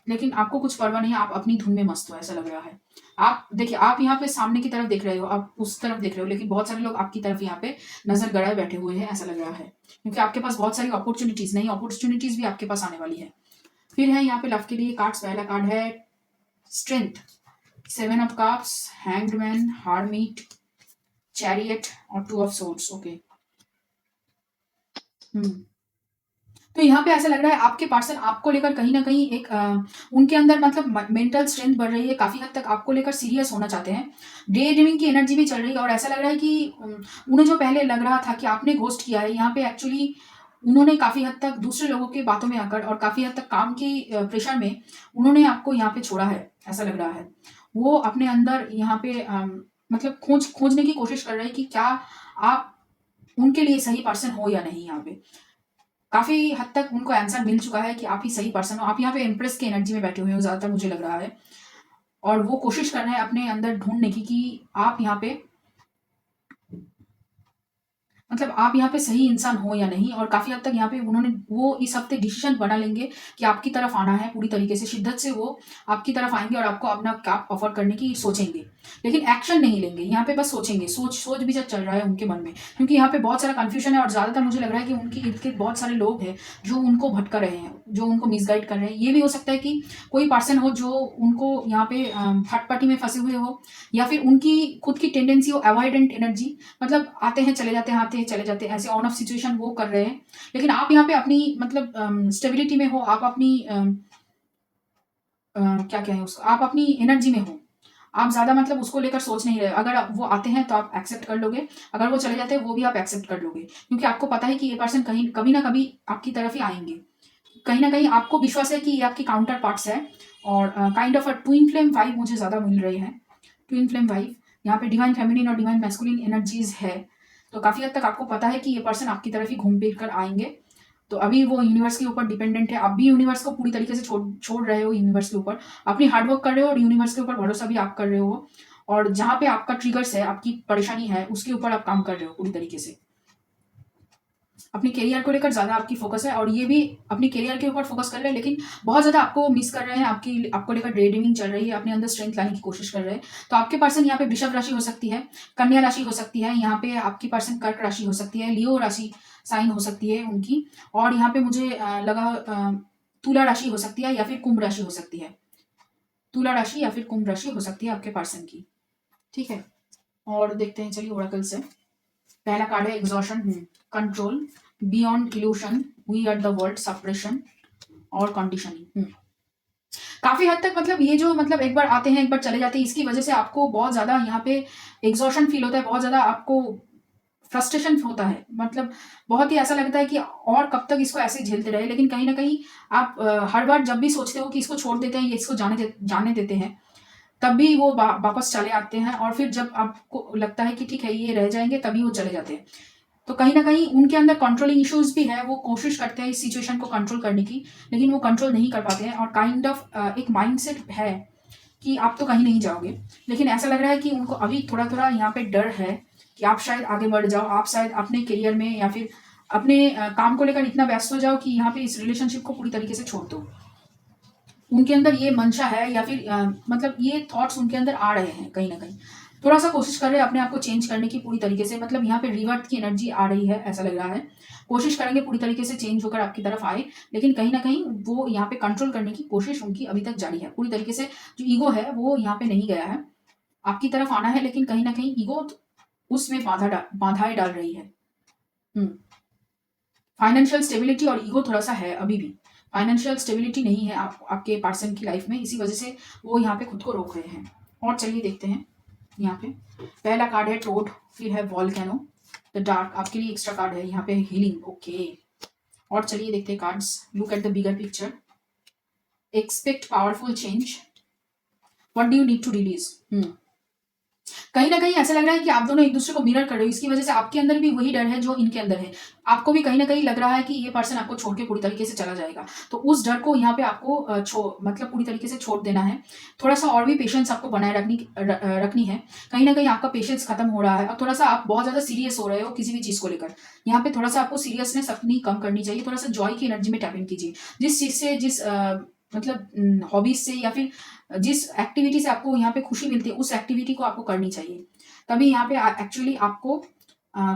लेकिन आपको कुछ परवाह नहीं है, आप अपनी धुन में मस्त हो, ऐसा लग रहा है। आप देखिए, आप यहाँ पे सामने की तरफ देख रहे हो, आप उस तरफ देख रहे हो, लेकिन बहुत सारे लोग आपकी तरफ यहाँ पे नज़र गड़ाए बैठे हुए हैं, ऐसा लग रहा है। क्योंकि आपके पास बहुत सारी अपॉर्च्युनिटीज़, नई अपॉर्च्युनिटीज़ भी आपके पास आने वाली है। फिर है यहाँ पे लव के लिए कार्ड्स। पहला कार्ड है strength, 7 of cups, hanged man, hermit, chariot और 2 ऑफ सोर्ड्स। ओके। तो यहाँ पे ऐसा लग रहा है आपके पर्सन आपको लेकर कहीं ना कहीं एक उनके अंदर मतलब मेंटल स्ट्रेंथ बढ़ रही है, काफ़ी हद तक आपको लेकर सीरियस होना चाहते हैं। डे ड्रीमिंग की एनर्जी भी चल रही है और ऐसा लग रहा है कि उन्हें जो पहले लग रहा था कि आपने घोस्ट किया है, यहाँ पे एक्चुअली उन्होंने काफ़ी हद तक दूसरे लोगों की बातों में आकर और काफ़ी हद तक काम की प्रेशर में उन्होंने आपको यहाँ पे छोड़ा है, ऐसा लग रहा है। वो अपने अंदर यहाँ पे मतलब खोजने की कोशिश कर रहे हैं कि क्या आप उनके लिए सही पर्सन हो या नहीं। यहाँ पे काफ़ी हद तक उनको आंसर मिल चुका है कि आप ही सही पर्सन हो। आप यहाँ पे इम्प्रेस की एनर्जी में बैठे हुए हो ज़्यादातर, मुझे लग रहा है। और वो कोशिश कर रहे हैं अपने अंदर ढूंढने की कि आप यहाँ पे मतलब आप यहाँ पे सही इंसान हो या नहीं। और काफ़ी हद तक यहाँ पे उन्होंने वो इस हफ्ते डिसीजन बना लेंगे कि आपकी तरफ आना है पूरी तरीके से, शिद्दत से वो आपकी तरफ आएंगे और आपको अपना काम ऑफर करने की सोचेंगे, लेकिन एक्शन नहीं लेंगे। यहाँ पे बस सोचेंगे, सोच भी जब चल रहा है उनके मन में, क्योंकि यहाँ पे बहुत सारा कन्फ्यूजन है और ज़्यादातर मुझे लग रहा है कि उनके इर्द गिर्द बहुत सारे लोग हैं जो उनको भटका रहे हैं, जो उनको मिसगाइड कर रहे हैं। ये भी हो सकता है कि कोई पर्सन हो जो उनको यहाँ पे फटपटी में फंसे हुए हो, या फिर उनकी खुद की टेंडेंसी हो अवॉइडेंट एनर्जी, मतलब आते हैं चले जाते हैं, आते हैं चले जाते हैं, ऐसे ऑन ऑफ सिचुएशन वो कर रहे हैं। लेकिन आप यहाँ पे अपनी मतलब स्टेबिलिटी में हो, आप अपनी क्या कहें उसको, आप अपनी एनर्जी में हो। आप ज़्यादा मतलब उसको लेकर सोच नहीं रहे। अगर वो आते हैं तो आप एक्सेप्ट कर लोगे, अगर वो चले जाते हैं वो भी आप एक्सेप्ट कर लोगे, क्योंकि आपको पता है कि ये पर्सन कहीं कभी ना कभी आपकी तरफ ही आएंगे। कहीं ना कहीं आपको विश्वास है कि ये आपकी काउंटर पार्ट्स है। और kind of a twin flame vibe मुझे ज़्यादा मिल रही है। ट्विन फ्लेम वाइब, यहाँ पे डिवाइन फेमिनिन और डिवाइन मैस्कुलिन एनर्जीज है। तो काफ़ी हद तक आपको पता है कि ये पर्सन आपकी तरफ ही घूम फिर कर आएंगे। तो अभी वो यूनिवर्स के ऊपर डिपेंडेंट है। आप भी यूनिवर्स को पूरी तरीके से छोड़ रहे हो, यूनिवर्स के ऊपर अपनी हार्डवर्क कर रहे हो और यूनिवर्स के ऊपर भरोसा भी आप कर रहे हो। और जहाँ पे आपका ट्रिगर्स है, आपकी परेशानी है, उसके ऊपर आप काम कर रहे हो पूरी तरीके से। अपने करियर को लेकर ज़्यादा आपकी फोकस है और ये भी अपने करियर के ऊपर फोकस कर रहे हैं, लेकिन बहुत ज़्यादा आपको मिस कर रहे हैं। आपको लेकर डे ड्रीमिंग चल रही है, अपने अंदर स्ट्रेंथ लाने की कोशिश कर रहे हैं। तो आपके पर्सन यहाँ पे वृषभ राशि हो सकती है, कन्या राशि हो सकती है, यहाँ पे आपकी पर्सन कर्क राशि हो सकती है, लियो राशि साइन हो सकती है उनकी। और यहाँ पे मुझे तुला राशि हो सकती है या फिर कुंभ राशि हो सकती है। तुला राशि या फिर कुंभ राशि हो सकती है आपके पर्सन की। ठीक है, और देखते हैं, चलिए ओरेकल से। पहला कार्ड है exhaustion, control, beyond illusion, we are the world, suppression और कंडीशनिंग। काफी हद तक मतलब ये जो मतलब एक बार आते हैं एक बार चले जाते हैं, इसकी वजह से आपको बहुत ज्यादा यहाँ पे एग्जॉशन फील होता है, बहुत ज्यादा आपको फ्रस्ट्रेशन होता है। मतलब बहुत ही ऐसा लगता है कि और कब तक इसको ऐसे झेलते रहे। लेकिन कहीं ना कहीं आप हर बार जब भी सोचते हो कि इसको छोड़ देते हैं, ये इसको जाने देते हैं, तब भी वो वापस चले आते हैं। और फिर जब आपको लगता है कि ठीक है ये रह जाएंगे, तभी वो चले जाते हैं। तो कहीं ना कहीं उनके अंदर कंट्रोलिंग इश्यूज भी है। वो कोशिश करते हैं इस सिचुएशन को कंट्रोल करने की, लेकिन वो कंट्रोल नहीं कर पाते हैं। और काइंड ऑफ एक माइंडसेट है कि आप तो कहीं नहीं जाओगे, लेकिन ऐसा लग रहा है कि उनको अभी थोड़ा थोड़ा यहाँ पे डर है कि आप शायद आगे बढ़ जाओ, आप शायद अपने करियर में या फिर अपने काम को लेकर इतना व्यस्त हो जाओ कि यहाँ पे इस रिलेशनशिप को पूरी तरीके से छोड़ दो। उनके अंदर ये मंशा है या फिर मतलब ये थॉट्स उनके अंदर आ रहे हैं। कहीं ना कहीं थोड़ा सा कोशिश कर रहे हैं अपने आप को चेंज करने की पूरी तरीके से। मतलब यहाँ पे रिवर्ट की एनर्जी आ रही है, ऐसा लग रहा है। कोशिश करेंगे पूरी तरीके से चेंज होकर आपकी तरफ आए, लेकिन कहीं ना कहीं वो यहाँ पे कंट्रोल करने की कोशिश उनकी अभी तक जारी है पूरी तरीके से। जो ईगो है वो यहाँ पे नहीं गया है, आपकी तरफ आना है, लेकिन कहीं ना कहीं ईगो उसमें बाधाएं डाल रही है। फाइनेंशियल स्टेबिलिटी और ईगो थोड़ा सा है, अभी भी फाइनेंशियल स्टेबिलिटी नहीं है आपके पर्सन की लाइफ में, इसी वजह से वो यहाँ पे खुद को रोक रहे हैं। और चलिए देखते हैं, यहाँ पे पहला कार्ड है टोड, फिर है वॉल्केनो द डार्क, आपके लिए एक्स्ट्रा कार्ड है यहाँ पे हीलिंग। ओके, और चलिए देखते हैं cards. Look at the bigger picture, expect powerful change, what do you need to release. कहीं न कहीं ऐसा लग रहा है कि आप दोनों एक-दूसरे को मिरर कर रहे हो, इसकी वजह से आपके अंदर भी वही डर है जो इनके अंदर है। आपको भी कहीं न कहीं लग रहा है कि ये पर्सन आपको छोड़ के पूरी तरीके से चला जाएगा। तो उस डर को यहाँ पे आपको मतलब पूरी तरीके से छोड़ देना है। थोड़ा-सा और भी पेशेंस आपको बनाए रखनी है। कहीं न कहीं आपका पेशेंस खत्म हो रहा है और थोड़ा-सा आप बहुत ज़्यादा सीरियस हो रहे हो किसी भी चीज़ को लेकर। यहाँ पे थोड़ा-सा आपको सीरियसनेस अपनी कम करनी चाहिए, थोड़ा-सा जॉय की एनर्जी में टैप इन कीजिए। जिस चीज़ से मतलब हॉबीज़ से या फिर जिस एक्टिविटी से आपको यहाँ पे खुशी मिलती है, उस एक्टिविटी को आपको करनी चाहिए। तभी यहाँ पे एक्चुअली आपको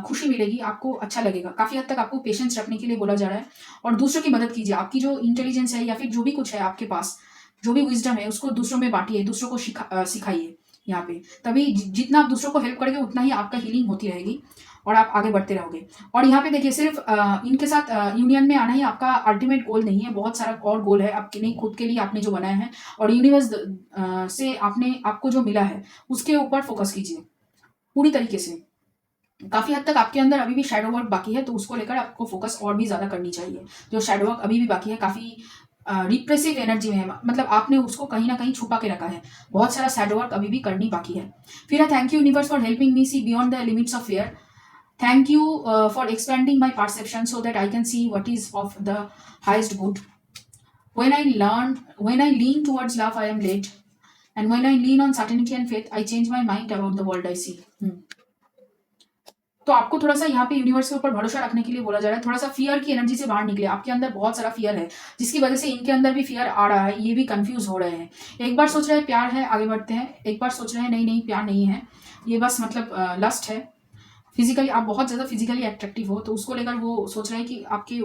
खुशी मिलेगी, आपको अच्छा लगेगा। काफ़ी हद तक आपको पेशेंस रखने के लिए बोला जा रहा है और दूसरों की मदद कीजिए। आपकी जो इंटेलिजेंस है या फिर जो भी कुछ है आपके पास, जो भी विज़डम है, उसको दूसरों में बाँटिए, दूसरों को सिखाइए यहाँ पे। तभी जितना आप दूसरों को हेल्प करेंगे, उतना ही आपका हीलिंग होती रहेगी और आप आगे बढ़ते रहोगे। और यहाँ पे देखिए सिर्फ़ इनके साथ यूनियन में आना ही आपका अल्टीमेट गोल नहीं है, बहुत सारा और गोल है आपके नहीं, खुद के लिए आपने जो बनाया है और यूनिवर्स से आपको जो मिला है, उसके ऊपर फ़ोकस कीजिए, पूरी तरीके से। काफ़ी हद तक आपके अंदर अभी भी शैडो वर्क बाकी है, तो उसको लेकर आपको फ़ोकस और भी ज़्यादा करनी चाहिए। जो शैडो वर्क अभी भी बाकी है, काफ़ी रिप्रेसिव एनर्जी में है, मतलब आपने उसको कहीं न कहीं छुपा के रखा है। बहुत सारा शैडो वर्क अभी भी करनी बाकी है। फिर है thank you universe for helping me see beyond the limits of fear. Thank you for expanding my perception so that I can see what is of the highest good. When I lean towards love, I am led. And when I lean on certainty and faith, I change my mind about the world I see. तो आपको थोड़ा-सा यहाँ पे universe के ऊपर भरोसा रखने के लिए बोला जा रहा है, थोड़ा-सा फ़ियर की एनर्जी से बाहर निकले। आपके अंदर बहुत सारा फ़ियर है, जिसकी वजह से इनके अंदर भी फ़ियर आ रहा है, ये भी कन्फ्यूज़ हो रहे हैं। एक बार सोच रहे हैं प्यार है, आगे बढ़ते हैं, एक बार सोच रहे हैं नहीं, नहीं प्यार नहीं है, ये बस मतलब लस्ट है। फिज़िकली आप बहुत ज़्यादा फिज़िकली अट्रैक्टिव हो, तो उसको लेकर वो सोच रहे हैं कि आपके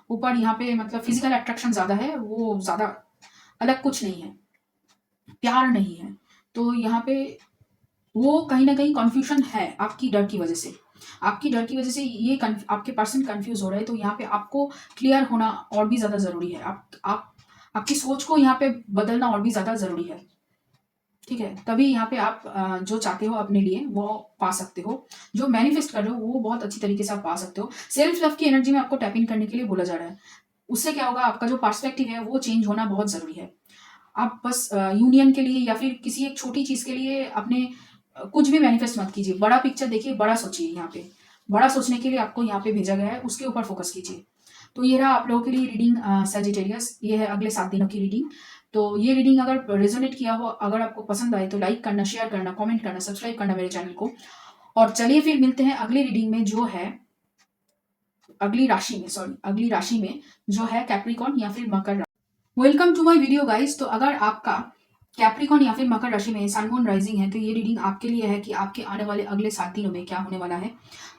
ऊपर यहाँ पे मतलब फिज़िकल अट्रैक्शन ज़्यादा है, वो ज़्यादा अलग कुछ नहीं है, प्यार नहीं है। तो यहाँ पे वो कहीं न कहीं कन्फ्यूज़न है आपकी डर की वज़ह से। आपकी डर की वज़ह से ये आपके पर्सन कन्फ्यूज़ हो रहे हैं, तो यहाँ पे आपको क्लियर होना और भी ज़्यादा ज़रूरी है। आपकी सोच को यहाँ पे बदलना और भी ज़्यादा ज़रूरी है। ठीक है? तभी यहाँ पे आप जो चाहते हो अपने लिए वो पा सकते हो। जो मैनिफेस्ट कर रहे हो वो बहुत अच्छी तरीके से आप पा सकते हो। सेल्फ लव की एनर्जी में आपको टैप इन करने के लिए बोला जा रहा है। उससे क्या होगा, आपका जो पर्सपेक्टिव है वो चेंज होना बहुत ज़रूरी है। आप बस यूनियन के लिए या फिर किसी एक छोटी चीज़ के लिए अपने कुछ भी मैनिफेस्ट मत कीजिए। बड़ा पिक्चर देखिए, बड़ा सोचिए यहाँ पे। बड़ा सोचने के लिए आपको यहाँ पे भेजा गया है, उसके ऊपर फ़ोकस कीजिए। तो ये रहा आप लोगों के लिए रीडिंग सजिटेरियस। ये है अगले 7 दिनों की रीडिंग। तो ये रीडिंग अगर रेज़ोनेट किया हो, अगर आपको पसंद आए तो लाइक करना, शेयर करना, कमेंट करना, सब्सक्राइब करना मेरे चैनल को। और चलिए फिर मिलते हैं अगली रीडिंग में, जो है अगली राशि में जो है कैप्रिकॉर्न या फिर मकर राशि। Welcome to my video guys. तो अगर आपका कैप्रिकॉर्न या फिर मकर राशि में सन मून राइजिंग है, तो ये रीडिंग आपके लिए है कि आपके आने वाले अगले 7 दिनों में क्या होने वाला है।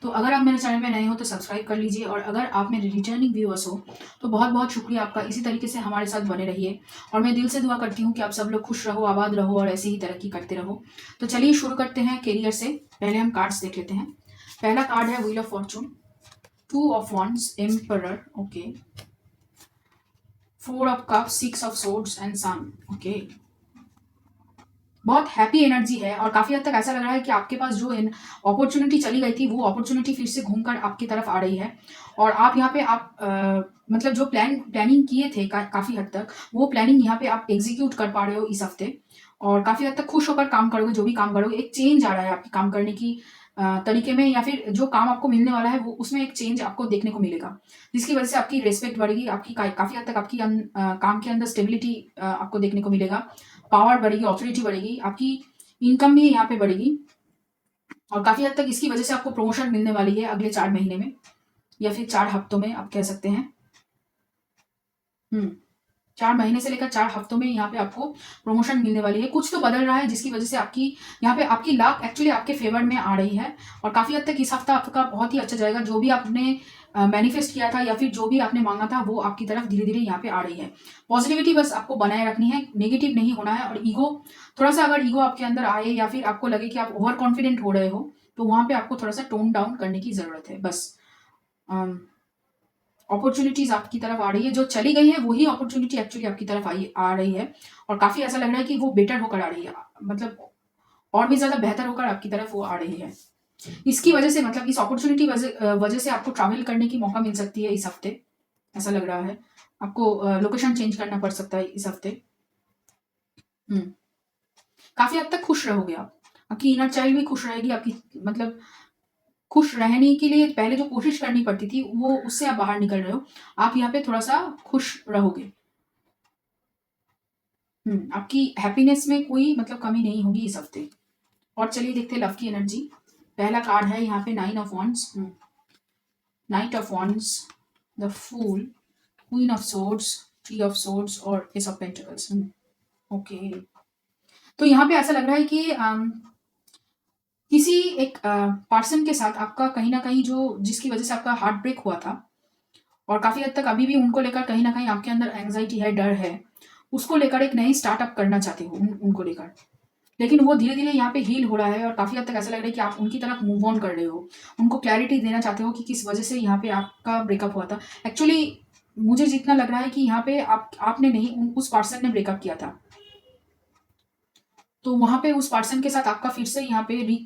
तो अगर आप मेरे चैनल में नए हो तो सब्सक्राइब कर लीजिए, और अगर आप मेरे रिटर्निंग व्यूअर्स हो तो बहुत बहुत शुक्रिया आपका। इसी तरीके से हमारे साथ बने रहिए और मैं दिल से दुआ करती हूँ कि आप सब लोग खुश रहो, आबाद रहो और ऐसे ही तरक्की करते रहो। तो चलिए शुरू करते हैं कैरियर से। पहले हम कार्ड्स देख लेते हैं। पहला कार्ड है wheel of fortune, 2 of wands, emperor, okay, 4 of cups, 6 of swords and sun, okay. बहुत हैप्पी एनर्जी है और काफ़ी हद तक ऐसा लग रहा है कि आपके पास जो अपॉर्चुनिटी चली गई थी, वो अपॉर्चुनिटी फिर से घूमकर आपकी तरफ आ रही है। और आप यहाँ पे मतलब जो प्लानिंग किए थे काफ़ी हद तक, वो प्लानिंग यहाँ पे आप एग्जीक्यूट कर पा रहे हो इस हफ्ते। और काफ़ी हद तक खुश होकर काम करोगे, जो भी काम करोगे। एक चेंज आ रहा है आपके काम करने की तरीके में, या फिर जो काम आपको मिलने वाला है वो उसमें एक चेंज आपको देखने को मिलेगा, जिसकी वजह से आपकी रिस्पेक्ट बढ़ेगी। आपकी काफ़ी हद तक आपकी काम के अंदर स्टेबिलिटी आपको देखने को मिलेगा, पावर बढ़ेगी, ऑथोरिटी बढ़ेगी, आपकी इनकम भी यहाँ पे बढ़ेगी। और काफ़ी हद तक इसकी वजह से आपको प्रमोशन मिलने वाली है अगले 4 महीने में, या फिर 4 हफ्तों में आप कह सकते हैं। 4 महीने से लेकर 4 हफ्तों में यहाँ पे आपको प्रमोशन मिलने वाली है। कुछ तो बदल रहा है जिसकी वजह से आपकी यहाँ पे आपकी लक एक्चुअली आपके फेवर में आ रही है। और काफ़ी हद तक इस हफ्ता आपका बहुत ही अच्छा जाएगा। जो भी आपने मैनिफेस्ट किया था या फिर जो भी आपने मांगा था, वो आपकी तरफ धीरे धीरे यहाँ पे आ रही है। पॉजिटिविटी बस आपको बनाए रखनी है, नेगेटिव नहीं होना है। और ईगो, थोड़ा सा अगर ईगो आपके अंदर आए या फिर आपको लगे कि आप ओवर कॉन्फिडेंट हो रहे हो, तो वहाँ पे आपको थोड़ा सा टोन डाउन करने की ज़रूरत है बस। अपॉर्चुनिटीज आपकी तरफ आ रही है, जो चली गई है वही अपॉर्चुनिटी एक्चुअली आपकी तरफ आ रही है। और काफ़ी ऐसा लग रहा है कि वो बेटर होकर आ रही है, मतलब और भी ज़्यादा बेहतर होकर आपकी तरफ वो आ रही है। इसकी वजह से, मतलब इस अपॉर्चुनिटी वजह से आपको ट्रैवल करने की मौका मिल सकती है इस हफ्ते, ऐसा लग रहा है। आपको लोकेशन चेंज करना पड़ सकता है इस हफ्ते। काफ़ी हद तक खुश रहोगे आप। आपकी इनर चाइल्ड भी खुश रहेगी, आपकी मतलब खुश रहने के लिए पहले जो कोशिश करनी पड़ती थी, वो उससे आप बाहर निकल रहे हो। आप यहाँ पे थोड़ा-सा खुश रहोगे। आपकी हैप्पीनेस में कोई मतलब कमी नहीं होगी इस हफ्ते। और चलिए देखते हैं लव की एनर्जी। पहला कार्ड है यहाँ पे nine of wands, knight of wands, the fool, queen of swords, three of swords और एस ऑफ पेंटिकल्स। ओके, तो यहाँ पे ऐसा लग रहा है कि किसी एक पर्सन के साथ आपका कहीं न कहीं जो जिसकी वज़ह से आपका हार्ट ब्रेक हुआ था और काफ़ी हद तक अभी भी उनको लेकर कहीं न कहीं आपके अंदर एंग्ज़ायटी है, डर है। उसको लेकर एक नई स्टार्टअप करना चाहते हो उनको लेकर। लेकिन वो धीरे-धीरे यहाँ पे हील हो रहा है और काफ़ी हद तक ऐसा लग रहा है कि आप उनकी तरफ मूव ऑन कर रहे हो। उनको क्लैरिटी देना चाहते हो कि किस वज़ह से यहाँ पे आपका ब्रेकअप हुआ था। एक्चुअली मुझे जितना लग रहा है कि यहाँ पे आपने नहीं उस पर्सन ने ब्रेकअप किया था। तो वहाँ पे उस पर्सन के साथ आपका फिर से यहाँ पे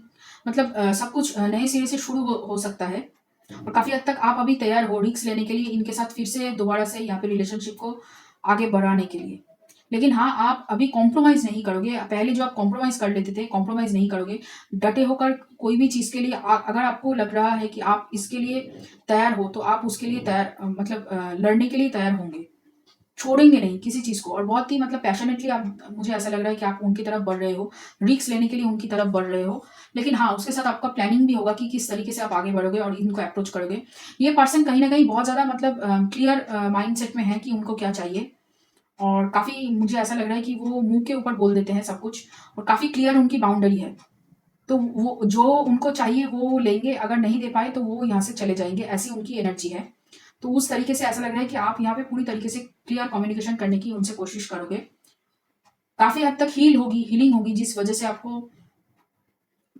मतलब सब कुछ नए सिरे से शुरू हो सकता है और काफ़ी हद तक आप अभी तैयार हो रिस्क लेने के लिए इनके साथ फिर से दोबारा से यहाँ पे रिलेशनशिप को आगे बढ़ाने के लिए। लेकिन हाँ, आप अभी कॉम्प्रोमाइज़ नहीं करोगे। पहले जो आप कॉम्प्रोमाइज़ कर लेते थे, कॉम्प्रोमाइज़ नहीं करोगे। डटे होकर कोई भी चीज़ के लिए अगर आपको लग रहा है कि आप इसके लिए तैयार हो, तो आप उसके लिए तैयार मतलब लड़ने के लिए तैयार होंगे। छोड़ेंगे नहीं किसी चीज़ को और बहुत ही मतलब पैशनेटली आप मुझे ऐसा लग रहा है कि आप उनकी तरफ बढ़ रहे हो, रिस्क लेने के लिए उनकी तरफ बढ़ रहे हो। लेकिन हाँ, उसके साथ आपका प्लानिंग भी होगा कि किस तरीके से आप आगे बढ़ोगे और इनको अप्रोच करोगे। ये पर्सन कहीं न कहीं बहुत ज़्यादा मतलब क्लियर माइंडसेट में है कि उनको क्या चाहिए और काफ़ी मुझे ऐसा लग रहा है कि वो मुँह के ऊपर बोल देते हैं सब कुछ और काफ़ी क्लियर उनकी बाउंड्री है। तो वो जो उनको चाहिए वो लेंगे, अगर नहीं दे पाए तो वो यहाँ से चले जाएँगे, ऐसी उनकी एनर्जी है। तो उस तरीके से ऐसा लग रहा है कि आप यहाँ पे पूरी तरीके से क्लियर कम्युनिकेशन करने की उनसे कोशिश करोगे। काफ़ी हद तक हीलिंग होगी जिस वज़ह से आपको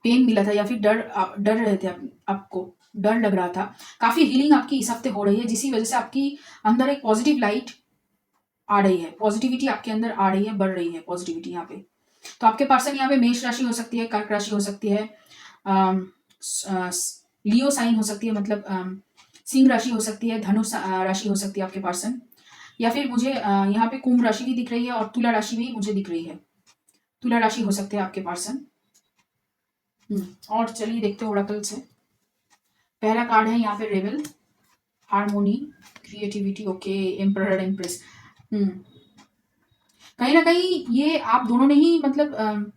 पेन मिला था या फिर डर रहे थे आपको, डर लग रहा था। काफ़ी हीलिंग आपकी इस हफ्ते हो रही है जिसकी वज़ह से आपकी अंदर एक पॉज़िटिव लाइट आ रही है, पॉज़िटिविटी आपके अंदर आ रही है, बढ़ रही है पॉज़िटिविटी यहाँ पे। तो आपके पर्सन यहाँ पे मेष राशि हो सकती है, कर्क राशि हो सकती है, लियो साइन हो सकती है मतलब सिंह राशि हो सकती है, धनु राशि हो सकती है आपके पर्सन या फिर मुझे यहाँ पे कुंभ राशि भी दिख रही है और तुला राशि भी मुझे दिख रही है। तुला राशि हो सकते हैं आपके पर्सन। और चलिए देखते हैं ओरेकल से। पहला कार्ड है यहाँ पे rebel, harmony, creativity, okay, emperor, empress. कहीं ना कहीं ये आप दोनों ने ही मतलब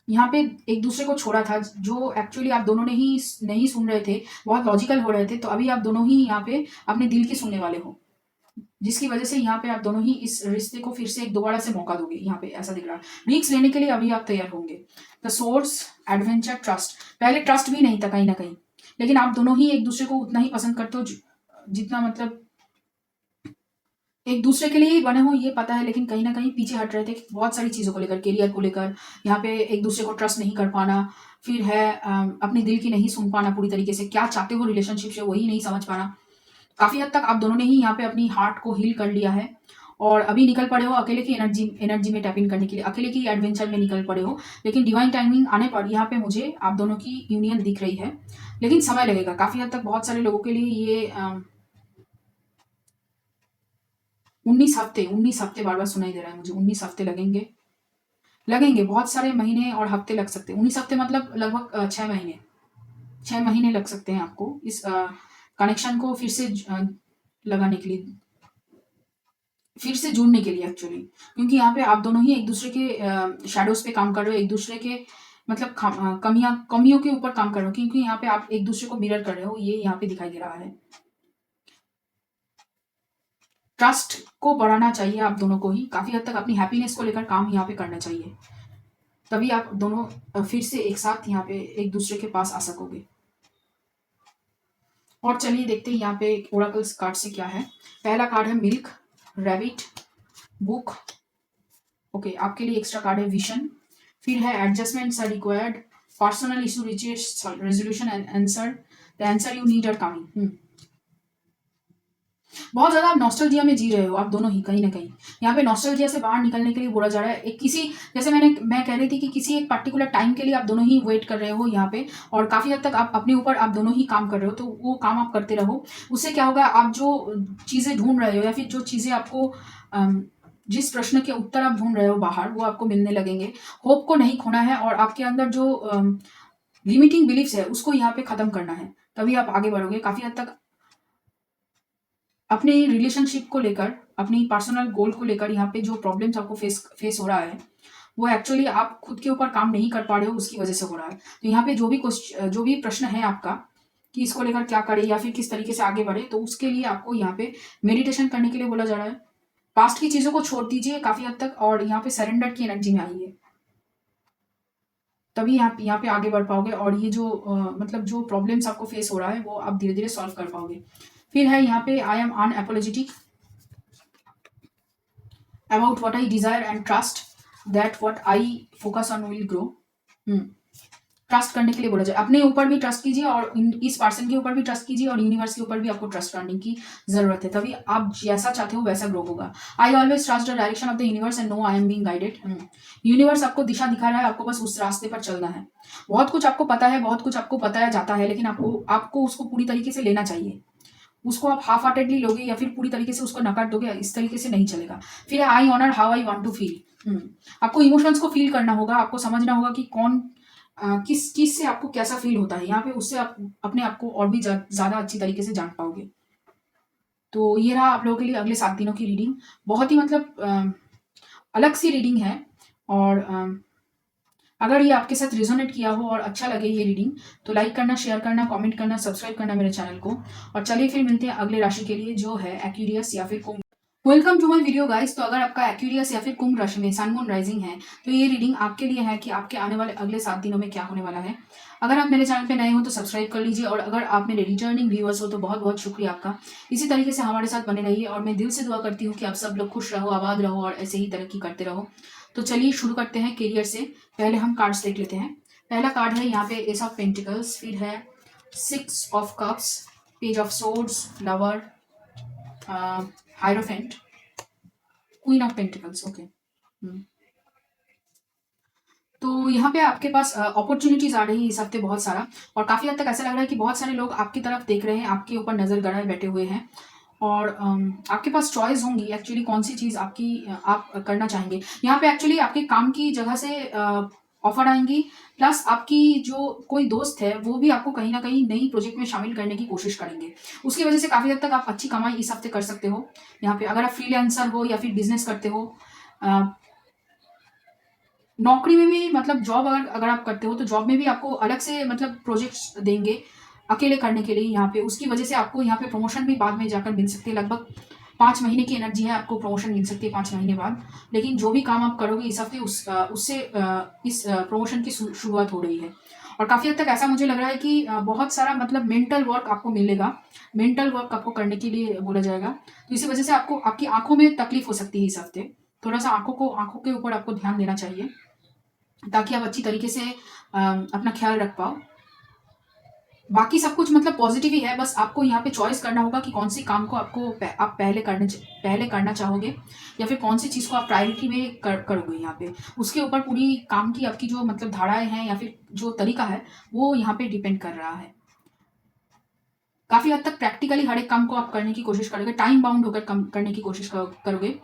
यहाँ पे एक दूसरे को छोड़ा था जो एक्चुअली आप दोनों ने ही नहीं सुन रहे थे, बहुत लॉजिकल हो रहे थे। तो अभी आप दोनों ही यहाँ पे अपने दिल की सुनने वाले हो जिसकी वजह से यहाँ पे आप दोनों ही इस रिश्ते को फिर से एक दोबारा से मौका दोगे। यहाँ पे ऐसा दिख रहा है रिस्क लेने के लिए अभी आप तैयार होंगे। The source, adventure, trust. पहले ट्रस्ट भी नहीं था कहीं ना कहीं, लेकिन आप दोनों ही एक दूसरे को उतना ही पसंद करते हो जितना मतलब एक दूसरे के लिए ही बने हो ये पता है, लेकिन कहीं ना कहीं पीछे हट रहे थे बहुत सारी चीज़ों को लेकर, करियर को लेकर। यहाँ पे एक दूसरे को ट्रस्ट नहीं कर पाना, फिर है अपने दिल की नहीं सुन पाना, पूरी तरीके से क्या चाहते हो रिलेशनशिप से वही नहीं समझ पाना। काफ़ी हद तक आप दोनों ने ही यहाँ पे अपनी हार्ट को हील कर लिया है और अभी निकल पड़े हो अकेले की एनर्जी में टैप इन करने के लिए, अकेले की एडवेंचर में निकल पड़े हो। लेकिन डिवाइन टाइमिंग आने पर यहाँ पे मुझे आप दोनों की यूनियन दिख रही है, लेकिन समय लगेगा काफ़ी हद तक। बहुत सारे लोगों के लिए ये 19 हफ्ते बार बार सुनाई दे रहा है मुझे, 19 हफ्ते लगेंगे। लगेंगे बहुत सारे महीने और हफ्ते लग सकते हैं। 19 हफ्ते मतलब लगभग 6 महीने, 6 महीने लग सकते हैं आपको इस कनेक्शन को फिर से लगाने के लिए, फिर से जुड़ने के लिए एक्चुअली। क्योंकि यहाँ पे आप दोनों ही एक दूसरे के शैडोज पे काम कर रहे हो, एक दूसरे के मतलब कमियों के ऊपर काम कर रहे हो, क्योंकि यहाँ पे आप एक दूसरे को मिरर कर रहे हो, ये यहाँ पे दिखाई दे रहा है। ट्रस्ट को बढ़ाना चाहिए आप दोनों को ही, काफ़ी हद तक अपनी हैप्पीनेस को लेकर काम यहाँ पे करना चाहिए, तभी आप दोनों फिर से एक साथ यहाँ पे एक दूसरे के पास आ सकोगे। और चलिए देखते हैं यहाँ पे ओरेकल्स कार्ड से क्या है। पहला कार्ड है मिल्क, रैबिट, बुक, ओके। आपके लिए एक्स्ट्रा कार्ड है विजन, फिर है adjustments are required, personal issue riches resolution and answer, the answer you need are coming. बहुत ज़्यादा आप नॉस्टैल्जिया में जी रहे हो आप दोनों ही कहीं ना कहीं। यहाँ पे नॉस्टैल्जिया से बाहर निकलने के लिए बोला जा रहा है। एक किसी जैसे मैं कह रही थी कि किसी एक पर्टिकुलर टाइम के लिए आप दोनों ही वेट कर रहे हो यहाँ पे, और काफ़ी हद तक आप अपने ऊपर आप दोनों ही काम कर रहे हो। तो वो काम आप करते रहो, उससे क्या होगा, आप जो चीज़ें ढूंढ रहे हो या फिर जो चीज़ें आपको जिस प्रश्न के उत्तर आप ढूंढ रहे हो बाहर, वो आपको मिलने लगेंगे। होप को नहीं खोना है और आपके अंदर जो लिमिटिंग बिलीफ्स है उसको यहाँ पे खत्म करना है, तभी आप आगे बढ़ोगे। काफी हद तक अपने रिलेशनशिप को लेकर, अपनी पर्सनल गोल को लेकर यहाँ पे जो प्रॉब्लम्स आपको फेस फेस हो रहा है, वो एक्चुअली आप खुद के ऊपर काम नहीं कर पा रहे हो, उसकी वजह से हो रहा है। तो यहाँ पे जो भी प्रश्न है आपका कि इसको लेकर क्या करें या फिर किस तरीके से आगे बढ़े, तो उसके लिए आपको यहाँ पे मेडिटेशन करने के लिए बोला जा रहा है। पास्ट की चीजों को छोड़ दीजिए काफी हद तक और यहाँ पे सरेंडर की एनर्जी में आइए, तभी आप यहाँ पे आगे बढ़ पाओगे और ये जो मतलब जो प्रॉब्लम्स आपको फेस हो रहा है वो आप धीरे धीरे सॉल्व कर पाओगे। फिर है यहाँ पे I am unapologetic about what I desire and trust that what I focus on will grow. Trust करने के लिए बोला जाए, अपने ऊपर भी ट्रस्ट कीजिए और इस पर्सन के यूनिवर्स के ऊपर भी ट्रस्ट कीजिए और यूनिवर्स के ऊपर भी आपको ट्रस्ट करने की जरूरत है, तभी आप जैसा चाहते हो वैसा ग्रो होगा। I always trust the direction of the universe and know I am being guided. Universe आपको दिशा दिखा रहा है, आपको बस उस रास्ते पर चलना है। बहुत कुछ आपको पता है, बहुत कुछ आपको बताया जाता है, लेकिन आपको आपको उसको पूरी तरीके से लेना चाहिए। उसको आप हाफ हार्टेडली लोगे या फिर पूरी तरीके से उसको नकार दोगे, इस तरीके से नहीं चलेगा। फिर I honour how I want to feel. आपको इमोशंस को फील करना होगा, आपको समझना होगा कि कौन किस चीज से आपको कैसा फील होता है, यहाँ पे उससे आप अपने आप को और भी ज्यादा अच्छी तरीके से जान पाओगे। तो ये रहा आप लोगों के लिए अगले 7 दिनों की रीडिंग। बहुत ही मतलब अलग सी रीडिंग है और अगर ये आपके साथ रिजोनेट किया हो और अच्छा लगे ये रीडिंग, तो लाइक करना, शेयर करना, कमेंट करना, सब्सक्राइब करना मेरे चैनल को। और चलिए फिर मिलते हैं अगले राशि के लिए जो है एक्वेरियस या फिर कुंभ। Welcome to my video guys. तो अगर आपका एक्वेरियस या फिर कुंभ राशि में सन मून राइजिंग है, तो ये रीडिंग आपके लिए है कि आपके आने वाले अगले 7 दिनों में क्या होने वाला है। अगर आप मेरे चैनल पे नए हो तो सब्सक्राइब कर लीजिए और अगर आप मेरे रिटर्निंग व्यूअर्स हो तो बहुत बहुत शुक्रिया आपका। इसी तरीके से हमारे साथ बने रहिए और मैं दिल से दुआ करती हूँ कि आप सब लोग खुश रहो, आबाद रहो और ऐसे ही तरक्की करते रहो। तो चलिए शुरू करते हैं करियर से। पहले हम कार्ड्स देख लेते हैं। पहला कार्ड है यहाँ पे एस ऑफ पेंटिकल्स, फिर है 6 of cups, page of swords, lover, hierophant, queen of pentacles. Okay, तो यहाँ पे आपके पास अपॉर्चुनिटीज आ रही है इस हफ्ते बहुत सारा, और काफी हद तक ऐसा लग रहा है कि बहुत सारे लोग आपकी तरफ देख रहे हैं, आपके ऊपर नजर गड़ाए बैठे हुए हैं और आपके पास चॉइस होंगी एक्चुअली कौन सी चीज आप करना चाहेंगे। यहाँ पे एक्चुअली आपके काम की जगह से ऑफर आएंगी, प्लस आपकी जो कोई दोस्त है वो भी आपको कहीं ना कहीं नई प्रोजेक्ट में शामिल करने की कोशिश करेंगे। उसकी वजह से काफी हद तक आप अच्छी कमाई इस हफ्ते कर सकते हो। यहाँ पे अगर आप फ्रीलांसर हो या फिर बिजनेस करते हो, नौकरी में भी मतलब जॉब अगर अगर आप करते हो तो जॉब में भी आपको अलग से मतलब प्रोजेक्ट्स देंगे अकेले करने के लिए यहाँ पे। उसकी वजह से आपको यहाँ पे प्रमोशन भी बाद में जाकर मिल सकती है। लगभग 5 महीने की एनर्जी है, आपको प्रमोशन मिल सकती है 5 महीने बाद। लेकिन जो भी काम आप करोगे इस हफ्ते उससे इस प्रमोशन की शुरुआत हो रही है। और काफी हद तक ऐसा मुझे लग रहा है कि बहुत सारा मतलब मेंटल वर्क आपको मिलेगा, मेंटल वर्क आपको करने के लिए बोला जाएगा। तो इसी वजह से आपको आपकी आंखों में तकलीफ हो सकती है इस हफ्ते। थोड़ा सा आंखों के ऊपर आपको ध्यान देना चाहिए ताकि आप अच्छी तरीके से अपना ख्याल रख पाओ। बाकी सब कुछ मतलब पॉजिटिव ही है, बस आपको यहाँ पे चॉइस करना होगा कि कौन सी काम को आप पहले करना चाहोगे या फिर कौन सी चीज़ को आप प्रायोरिटी में करोगे। यहाँ पे उसके ऊपर पूरी काम की आपकी जो मतलब धाराएं हैं या फिर जो तरीका है वो यहाँ पे डिपेंड कर रहा है। काफी हद तक प्रैक्टिकली हर एक काम को आप करने की कोशिश करोगे, टाइम बाउंड होकर करने की कोशिश करोगे।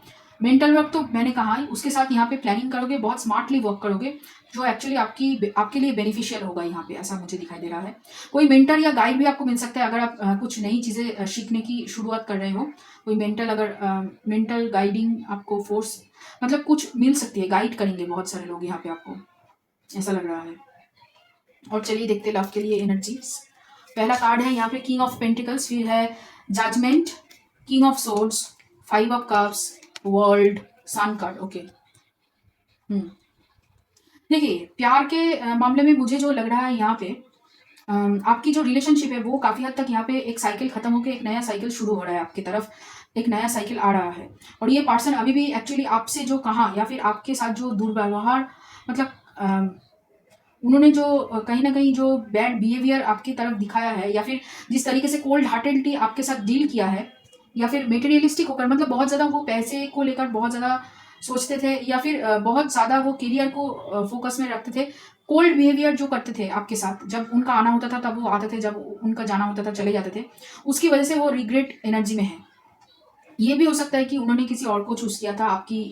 मेंटल वर्क तो मैंने कहा ही, उसके साथ यहाँ पे प्लानिंग करोगे, बहुत स्मार्टली वर्क करोगे जो एक्चुअली आपके लिए बेनिफिशियल होगा। यहाँ पे ऐसा मुझे दिखाई दे रहा है। कोई मेंटर या गाइड भी आपको मिल सकता है अगर आप कुछ नई चीज़ें सीखने की शुरुआत कर रहे हो। कोई मेंटल गाइडिंग आपको फोर्स मतलब कुछ मिल सकती है, गाइड करेंगे बहुत सारे लोग यहाँ पे आपको, ऐसा लग रहा है। और चलिए देखते लव के लिए एनर्जीज। पहला कार्ड है यहाँ पे किंग ऑफ पेंटिकल्स, फिर है judgement, king of swords, 5 of cups, world, sun card. Okay, देखिए प्यार के मामले में मुझे जो लग रहा है यहाँ पे आपकी जो रिलेशनशिप है वो काफी हद तक यहाँ पे एक साइकिल खत्म होकर एक नया साइकिल शुरू हो रहा है, आपकी तरफ एक नया साइकिल आ रहा है। और ये पर्सन अभी भी एक्चुअली आपसे जो कहा या फिर आपके साथ जो दुर्व्यवहार मतलब उन्होंने जो कहीं ना कहीं जो बैड बिहेवियर आपकी तरफ दिखाया है या फिर जिस तरीके से कोल्ड हार्टेडली आपके साथ डील किया है या फिर मेटेरियलिस्टिक होकर मतलब बहुत ज़्यादा वो पैसे को लेकर बहुत ज़्यादा सोचते थे या फिर बहुत ज़्यादा वो करियर को फोकस में रखते थे। कोल्ड बिहेवियर जो करते थे आपके साथ, जब उनका आना होता था तब वो आते थे, जब उनका जाना होता था चले जाते थे। उसकी वजह से वो रिग्रेट एनर्जी में है। ये भी हो सकता है कि उन्होंने किसी और को चूज़ किया था आपकी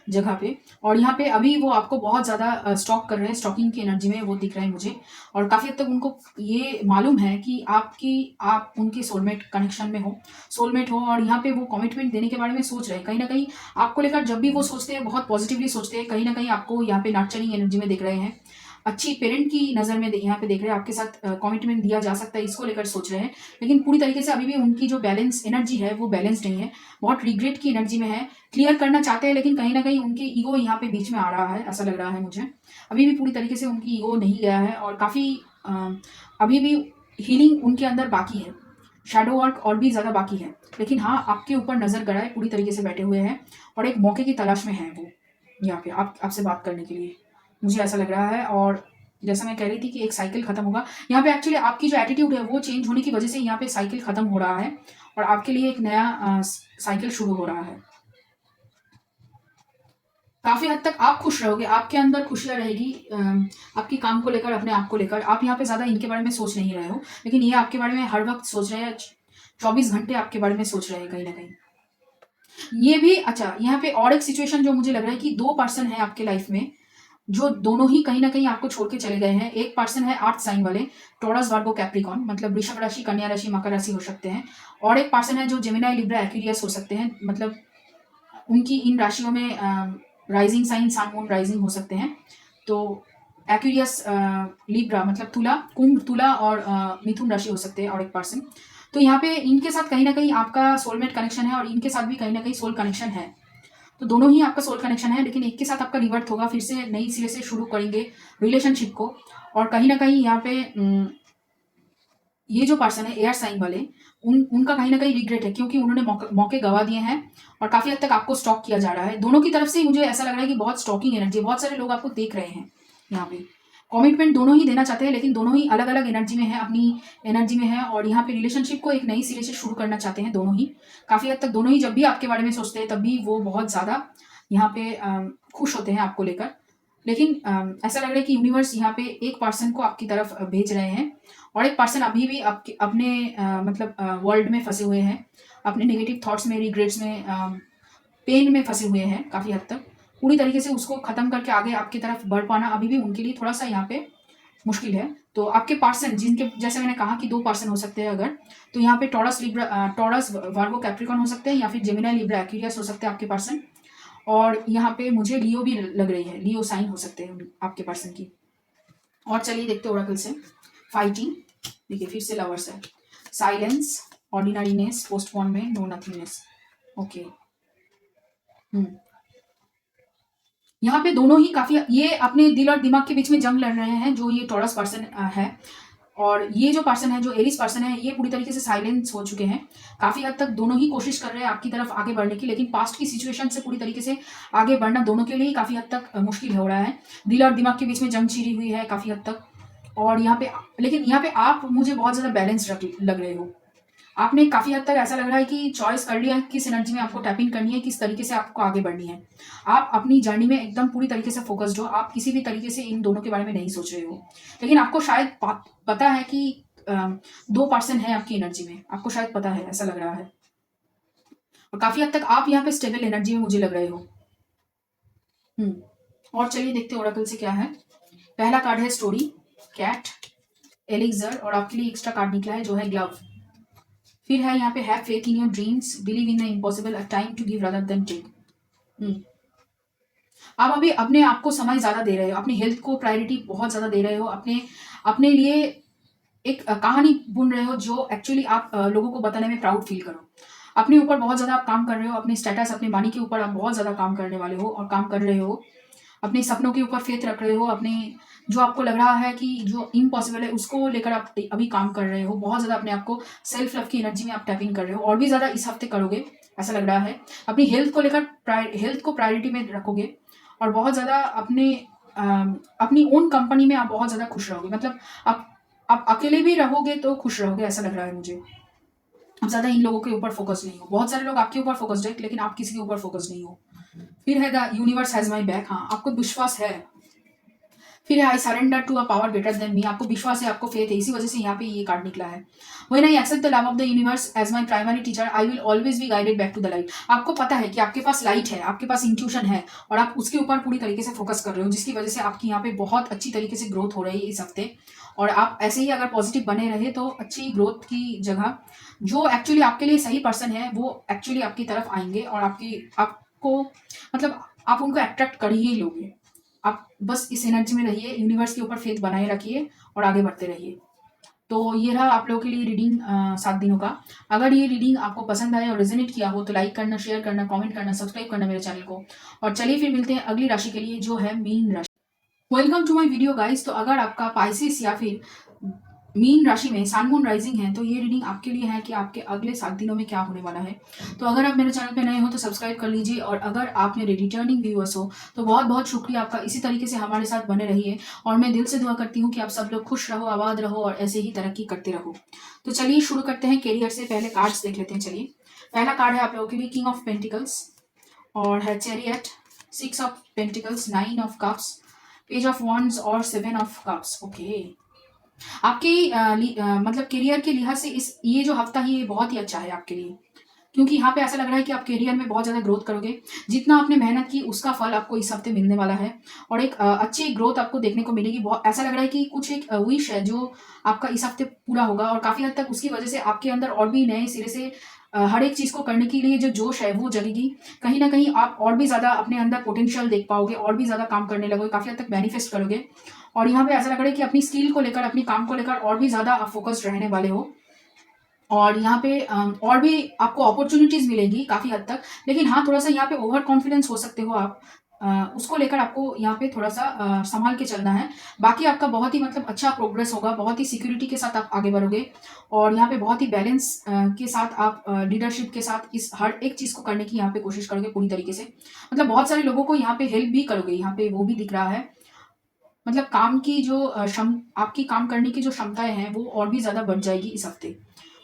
जगह पे, और यहाँ पे अभी वो आपको बहुत ज़्यादा स्टॉक कर रहे हैं, स्टॉकिंग की एनर्जी में वो दिख रहे हैं मुझे। और काफ़ी हद तक उनको ये मालूम है कि आप उनके सोलमेट कनेक्शन में हो, सोलमेट हो, और यहाँ पे वो कमिटमेंट देने के बारे में सोच रहे हैं। कहीं न कहीं आपको लेकर जब भी वो सोचते हैं, बहुत पॉजिटिवली सोचते हैं, कहीं न कहीं आपको यहाँ पे नर्चरिंग एनर्जी में दिख रहे हैं। अच्छी पेरेंट की नज़र में यहाँ पे देख रहे हैं, आपके साथ कमिटमेंट दिया जा सकता है, इसको लेकर सोच रहे हैं। लेकिन पूरी तरीके से अभी भी उनकी जो बैलेंस एनर्जी है वो बैलेंस नहीं है, बहुत रिग्रेट की एनर्जी में है। क्लियर करना चाहते हैं, लेकिन कहीं न कहीं उनके ईगो यहाँ पे बीच में आ रहा है, ऐसा लग रहा है मुझे। अभी भी पूरी तरीके से उनकी ईगो नहीं गया है, और काफ़ी अभी भी हीलिंग उनके अंदर बाकी है, शैडो वर्क और भी ज़्यादा बाकी है। लेकिन हाँ, आपके ऊपर नज़र गड़ाए पूरी तरीके से बैठे हुए हैं, और एक मौके की तलाश में हैं वो यहाँ पे आपसे बात करने के लिए, मुझे ऐसा लग रहा है। और जैसा मैं कह रही थी कि एक साइकिल खत्म होगा, यहाँ पे एक्चुअली आपकी जो एटीट्यूड है वो चेंज होने की वजह से यहाँ पे साइकिल खत्म हो रहा है, और आपके लिए एक नया साइकिल शुरू हो रहा है। काफ़ी हद तक आप खुश रहोगे, आपके अंदर खुशियाँ रहेगी, आपकी काम को लेकर, अपने आप को लेकर। आप यहाँ पे ज़्यादा इनके बारे में सोच नहीं रहे हो, लेकिन ये आपके बारे में हर वक़्त सोच रहे हैं, 24 घंटे आपके बारे में सोच रहे हैं कहीं न कहीं। ये भी अच्छा, यहाँ पे और एक सिचुएशन जो मुझे लग रहा है कि 2 पर्सन हैं आपके लाइफ़ में, जो दोनों ही कहीं न कहीं आपको छोड़ के चले गए हैं। एक पर्सन है अर्थ साइन वाले, टॉरस, वर्गो, कैप्रिकॉर्न, मतलब वृषभ राशि, कन्या राशि, मकर राशि हो सकते हैं। और एक पर्सन है जो जेमिनी, लिब्रा, एक्वेरियस हो सकते हैं, मतलब उनकी इन राशियों में राइजिंग साइन, सन, मून, राइजिंग हो सकते हैं। तो एक्वेरियस, लिब्रा मतलब तुला, कुंभ, तुला और मिथुन राशि हो सकते हैं, और एक पर्सन। तो यहाँ पे इनके साथ कहीं न कहीं आपका सोलमेट कनेक्शन है, और इनके साथ भी कहीं न कहीं सोल कनेक्शन है। तो दोनों ही आपका सोल कनेक्शन है, लेकिन एक के साथ आपका रिवर्ट होगा, फिर से नई सिरे से शुरू करेंगे रिलेशनशिप को। और कहीं न कहीं यहाँ पे ये जो पर्सन है एयर साइन वाले, उनका कहीं न कहीं रिग्रेट है, क्योंकि उन्होंने मौके गँवा दिए हैं, और काफ़ी हद तक आपको स्टॉक किया जा रहा है। दोनों की तरफ से मुझे ऐसा लग रहा है कि बहुत स्टॉकिंग एनर्जी है, बहुत सारे लोग आपको देख रहे हैं यहाँ पे। कमिटमेंट दोनों ही देना चाहते हैं, लेकिन दोनों ही अलग-अलग एनर्जी में हैं, अपनी एनर्जी में हैं, और यहाँ पे रिलेशनशिप को एक नई सिरे से शुरू करना चाहते हैं दोनों ही। काफ़ी हद तक दोनों ही जब भी आपके बारे में सोचते हैं, तब भी वो बहुत ज़्यादा यहाँ पे खुश होते हैं आपको लेकर। लेकिन ऐसा लग रहा है कि यूनिवर्स यहाँ पे एक पर्सन को आपकी तरफ भेज रहे हैं, और एक पर्सन अभी भी आपके अपने मतलब वर्ल्ड में फँसे हुए हैं, अपने नेगेटिव थॉट्स में, रिग्रेट्स में, पेन में फँसे हुए हैं काफ़ी हद तक। पूरी तरीके से उसको ख़त्म करके आगे आपकी तरफ बढ़ पाना अभी भी उनके लिए थोड़ा-सा यहाँ पे मुश्किल है। तो आपके पर्सन जिनके, जैसे मैंने कहा कि 2 पर्सन हो सकते हैं अगर, तो यहाँ पे टॉरस, लिब्रा, टॉरस, वर्गो, कैप्रिकॉर्न हो सकते हैं, या फिर जेमिनी, लिब्रा, एक्वेरियस हो सकते हैं आपके पर्सन। और यहाँ पे मुझे लियो भी लग रही है, लियो साइन हो सकते हैं आपके पर्सन की। और चलिए देखते हैं ओरेकल से। फाइटिंग, देखिए फिर से लवर्स है, silence, ordinariness, postponement, no nothingness. Okay, यहाँ पे दोनों ही काफी ये अपने दिल और दिमाग के बीच में जंग लड़ रहे हैं, जो ये टॉरस पर्सन है। और ये जो पर्सन है, जो एरिस पर्सन है, ये पूरी तरीके से साइलेंस हो चुके हैं। काफी हद तक दोनों ही कोशिश कर रहे हैं आपकी तरफ आगे बढ़ने की, लेकिन पास्ट की सिचुएशन से पूरी तरीके से आगे बढ़ना दोनों के लिए ही काफी हद तक मुश्किल हो रहा है। दिल और दिमाग के बीच में जंग छिड़ी हुई है काफी हद तक। और यहाँ पे, लेकिन यहाँ पे आप मुझे बहुत ज्यादा बैलेंस लग रहे हो। आपने काफ़ी हद तक ऐसा लग रहा है कि चॉइस कर लिया है किस एनर्जी में आपको टैप इन करनी है, किस तरीके से आपको आगे बढ़नी है। आप अपनी जर्नी में एकदम पूरी तरीके से फोकस्ड हो, आप किसी भी तरीके से इन दोनों के बारे में नहीं सोच रहे हो। लेकिन आपको शायद पता है कि 2 पर्सन है आपकी एनर्जी में, आपको शायद पता है, ऐसा लग रहा है। और काफ़ी हद तक आप यहाँ पे स्टेबल एनर्जी में मुझे लग रहे हो। और चलिए देखते हैं ओरेकल से क्या है। पहला कार्ड है स्टोरी, कैट, एलिक्सर, और आपके लिए एक्स्ट्रा कार्ड निकला है जो है ग्लव। फिर है यहाँ पे have faith in your dreams, believe in the impossible, a time to give rather than take. आप अभी अपने आप को समय ज़्यादा दे रहे हो, अपनी हेल्थ को प्रायोरिटी बहुत ज़्यादा दे रहे हो, अपने अपने लिए एक कहानी बुन रहे हो जो एक्चुअली आप लोगों को बताने में प्राउड फील करो। अपने ऊपर बहुत ज़्यादा आप काम कर रहे हो, अपने स्टेटस, अपने मनी के ऊपर आप बहुत ज़्यादा काम करने वाले हो और काम कर रहे हो। अपने सपनों के ऊपर फेथ रख रहे हो, अपने जो आपको लग रहा है कि जो इम्पॉसिबल है उसको लेकर आप अभी काम कर रहे हो। बहुत ज़्यादा अपने आप को सेल्फ लव की एनर्जी में आप टैप इन कर रहे हो, और भी ज़्यादा इस हफ्ते करोगे ऐसा लग रहा है। अपनी हेल्थ को लेकर हेल्थ को प्रायोरिटी में रखोगे, और बहुत ज़्यादा अपनी ओन कंपनी में आप बहुत ज़्यादा खुश रहोगे। मतलब आप अकेले भी रहोगे तो खुश रहोगे, ऐसा लग रहा है मुझे। आप ज़्यादा इन लोगों के ऊपर फोकस नहीं हो। बहुत सारे लोग आपके ऊपर फोकस्ड है, लेकिन आप किसी के ऊपर फोकस नहीं हो। फिर है the universe has my back. हाँ, आपको विश्वास है, फिर है I surrender to a power greater than me, आपको विश्वास है, आपको फेथ है, इसी वजह से यहाँ पे ये कार्ड निकला है। When I accept the love of the universe as my primary teacher I will always be guided back to the light. आपको पता है कि आपके पास लाइट है, आपके पास इंट्यूशन है और आप उसके ऊपर पूरी तरीके से फोकस कर रहे हो, जिसकी वजह से आपकी यहाँ पे बहुत अच्छी तरीके से ग्रोथ हो रही है इस हफ्ते। और आप ऐसे ही अगर पॉजिटिव बने रहे तो अच्छी ग्रोथ की जगह जो एक्चुअली आपके लिए सही पर्सन है वो एक्चुअली आपकी तरफ आएंगे और आपको मतलब आप उनको अट्रैक्ट कर ही लोगे। आप बस इस एनर्जी में रहिए, यूनिवर्स के ऊपर फेथ बनाए रखिए और आगे बढ़ते रहिए। तो ये रहा आप लोगों के लिए रीडिंग 7 दिनों का। अगर ये रीडिंग आपको पसंद आए और रेजोनेट किया हो तो लाइक करना, शेयर करना, कमेंट करना, सब्सक्राइब करना मेरे चैनल को। और चलिए फिर मिलते हैं अगली राशि के लिए जो है मीन राशि। Welcome to my video guys. तो अगर आपका पाइसेस या फिर मीन राशि में सन मून राइजिंग है तो ये रीडिंग आपके लिए है कि आपके अगले 7 दिनों में क्या होने वाला है। तो अगर आप मेरे चैनल पे नए हो तो सब्सक्राइब कर लीजिए और अगर आप मेरे रिटर्निंग व्यूअर्स हो तो बहुत बहुत शुक्रिया आपका, इसी तरीके से हमारे साथ बने रहिए। और मैं दिल से दुआ करती हूँ कि आप सब लोग खुश रहो, आबाद रहो और ऐसे ही तरक्की करते रहो। तो चलिए शुरू करते हैं कैरियर से। पहले कार्ड्स देख लेते हैं। चलिए, पहला कार्ड है आप लोगों के लिए किंग ऑफ पेंटिकल्स और है chariot, 6 of pentacles, 9 of cups, page of wands और 7 ऑफ कप्स। ओके, आपके मतलब करियर के लिहाज से इस ये जो हफ्ता है ये बहुत ही अच्छा है आपके लिए, क्योंकि यहाँ पे ऐसा लग रहा है कि आप करियर में बहुत ज़्यादा ग्रोथ करोगे। जितना आपने मेहनत की उसका फल आपको इस हफ्ते मिलने वाला है और एक अच्छी ग्रोथ आपको देखने को मिलेगी। बहुत ऐसा लग रहा है कि कुछ एक विश है जो आपका इस हफ्ते पूरा होगा और काफ़ी हद तक उसकी वजह से आपके अंदर और भी नए सिरे से हर एक चीज़ को करने के लिए जो जोश है वो जगेगी। कहीं ना कहीं आप और भी ज़्यादा अपने अंदर पोटेंशियल देख पाओगे, और भी ज़्यादा काम करने लगोगे, काफ़ी हद तक मैनिफेस्ट करोगे। और यहाँ पे ऐसा लग रहा है कि अपनी स्किल को लेकर, अपनी काम को लेकर और भी ज़्यादा आप फोकस्ड रहने वाले हो। और यहाँ पे और भी आपको अपॉर्चुनिटीज मिलेगी काफ़ी हद तक। लेकिन हाँ, थोड़ा सा यहाँ पे ओवर कॉन्फिडेंस हो सकते हो आप, उसको लेकर आपको यहाँ पे थोड़ा सा संभाल के चलना है। बाकी आपका बहुत ही मतलब अच्छा प्रोग्रेस होगा, बहुत ही सिक्योरिटी के साथ आप आगे बढ़ोगे और यहाँ पे बहुत ही बैलेंस के साथ आप लीडरशिप के साथ इस हर एक चीज़ को करने की यहाँ पे कोशिश करोगे पूरी तरीके से। मतलब बहुत सारे लोगों को यहाँ पे हेल्प भी करोगे, यहाँ पे वो भी दिख रहा है। मतलब काम की जो आपकी काम करने की जो क्षमताएं हैं वो और भी ज़्यादा बढ़ जाएगी इस हफ्ते।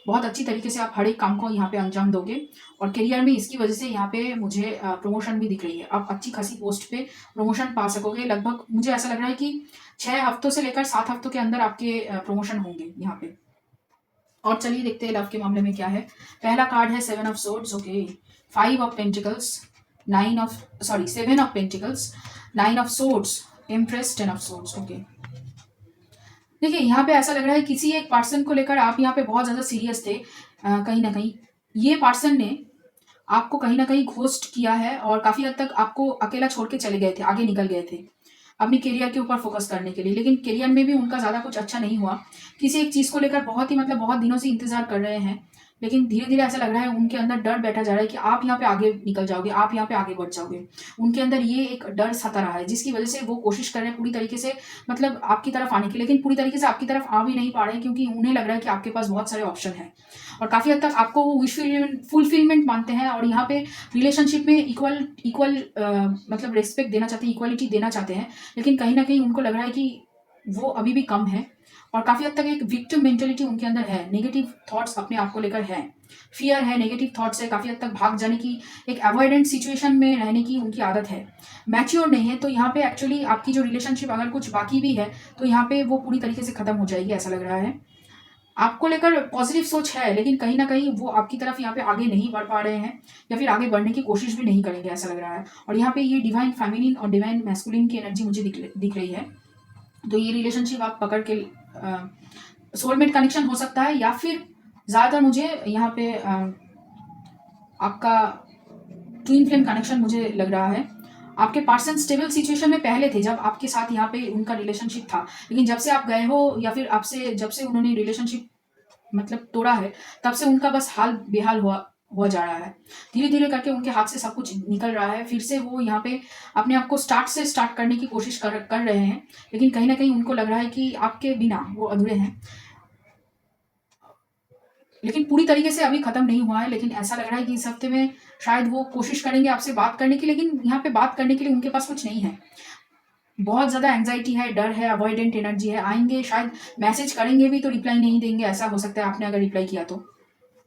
बहुत अच्छी तरीके से आप हर एक काम को यहाँ पे अंजाम दोगे और करियर में इसकी वजह से यहाँ पे मुझे प्रमोशन भी दिख रही है। आप अच्छी खासी पोस्ट पे प्रमोशन पा सकोगे। लगभग मुझे ऐसा लग रहा है कि 6 हफ्तों से लेकर 7 हफ्तों के अंदर आपके प्रमोशन होंगे यहाँ पे। और चलिए देखते हैं लव के मामले में क्या है। पहला कार्ड है 7 of swords. Okay, 5 of pentacles, 7 of pentacles, 9 of swords, empress, 10 of swords. Okay, देखिए यहाँ पे ऐसा लग रहा है किसी एक पर्सन को लेकर आप यहाँ पे बहुत ज़्यादा सीरियस थे। कहीं ना कहीं ये पर्सन ने आपको कहीं ना कहीं घोस्ट किया है और काफ़ी हद तक आपको अकेला छोड़ के चले गए थे, आगे निकल गए थे अपनी करियर के ऊपर फोकस करने के लिए। लेकिन करियर में भी उनका ज़्यादा कुछ अच्छा नहीं हुआ। किसी एक चीज़ को लेकर बहुत ही मतलब बहुत दिनों से इंतजार कर रहे हैं, लेकिन धीरे धीरे ऐसा लग रहा है उनके अंदर डर बैठा जा रहा है कि आप यहाँ पे आगे निकल जाओगे, आप यहाँ पे आगे बढ़ जाओगे। उनके अंदर ये एक डर सता रहा है जिसकी वजह से वो कोशिश कर रहे हैं पूरी तरीके से मतलब आपकी तरफ आने की, लेकिन पूरी तरीके से आपकी तरफ आ भी नहीं पा रहे हैं क्योंकि उन्हें लग रहा है कि आपके पास बहुत सारे ऑप्शन हैं और काफ़ी हद तक आपको वो विश फुलफिलमेंट मानते हैं। और यहाँ पे रिलेशनशिप में इक्वल मतलब रिस्पेक्ट देना चाहते हैं, इक्वालिटी देना चाहते हैं, लेकिन कहीं ना कहीं उनको लग रहा है कि वो अभी भी कम है और काफ़ी हद तक एक विक्टिम मेंटेलिटी उनके अंदर है। नेगेटिव थॉट्स अपने आप को लेकर है, फियर है, नेगेटिव थॉट्स है, काफ़ी हद तक भाग जाने की, एक अवॉइडेंट सिचुएशन में रहने की उनकी आदत है। मैच्योर नहीं है। तो यहाँ पे एक्चुअली आपकी जो रिलेशनशिप अगर कुछ बाकी भी है तो यहाँ पे वो पूरी तरीके से खत्म हो जाएगी ऐसा लग रहा है। आपको लेकर पॉजिटिव सोच है लेकिन कहीं ना कहीं वो आपकी तरफ यहाँ पे आगे नहीं बढ़ पा रहे हैं या फिर आगे बढ़ने की कोशिश भी नहीं करेंगे ऐसा लग रहा है। और यहाँ पे ये डिवाइन फेमिनिन और डिवाइन मैस्कुलिन की एनर्जी मुझे दिख रही है। तो ये रिलेशनशिप आप पकड़ के सोलमेट कनेक्शन हो सकता है या फिर ज़्यादातर मुझे यहाँ पे आपका ट्विन फ्लेम कनेक्शन मुझे लग रहा है। आपके पर्सन स्टेबल सिचुएशन में पहले थे जब आपके साथ यहाँ पे उनका रिलेशनशिप था, लेकिन जब से आप गए हो या फिर आपसे जब से उन्होंने रिलेशनशिप मतलब तोड़ा है तब से उनका बस हाल बेहाल हुआ जा रहा है। धीरे धीरे करके उनके हाथ से सब कुछ निकल रहा है। फिर से वो यहाँ पे अपने आप को स्टार्ट करने की कोशिश कर रहे हैं, लेकिन कहीं ना कहीं उनको लग रहा है कि आपके बिना वो अधूरे हैं। लेकिन पूरी तरीके से अभी खत्म नहीं हुआ है, लेकिन ऐसा लग रहा है कि इस हफ्ते में शायद वो कोशिश करेंगे आपसे बात करने की, लेकिन यहाँ पे बात करने के लिए उनके पास कुछ नहीं है। बहुत ज़्यादा एंग्जाइटी है, डर है, अवॉइडेंट एनर्जी है। आएंगे शायद, मैसेज करेंगे भी तो रिप्लाई नहीं देंगे, ऐसा हो सकता है आपने अगर रिप्लाई किया तो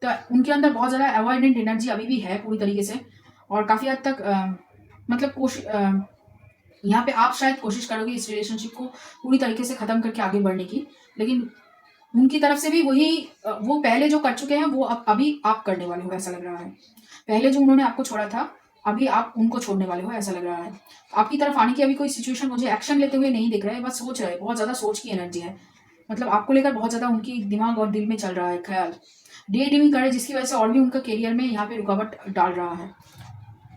उनके अंदर बहुत ज़्यादा अवॉइडेंट एनर्जी अभी भी है पूरी तरीके से। और काफ़ी हद तक मतलब यहाँ पे आप शायद कोशिश करोगे इस रिलेशनशिप को पूरी तरीके से ख़त्म करके आगे बढ़ने की, लेकिन उनकी तरफ से भी वही वो पहले जो कर चुके हैं वो अब अभी आप करने वाले हो ऐसा लग रहा है। पहले जो उन्होंने आपको छोड़ा था, अभी आप उनको छोड़ने वाले हो ऐसा लग रहा है। आपकी तरफ आने की अभी कोई सिचुएशन मुझे एक्शन लेते हुए नहीं दिख रहा है, बस सोच रहे हैं, बहुत ज़्यादा सोच की एनर्जी है। मतलब आपको लेकर बहुत ज़्यादा उनकी दिमाग और दिल में चल रहा है ख़्याल। डे ड्रीमिंग कर रहे हैं जिसकी वजह से और भी उनका करियर में यहाँ पे रुकावट डाल रहा है।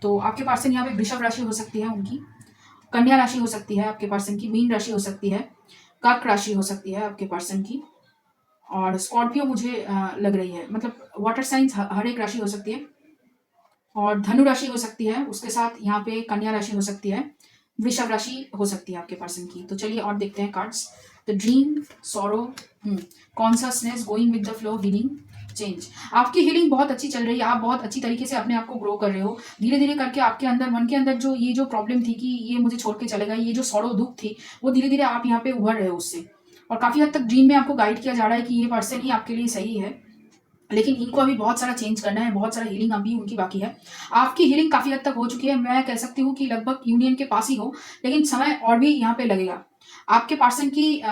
तो आपके पर्सन यहाँ पे वृषभ राशि हो सकती है उनकी, कन्या राशि हो सकती है आपके पर्सन की, मीन राशि हो सकती है, कर्क राशि हो सकती है आपके पर्सन की, और स्कॉर्पियो मुझे लग रही है, मतलब वाटर साइंस हर एक राशि हो सकती है, और धनु राशि हो सकती है, उसके साथ यहाँ पे कन्या राशि हो सकती है, वृषभ राशि हो सकती है आपके पर्सन की। तो चलिए और देखते हैं कार्ड्स। द ड्रीम, सोरो, consciousness, going with the flow, healing, change. आपकी हीलिंग बहुत अच्छी चल रही है, आप बहुत अच्छी तरीके से अपने आप को ग्रो कर रहे हो। धीरे धीरे करके आपके अंदर, मन के अंदर जो प्रॉब्लम थी कि ये मुझे छोड़ के चले गए, ये जो सौरो दुख थी, वो धीरे धीरे आप यहाँ पे उभर रहे हो उससे। और काफ़ी हद तक ड्रीम में आपको गाइड किया जा रहा है कि ये पर्सन ही आपके लिए सही है, लेकिन इनको अभी बहुत सारा चेंज करना है, बहुत सारा हीलिंग अभी उनकी बाकी है। आपकी हीलिंग काफ़ी हद तक हो चुकी है, मैं कह सकती हूँ कि लगभग यूनियन के पास ही हो, लेकिन समय और भी यहाँ पे लगेगा। आपके पर्सन की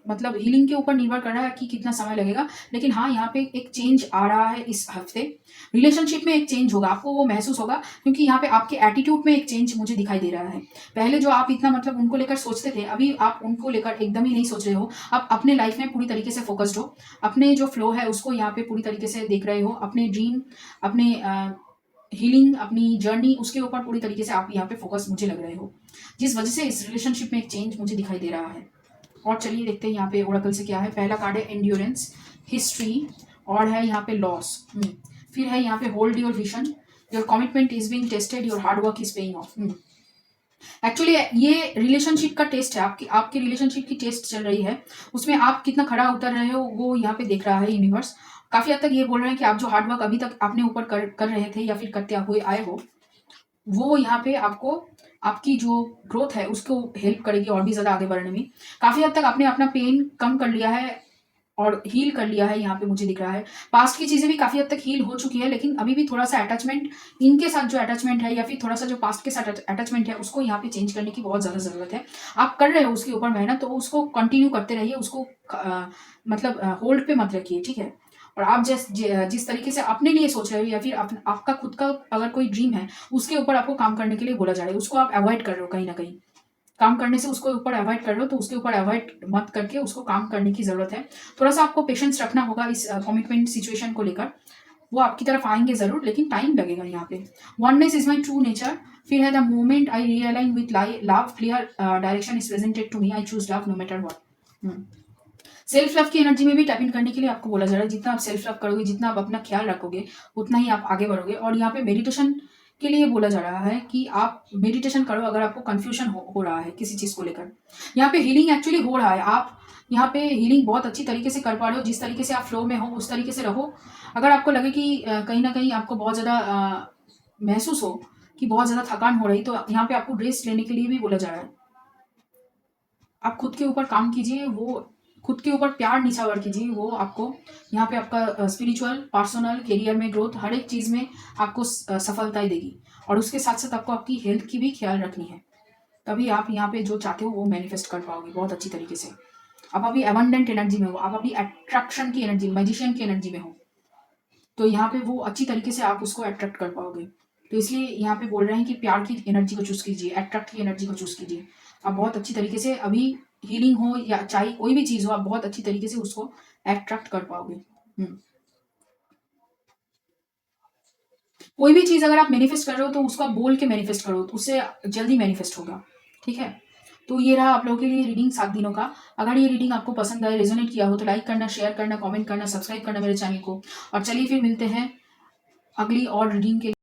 मतलब हीलिंग के ऊपर निर्भर कर रहा है कि कितना समय लगेगा, लेकिन हाँ यहाँ पे एक चेंज आ रहा है इस हफ्ते। रिलेशनशिप में एक चेंज होगा, आपको वो महसूस होगा, क्योंकि यहाँ पे आपके एटीट्यूड में एक चेंज मुझे दिखाई दे रहा है। पहले जो आप इतना मतलब उनको लेकर सोचते थे, अभी आप उनको लेकर एकदम ही नहीं सोच रहे हो। आप अपने लाइफ में पूरी तरीके से फोकस्ड हो, अपने जो फ्लो है उसको यहाँ पे पूरी तरीके से देख रहे हो, अपने ड्रीम, अपने हीलिंग, अपनी जर्नी, उसके ऊपर पूरी तरीके से आप यहाँ पे फोकस मुझे लग रहे हो, जिस वजह से इस रिलेशनशिप में एक चेंज मुझे दिखाई दे रहा है। और चलिए देखते हैं यहाँ पे ओरेकल से क्या है। पहला कार्ड है एंड्योरेंस, हिस्ट्री, और है यहाँ पे लॉस, फिर है यहाँ पे hold your vision, your commitment is being tested, your hard work is paying off. Actually ये रिलेशनशिप का टेस्ट है, आपकी रिलेशनशिप की टेस्ट चल रही है, उसमें आप कितना खड़ा उतर रहे हो वो यहाँ पे देख रहा है यूनिवर्स। काफ़ी हद तक ये बोल रहे हैं कि आप जो हार्ड वर्क अभी तक अपने ऊपर कर रहे थे या फिर करते हुए आए हो, वो यहाँ पे आपको आपकी जो ग्रोथ है उसको हेल्प करेगी और भी ज़्यादा आगे बढ़ने में। काफ़ी हद तक आपने अपना पेन कम कर लिया है और हील कर लिया है, यहाँ पे मुझे दिख रहा है। पास्ट की चीज़ें भी काफ़ी हद तक हील हो चुकी है, लेकिन अभी भी थोड़ा सा अटैचमेंट, इनके साथ जो अटैचमेंट है या फिर थोड़ा सा जो पास्ट के साथ अटैचमेंट है उसको यहाँ पे चेंज करने की बहुत ज़्यादा ज़रूरत है। आप कर रहे हो उसके ऊपर मेहनत, तो उसको कंटिन्यू करते रहिए, उसको मतलब होल्ड पे मत रखिए, ठीक है। और आप जिस तरीके से अपने लिए सोच रहे हो या फिर आपका खुद का अगर कोई ड्रीम है, उसके ऊपर आपको काम करने के लिए बोला जा रहा है, उसको आप अवॉइड कर रहे हो कहीं ना कहीं, काम करने से उसको ऊपर अवॉइड कर रहे हो, तो उसके ऊपर अवॉइड मत करके उसको काम करने की ज़रूरत है। थोड़ा सा आपको पेशेंस रखना होगा इस कमिटमेंट सिचुएशन को लेकर। वो आपकी तरफ आएंगे ज़रूर, लेकिन टाइम लगेगा यहाँ पे। Oneness is my true nature, फिर है the moment I realign with love, clear direction is presented to me, I choose love no matter what. Self love की एनर्जी में भी टैप इन करने के लिए आपको बोला जा रहा है। जितना आप सेल्फ लव करोगे, जितना आप अपना ख्याल रखोगे, उतना ही आप आगे बढ़ोगे। और यहाँ पे मेडिटेशन के लिए बोला जा रहा है कि आप मेडिटेशन करो अगर आपको कंफ्यूजन हो रहा है किसी चीज़ को लेकर। यहाँ पे हीलिंग एक्चुअली हो रहा है, आप यहाँ पे हीलिंग बहुत अच्छी तरीके से कर पा रहे हो। जिस तरीके से आप फ्लो में हो उस तरीके से रहो। अगर आपको लगे कि कहीं ना कहीं आपको बहुत ज़्यादा महसूस हो कि बहुत ज़्यादा थकान हो रही, तो यहाँ पे आपको रेस्ट लेने के लिए भी बोला जा रहा है। आप खुद के ऊपर काम कीजिए, वो खुद के ऊपर प्यार निछावर कीजिए, वो आपको यहाँ पे आपका स्पिरिचुअल, पर्सनल, करियर में ग्रोथ, हर एक चीज़ में आपको सफलता देगी। और उसके साथ साथ आपको आपकी हेल्थ की भी ख्याल रखनी है, तभी आप यहाँ पे जो चाहते हो वो मैनिफेस्ट कर पाओगे बहुत अच्छी तरीके से। आप अभी एबंडेंट एनर्जी में हो, आप अभी अट्रैक्शन की एनर्जी, मैजिशियन की एनर्जी में हो, तो यहाँ पे वो अच्छी तरीके से आप उसको अट्रैक्ट कर पाओगे। तो इसलिए यहाँ पे बोल रहे हैं कि प्यार की एनर्जी को चूज़ कीजिए, अट्रैक्ट की एनर्जी को चूज़ कीजिए। आप बहुत अच्छी तरीके से अभी हीलिंग हो या चाहे कोई भी चीज़ हो, आप बहुत अच्छी तरीके से उसको अट्रैक्ट कर पाओगे। कोई भी चीज़ अगर आप मैनिफेस्ट कर रहे हो तो उसको आप बोल के मैनिफेस्ट करो, तो उससे जल्दी मैनिफेस्ट होगा, ठीक है। तो ये रहा आप लोगों के लिए रीडिंग 7 दिनों का। अगर ये रीडिंग आपको पसंद आए, रेजोनेट किया हो, तो लाइक करना, शेयर करना, कमेंट करना, सब्सक्राइब करना मेरे चैनल को। और चलिए फिर मिलते हैं अगली और रीडिंग के